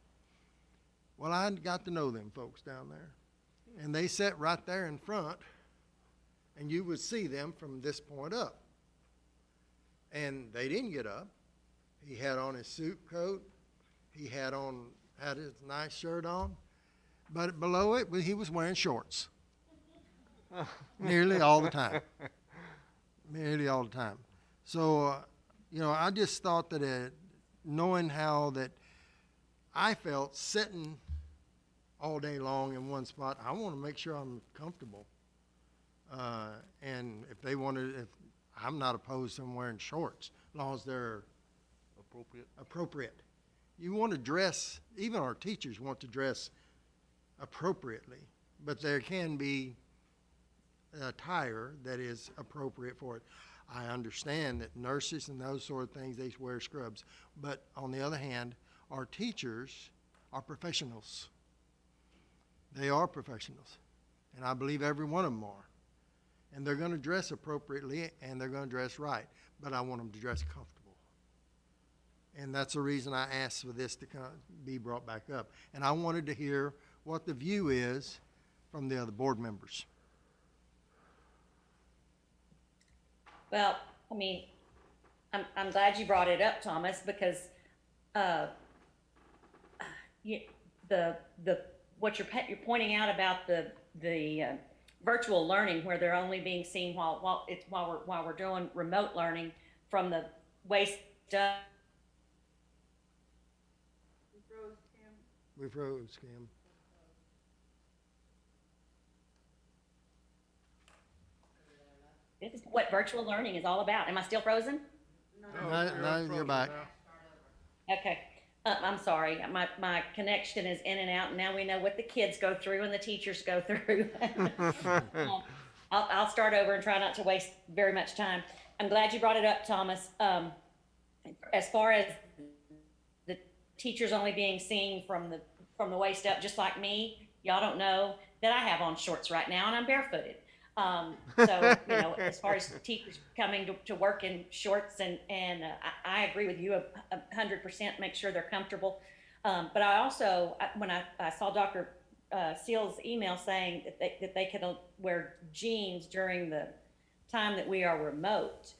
Well, I got to know them folks down there. And they sat right there in front, and you would see them from this point up. And they didn't get up. He had on his suit coat. He had his nice shirt on. But below it, he was wearing shorts. Nearly all the time. Nearly all the time. So, I just thought that knowing how that I felt sitting all day long in one spot, I want to make sure I'm comfortable. And if I'm not opposed to them wearing shorts, as long as they're appropriate. You want to dress, even our teachers want to dress appropriately, but there can be attire that is appropriate for it. I understand that nurses and those sort of things, they wear scrubs. But on the other hand, our teachers are professionals. They are professionals. And I believe every one of them are. And they're going to dress appropriately, and they're going to dress right. But I want them to dress comfortable. And that's the reason I asked for this to be brought back up. And I wanted to hear what the view is from the other board members. Well, I mean, I'm glad you brought it up, Thomas, because, what you're pointing out about the virtual learning, where they're only being seen while we're doing remote learning from the waist up. We froze, Kim. This is what virtual learning is all about. Am I still frozen? No, you're back. Okay. I'm sorry. My connection is in and out, and now we know what the kids go through and the teachers go through. I'll start over and try not to waste very much time. I'm glad you brought it up, Thomas. As far as the teachers only being seen from the waist up, just like me, y'all don't know that I have on shorts right now and I'm barefooted. So, as far as teachers coming to work in shorts, and I agree with you 100%, make sure they're comfortable. But I also, when I saw Dr. Seals' email saying that they could wear jeans during the time that we are remote,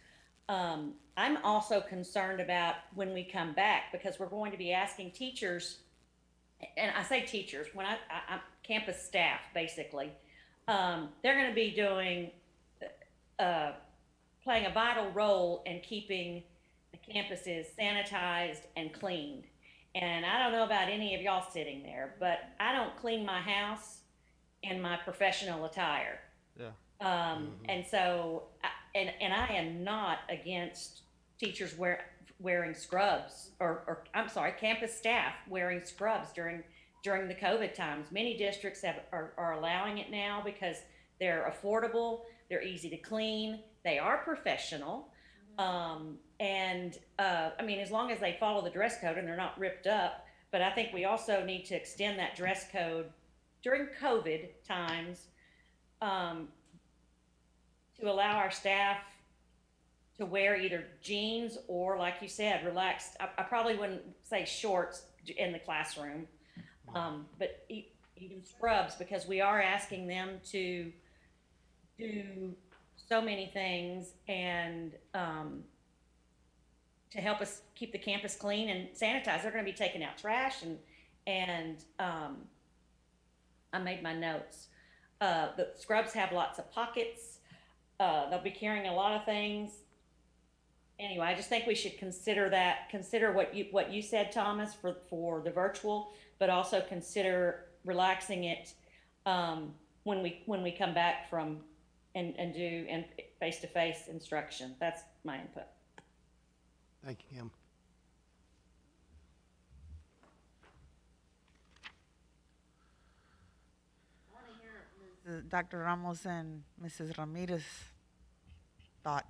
I'm also concerned about when we come back, because we're going to be asking teachers, and I say teachers, when I'm campus staff, basically, they're going to be playing a vital role in keeping the campuses sanitized and cleaned. And I don't know about any of y'all sitting there, but I don't clean my house in my professional attire. Yeah. And so, and I am not against teachers wearing scrubs, or I'm sorry, campus staff wearing scrubs during the COVID times. Many districts are allowing it now because they're affordable, they're easy to clean, they are professional. And I mean, as long as they follow the dress code and they're not ripped up, but I think we also need to extend that dress code during COVID times to allow our staff to wear either jeans or, like you said, relaxed. I probably wouldn't say shorts in the classroom, but even scrubs, because we are asking them to do so many things and to help us keep the campus clean and sanitized. They're going to be taking out trash and I made my notes. The scrubs have lots of pockets. They'll be carrying a lot of things. Anyway, I just think we should consider what you said, Thomas, for the virtual, but also consider relaxing it when we come back from and do face-to-face instruction. That's my input. Thank you, Kim. Dr. Ramos and Mrs. Ramirez thoughts.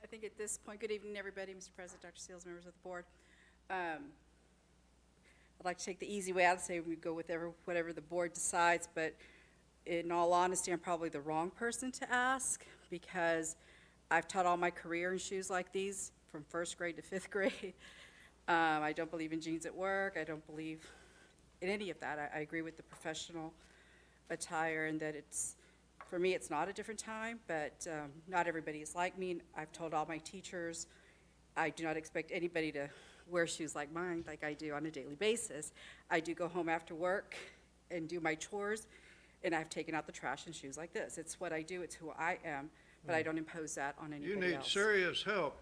I think at this point, good evening, everybody, Mr. President, Dr. Seals, members of the board. I'd like to take the easy way out and say we go with whatever the board decides, but in all honesty, I'm probably the wrong person to ask, because I've taught all my career in shoes like these from first grade to fifth grade. I don't believe in jeans at work. I don't believe in any of that. I agree with the professional attire, and that for me, it's not a different time, but not everybody is like me. I've told all my teachers, I do not expect anybody to wear shoes like mine, like I do on a daily basis. I do go home after work and do my chores, and I've taken out the trash in shoes like this. It's what I do, it's who I am, but I don't impose that on anybody else. You need serious help.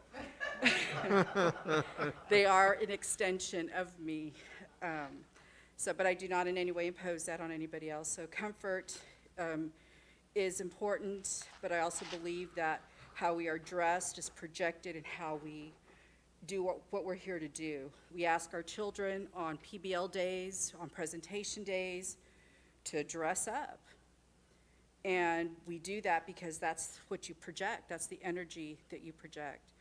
They are an extension of me. But I do not in any way impose that on anybody else. So comfort is important, but I also believe that how we are dressed is projected in how we do what we're here to do. We ask our children on PBL days, on presentation days, to dress up. And we do that because that's what you project. That's the energy that you project.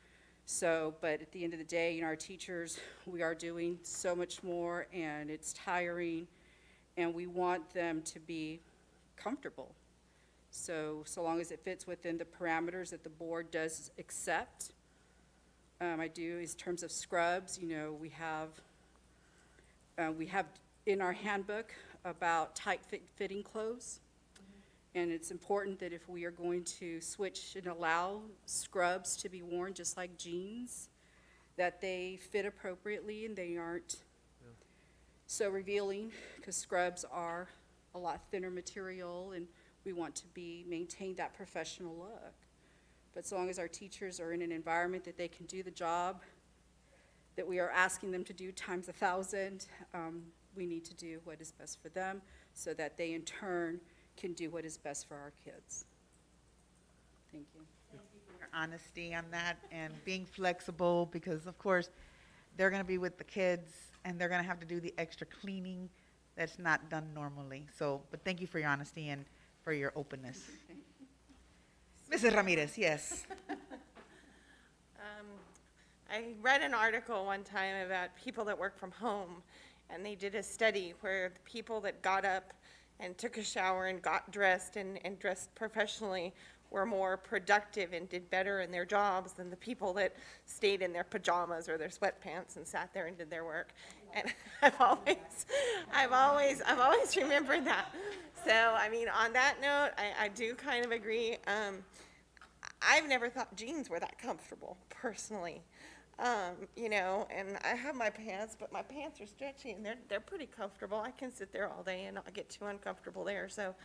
So, but at the end of the day, our teachers, we are doing so much more, and it's tiring, and we want them to be comfortable. So long as it fits within the parameters that the board does accept. I do, in terms of scrubs, we have in our handbook about fitting clothes. And it's important that if we are going to switch and allow scrubs to be worn just like jeans, that they fit appropriately and they aren't so revealing, because scrubs are a lot thinner material and we want to maintain that professional look. But so long as our teachers are in an environment that they can do the job that we are asking them to do times 1,000, we need to do what is best for them so that they in turn can do what is best for our kids. Thank you. Your honesty on that and being flexible, because of course they're going to be with the kids and they're going to have to do the extra cleaning that's not done normally. So, but thank you for your honesty and for your openness. Mrs. Ramirez, yes. I read an article one time about people that work from home, and they did a study where the people that got up and took a shower and got dressed and dressed professionally were more productive and did better in their jobs than the people that stayed in their pajamas or their sweatpants and sat there and did their work. And I've always remembered that. So, I mean, on that note, I do kind of agree. I've never thought jeans were that comfortable, personally. And I have my pants, but my pants are stretchy and they're pretty comfortable. I can sit there all day and not get too uncomfortable there. So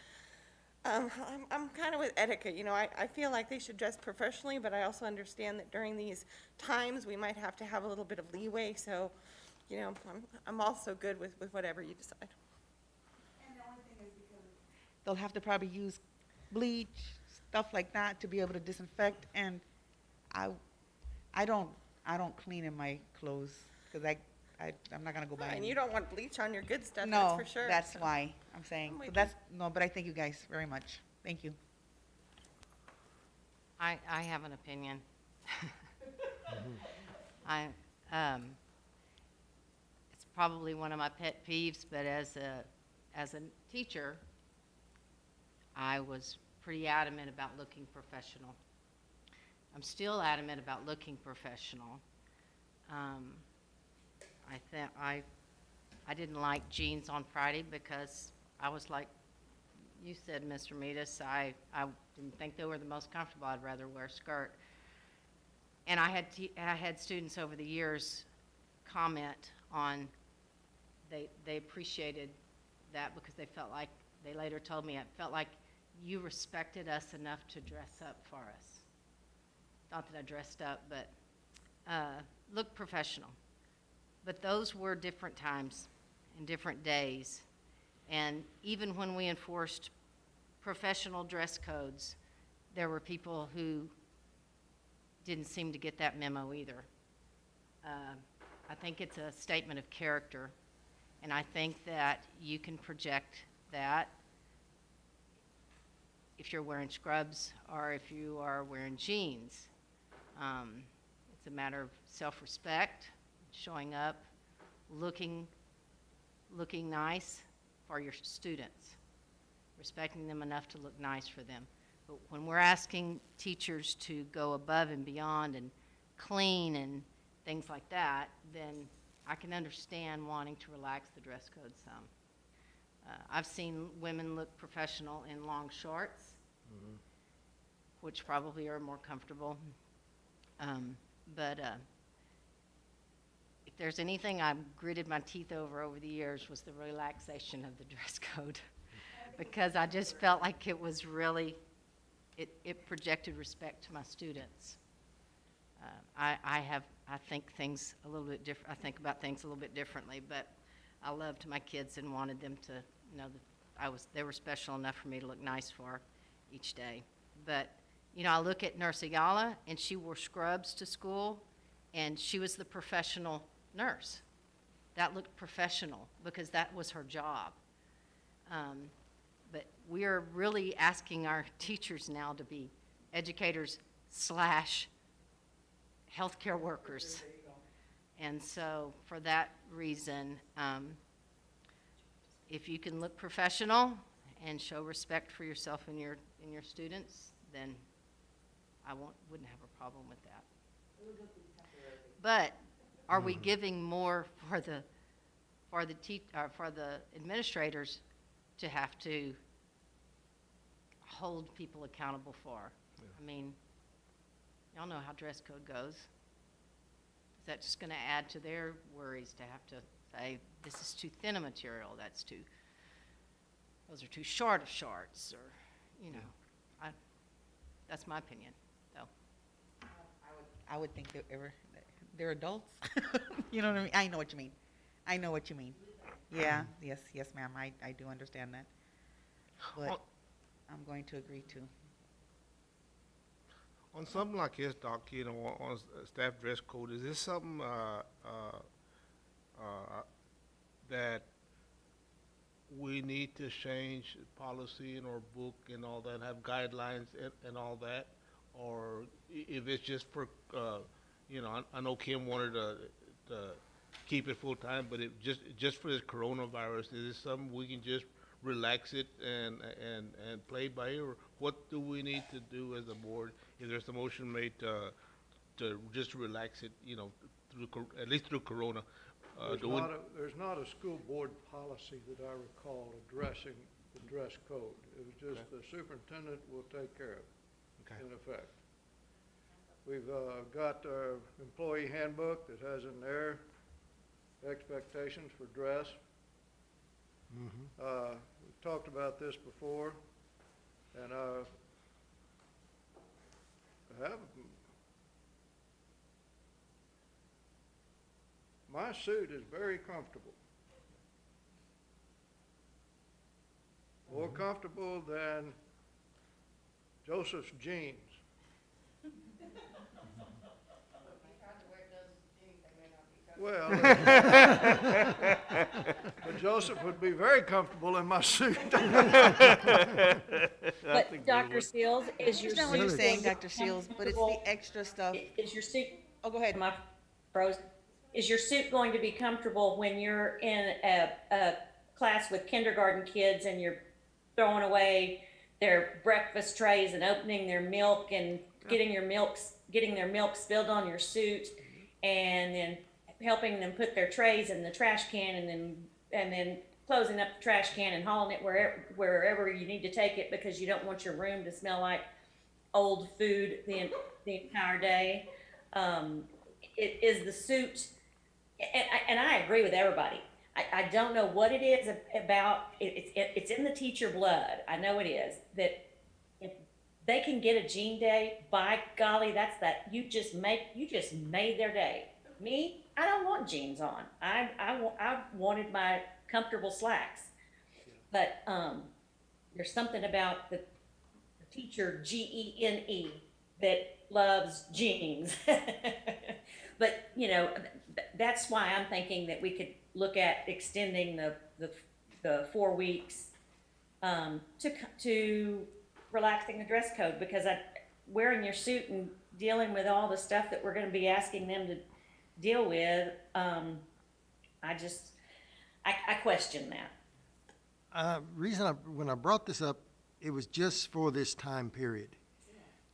I'm kind of with etiquette. I feel like they should dress professionally, but I also understand that during these times we might have to have a little bit of leeway. So, I'm also good with whatever you decide. And the only thing is because they'll have to probably use bleach, stuff like that, to be able to disinfect. And I don't clean in my clothes because I'm not gonna go buy And any. you don't want bleach on your good stuff, No, that's for sure. that's so. why I'm saying. I'm So with no, but I thank you guys very much. Thank you. I have an opinion. It's probably one of my pet peeves, but as a teacher, I was pretty adamant about looking professional. I'm still adamant about looking professional. I didn't like jeans on Friday because I was like you said, Mr. Meadus, I didn't think they were the most comfortable. I'd rather wear a skirt. And I had students over the years comment on they appreciated that because they felt like, they later told me, it felt like you respected us enough to dress up for us. Not that I dressed up, but look professional. But those were different times and different days. And even when we enforced professional dress codes, there were people who didn't seem to get that memo either. I think it's a statement of character, and I think that you can project that if you're wearing scrubs or if you are wearing jeans. It's a matter of self-respect, showing up, looking nice for your students, respecting them enough to look nice for them. But when we're asking teachers to go above and beyond and clean and things like that, then I can understand wanting to relax the dress code some. I've seen women look professional in long shorts, which probably are more comfortable. But if there's anything I've gritted my teeth over the years was the relaxation of the dress code. Because I just felt like it was really, it projected respect to my students. I think things a little bit different. I think about things a little bit differently, but I loved my kids and wanted them to know that they were special enough for me to look nice for each day. But I look at Nurse Ayala, and she wore scrubs to school, and she was the professional nurse. That looked professional because that was her job. But we're really asking our teachers now to be educators / healthcare workers. And so, for that reason, if you can look professional and show respect for yourself and your students, then I wouldn't have a problem with that. But are we giving more for the administrators to have to hold people accountable for? I mean, y'all know how dress code goes. Is that just gonna add to their worries to have to say, this is too thin a material, those are too short of shorts, or, you know, that's my opinion, though. I would think they're adults. You know what I mean? I know what you mean. I know what you mean. Yeah, yes, ma'am, I do understand that. But I'm going to agree too. On something like this, Doc, you know, on staff dress code, is this something that we need to change policy in our book and all that, have guidelines and all that? Or if it's just for, you know, I know Kim wanted to keep it full time, but it just for this coronavirus, is this something we can just relax it and play by ear? Or what do we need to do as a board if there's a motion made to just relax it, you know, at least through Corona? There's not a school board policy that I recall addressing the dress code. It was just the superintendent will take care of it, in effect. We've got our employee handbook that has in there expectations for dress. We've talked about this before, and I have my suit is very comfortable. More comfortable than Joseph's jeans. Well, but Joseph would be very comfortable in my suit. But Dr. Seals, is your I understand what suit you're saying, going to Dr. be Shields, but it's the comfortable? extra stuff. Is your suit? Oh, go ahead. Am I frozen? Is your suit going to be comfortable when you're in a class with kindergarten kids and you're throwing away their breakfast trays and opening their milk and getting their milk spilled on your suit, and then helping them put their trays in the trash can, and then closing up the trash can and hauling it wherever you need to take it, because you don't want your room to smell like old food the entire day? It is the suit, and I agree with everybody. I don't know what it is about, it's in the teacher blood. I know it is, that if they can get a jean day, by golly, you just made their day. Me, I don't want jeans on. I wanted my comfortable slacks. But there's something about the teacher, Gene, that loves jeans. But, you know, that's why I'm thinking that we could look at extending the 4 weeks to relaxing the dress code, because wearing your suit and dealing with all the stuff that we're going to be asking them to deal with, I question that. When I brought this up, it was just for this time period.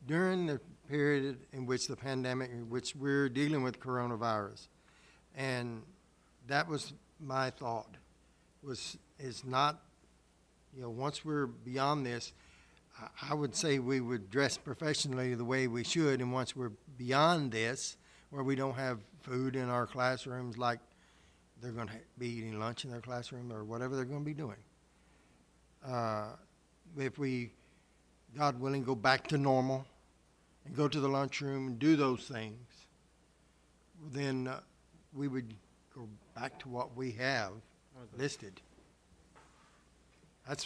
During the period in which the pandemic, in which we're dealing with coronavirus. And that was my thought, is not, you know, once we're beyond this, I would say we would dress professionally the way we should, and once we're beyond this, where we don't have food in our classrooms like they're going to be eating lunch in their classroom or whatever they're going to be doing. If we, God willing, go back to normal and go to the lunchroom and do those things, then we would go back to what we have listed.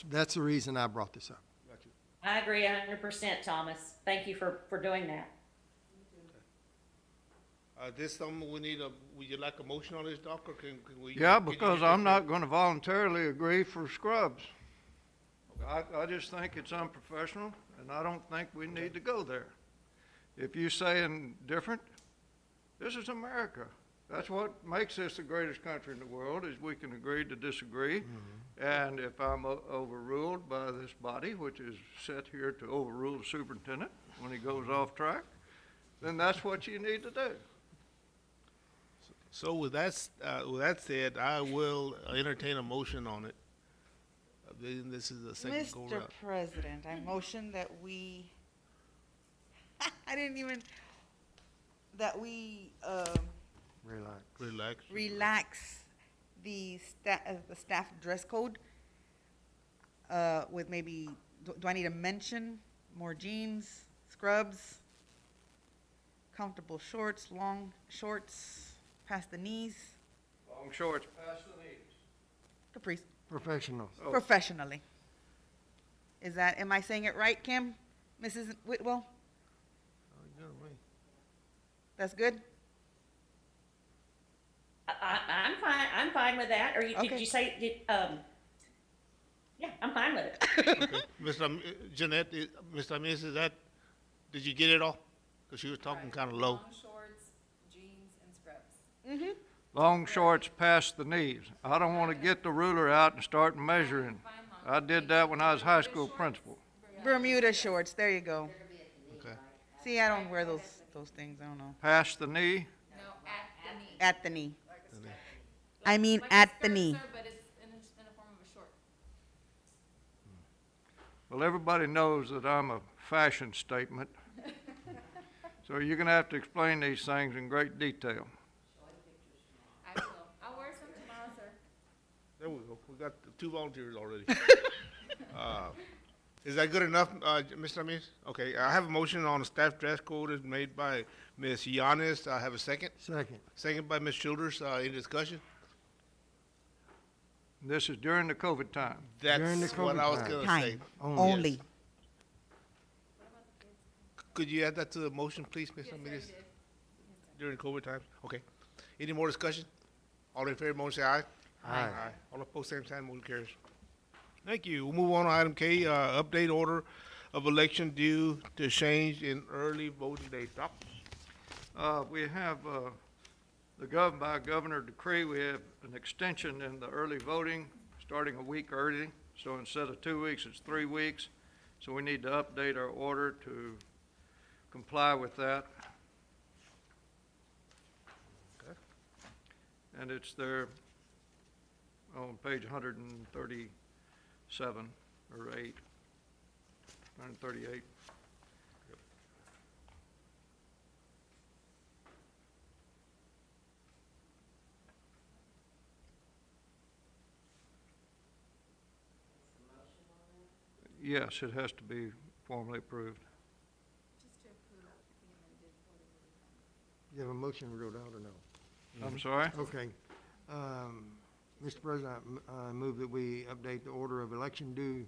That's the reason I brought this up. I agree 100%, Thomas. Thank you for doing that. This something we need would you like a motion on this, Doc, or can we? Yeah, because I'm not going to voluntarily agree for scrubs. I just think it's unprofessional, and I don't think we need to go there. If you're saying different, This is America. That's what makes this the greatest country in the world, is we can agree to disagree. And if I'm overruled by this body, which is set here to overrule the superintendent when he goes off track, then that's what you need to do. So with that said, I will entertain a motion on it. Then this is the second go Mr. round. President, I motion that we, that we, relax the staff dress code, with maybe, do I need to mention more jeans, scrubs, comfortable shorts, long shorts, past the knees, Long shorts past the knees. capris, Professional. Oh. professionally. Am I saying it right, Kim? Mrs. Whitwell? That's good? I'm fine with that, or did Okay. you say, yeah, I'm fine with it. Okay. Jeanette, Mr. Amis, did you get it all? Because she was talking kind of low. Long shorts, jeans, and scrubs. Long shorts past the knees. I don't want to get the ruler out and start measuring. I did that when I was high school principal. Bermuda shorts, there you go. Okay. See, I don't wear those things, I don't know. Past the knee, No, at the knee. At the knee. Like a skirt. I mean, Like a at the skirt, knee. sir, but it's in a form of a short. well, everybody knows that I'm a fashion statement. So you're gonna have to explain these things in great detail. I will. I'll wear some tomorrow, sir. There we go. We got 2 volunteers already. Is that good enough, Mr. Amis? Okay, I have a motion on the staff dress code is made by Ms. Yanis. I have a second. Second. Second by Ms. Childers. Any discussion? This is during the COVID time. During the That's what I was COVID gonna say. Time, Only. only. Could you add that to the motion, please, Ms. Amis? During COVID times? Okay. Any more discussion? All in favor, motion say aye. Aye. All opposed, same sign, motion carries. Thank you. We'll move on to item K, update order of election due to change in early voting date. Doc? We have, by governor decree, we have an extension in the early voting, starting a week early. So instead of 2 weeks, it's 3 weeks. So we need to update our order to comply with that. Okay. And it's there on page 137 or 8, 138. Yes, it has to be formally approved. Just to approve the amended order. You have a motion wrote out or no? I'm sorry? Okay. Mr. President, I move that we update the order of election due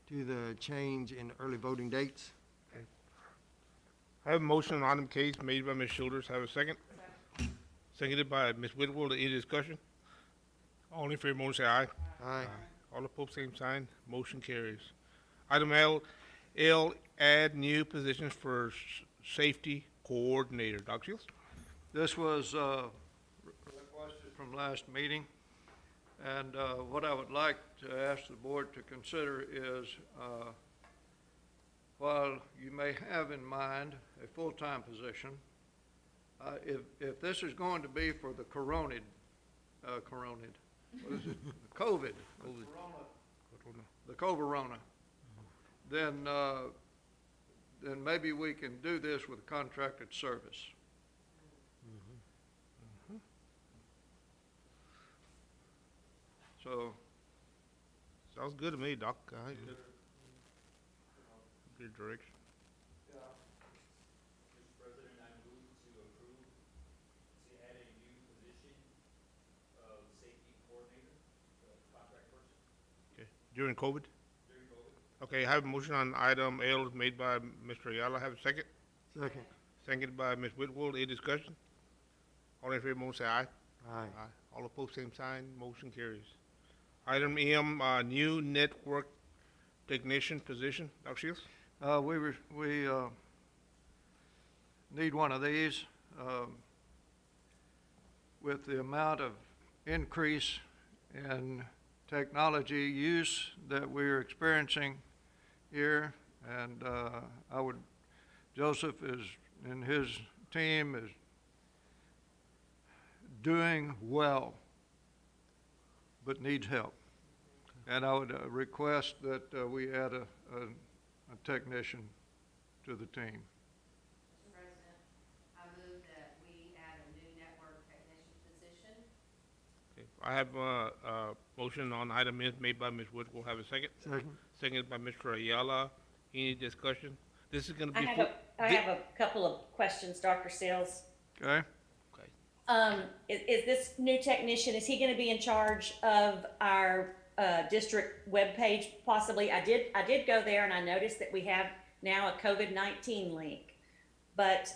to the change in early voting dates. I have a motion on item K made by Ms. Childers. Have a second? Seconded by Ms. Whitwell. Any discussion? All in favor, motion say aye. Aye. All opposed, same sign. Motion carries. Item L, add new positions for safety coordinator. Dr. Shields? This was requested from last meeting, and what I would like to ask the board to consider is, while you may have in mind a full-time position, if this is going to be for the what is it? The COVID. The COVID-rona. Then maybe we can do this with contracted service. So, Sounds good to me, Doc. Good direction. Mr. President, I move to approve to add a new position of safety coordinator, contract person Okay. During COVID? during COVID. Okay, I have a motion on item L made by Mr. Ayala. Have a second? Second. Seconded by Ms. Whitwell. Any discussion? All in favor, motion say aye. Aye. All opposed, same sign. Motion carries. Item M, new network technician position. Dr. Shields? we need one of these. with the amount of increase in technology use that we're experiencing here, and Joseph and his team is doing well, but needs help. And I would request that we add a technician to the team. Mr. President, I move that we add a new network technician position. Okay, I have a motion on item is made by Ms. Wood. We'll have a second. Second. Seconded by Mr. Ayala. Any discussion? This is gonna I be. I have a couple of questions, Dr. Sills. Okay? Is this new technician, is he gonna be in charge of our, district webpage possibly? I did go there and I noticed that we have now a COVID-19 link. But,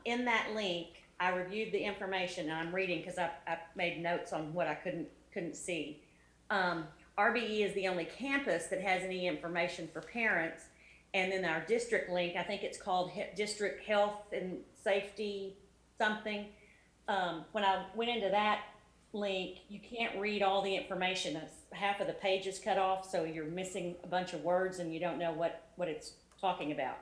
in that link, I reviewed the information and I'm reading because I made notes on what I couldn't see. RBE is the only campus that has any information for parents. And then our district link, I think it's called District Health and Safety something. When I went into that link, you can't read all the information. Half of the page is cut off, so you're missing a bunch of words and you don't know what it's talking about.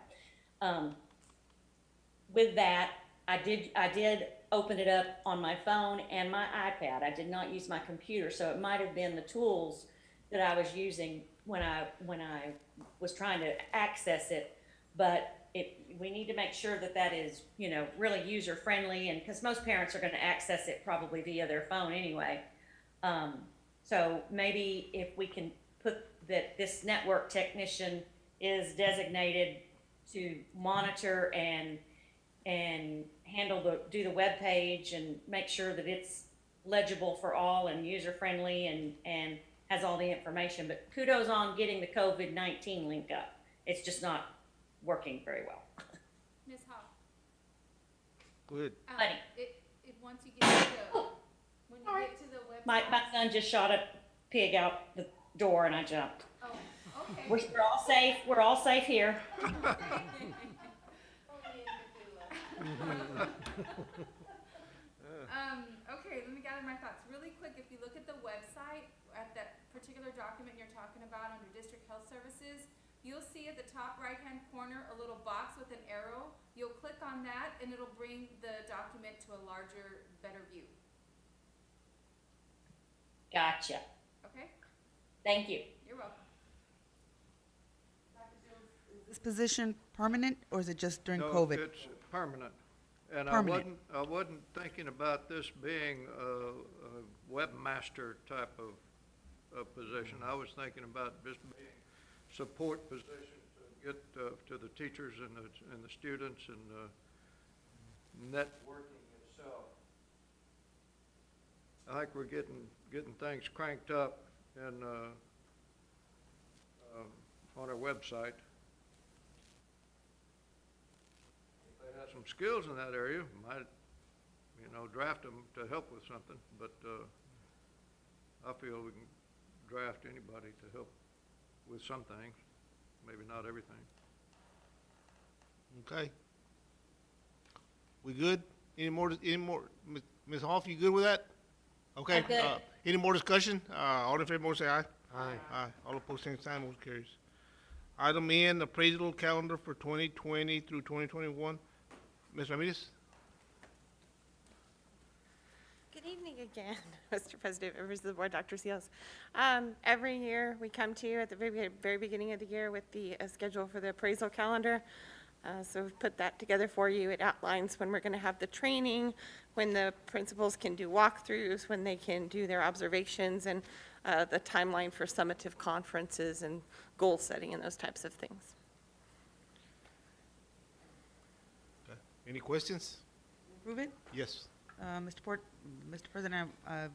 With that, I did open it up on my phone and my iPad. I did not use my computer, so it might have been the tools that I was using when I was trying to access it. But we need to make sure that is, really user friendly, and because most parents are going to access it probably via their phone anyway. So maybe if we can put that this network technician is designated to monitor and do the web page and make sure that it's legible for all and user friendly and has all the information. But kudos on getting the COVID-19 link up. It's just not working very well. Ms. Hoff. Good. Buddy. Once you get to the, when you get to the website. My son just shot a pig out the door and I jumped. Oh, okay. We're all safe. We're all safe here. Okay, let me gather my thoughts. Really quick, if you look at the website, at that particular document you're talking about under District Health Services, you'll see at the top right-hand corner a little box with an arrow. You'll click on that and it'll bring the document to a larger, better view. Gotcha. Okay? Thank you. You're welcome. Is this position permanent, or is it just during No, COVID? it's permanent. And Permanent. I wasn't thinking about this being a webmaster type of position. I was thinking about just being support position to get to the teachers and the students and networking itself. I think we're getting things cranked up and on our website. If they have some skills in that area, might draft them to help with something. But I feel we can draft anybody to help with some things, maybe not everything. Okay. We good? Any more, Ms. Hoff, you good with that? Okay. I'm good. Any more discussion? All in favor, motion say aye. Aye. Aye. All opposed, same sign, motion carries. Item N, appraisal calendar for 2020 through 2021. Ms. Ramirez? Good evening again, Mr. President, members of the board, Dr. Seals. Every year, we come to you at the very beginning of the year with the schedule for the appraisal calendar. So we've put that together for you. It outlines when we're going to have the training, when the principals can do walkthroughs, when they can do their observations, and the timeline for summative conferences and goal setting and those types of things. Okay. Any questions? Approve it? Yes. Mr. President, I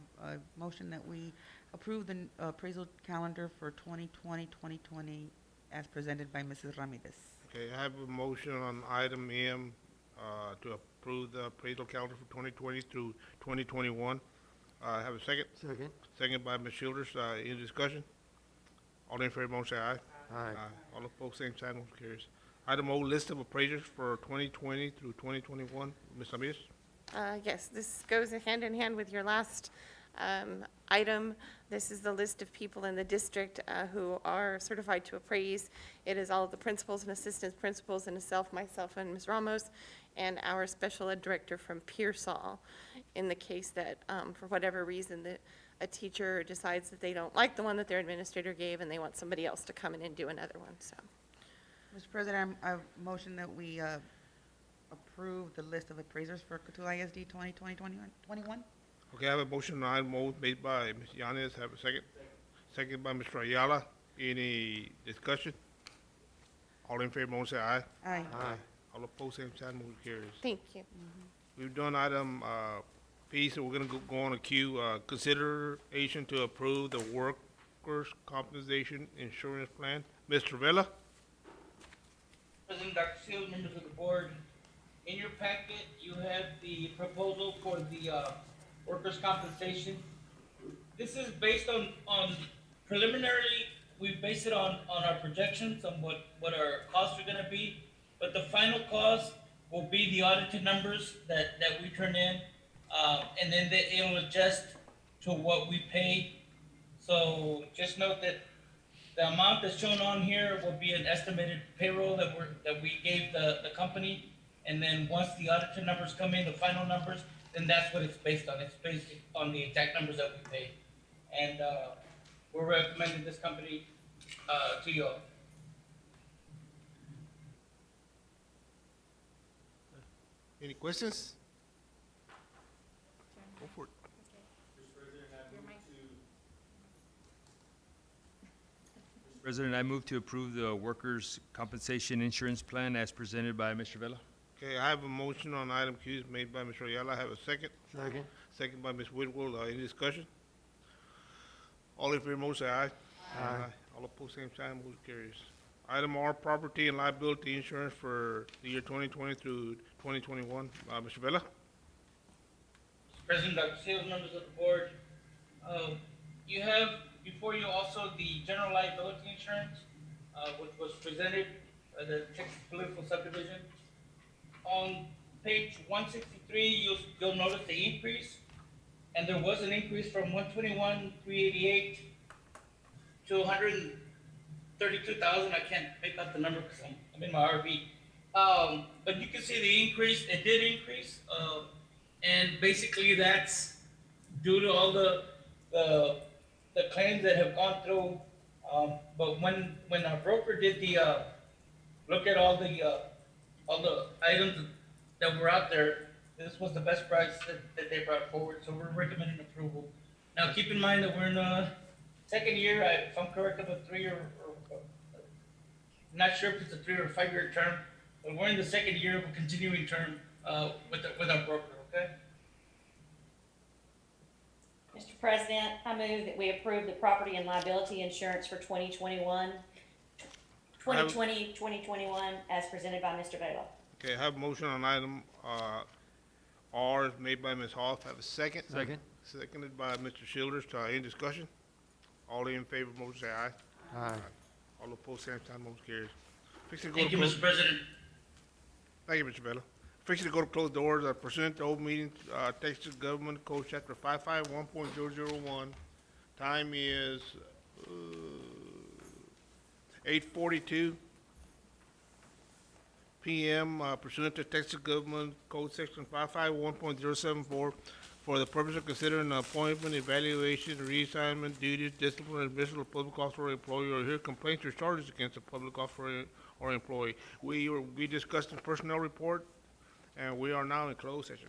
motion that we approve the appraisal calendar for 2020 as presented by Mrs. Ramirez. Okay, I have a motion on item M, to approve the appraisal calendar for 2020 through 2021. Have a second? Second. Second by Ms. Childers. Any discussion? All in favor, motion say aye. Aye. All opposed, same sign, motion carries. Item O, list of appraisers for 2020 through 2021. Ms. Ramirez? Yes, this goes hand in hand with your last item. This is the list of people in the district who are certified to appraise. It is all of the principals and assistant principals and myself and Ms. Ramos, and our special ed director from Pearsall. In the case that, for whatever reason, a teacher decides that they don't like the one that their administrator gave and they want somebody else to come in and do another one, so. Mr. President, I motion that we approve the list of appraisers for Cotulla ISD 2020-21. Okay, I have a motion on item O made by Ms. Yanes. Have a second? Second by Mr. Ayala. Any discussion? All in favor, motion say aye. Aye. All opposed, same sign, motion carries. Thank you. We've done item P, so we're gonna go on to Q, consideration to approve the workers' compensation insurance plan. Mr. Vella? President Dr. Seals, members of the board, in your packet, you have the proposal for the workers' compensation. This is based on preliminarily, we base it on our projections on what our costs are gonna be, but the final cost will be the audited numbers that we turn in, and then it'll adjust to what we pay. So just note that the amount that's shown on here will be an estimated payroll that we gave the company. And then once the audited numbers come in, the final numbers, then that's what it's based on. It's based on the exact numbers that we paid. And we're recommending this company to you all. Any questions? Go for it. President, I move to approve the workers' compensation insurance plan as presented by Mr. Vella. Okay, I have a motion on item Q made by Mr. Ayala. Have a second? Second. Second by Ms. Whitwell. Any discussion? All in favor, motion say aye. Aye. All opposed, same sign, motion carries. Item R, property and liability insurance for the year 2020 through 2021. Mr. Vella? President Dr. Seals, members of the board, you have before you also the general liability insurance, which was presented by the Texas Political Subdivision. On page 163, you'll notice the increase, and there was an increase from 121,388 to 132,000. I can't make out the number because I'm in my RV. But you can see the increase. It did increase, and basically that's due to all the claims that have gone through. But when our broker did the look at all the items that were out there, this was the best price that they brought forward. So we're recommending approval. Now keep in mind that we're in a second year. If I'm correct, of a 3 or not sure if it's a 3 or 5 year term, but we're in the second year of a continuing term with our broker. Okay. Mr. President, I move that we approve the property and liability insurance for 2021, 2021, as presented by Mr. Vela. Okay, I have a motion on item R is made by Ms. Hoff. Have a second? Second. Seconded by Mr. Childers. Any discussion? All in favor, motion say aye. Aye. All opposed, same sign, motion carries. Fixing to go Thank to you, close. Mr. President. Thank you, Mr. Vella. Fixing to go to closed doors, pursuant to open meeting, Texas Government Code Chapter 551.001. Time is 8:42 p.m. Pursuant to Texas Government Code Section 551.074 for the purpose of considering the appointment, evaluation, reassignment, duties, discipline, and dismissal of public officer or employee, or hear complaints or charges against a public officer or employee. We discussed the personnel report, and we are now in closed session.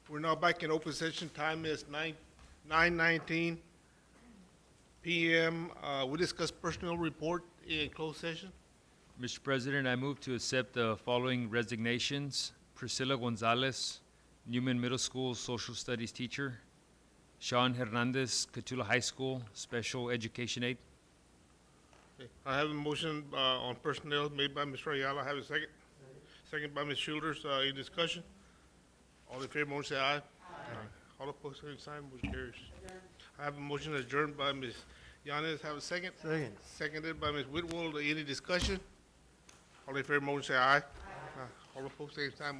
We're now back in open session. Time is 9:19 p.m. We discussed personnel report in closed session. Mr. President, I move to accept the following resignations. Priscilla Gonzalez, Newman Middle School Social Studies teacher. Sean Hernandez, Catula High School Special Education aide. Okay, I have a motion on personnel made by Mr. Ayala. Have a second? Second by Ms. Shoulders. Any discussion? All in favor, motion say aye. Aye. All opposed, same sign, motion carries. I have a motion adjourned by Ms. Yanes. Have a second? Second. Seconded by Ms. Whitwell. Any discussion? All in favor, motion say aye. Aye. All opposed, same sign,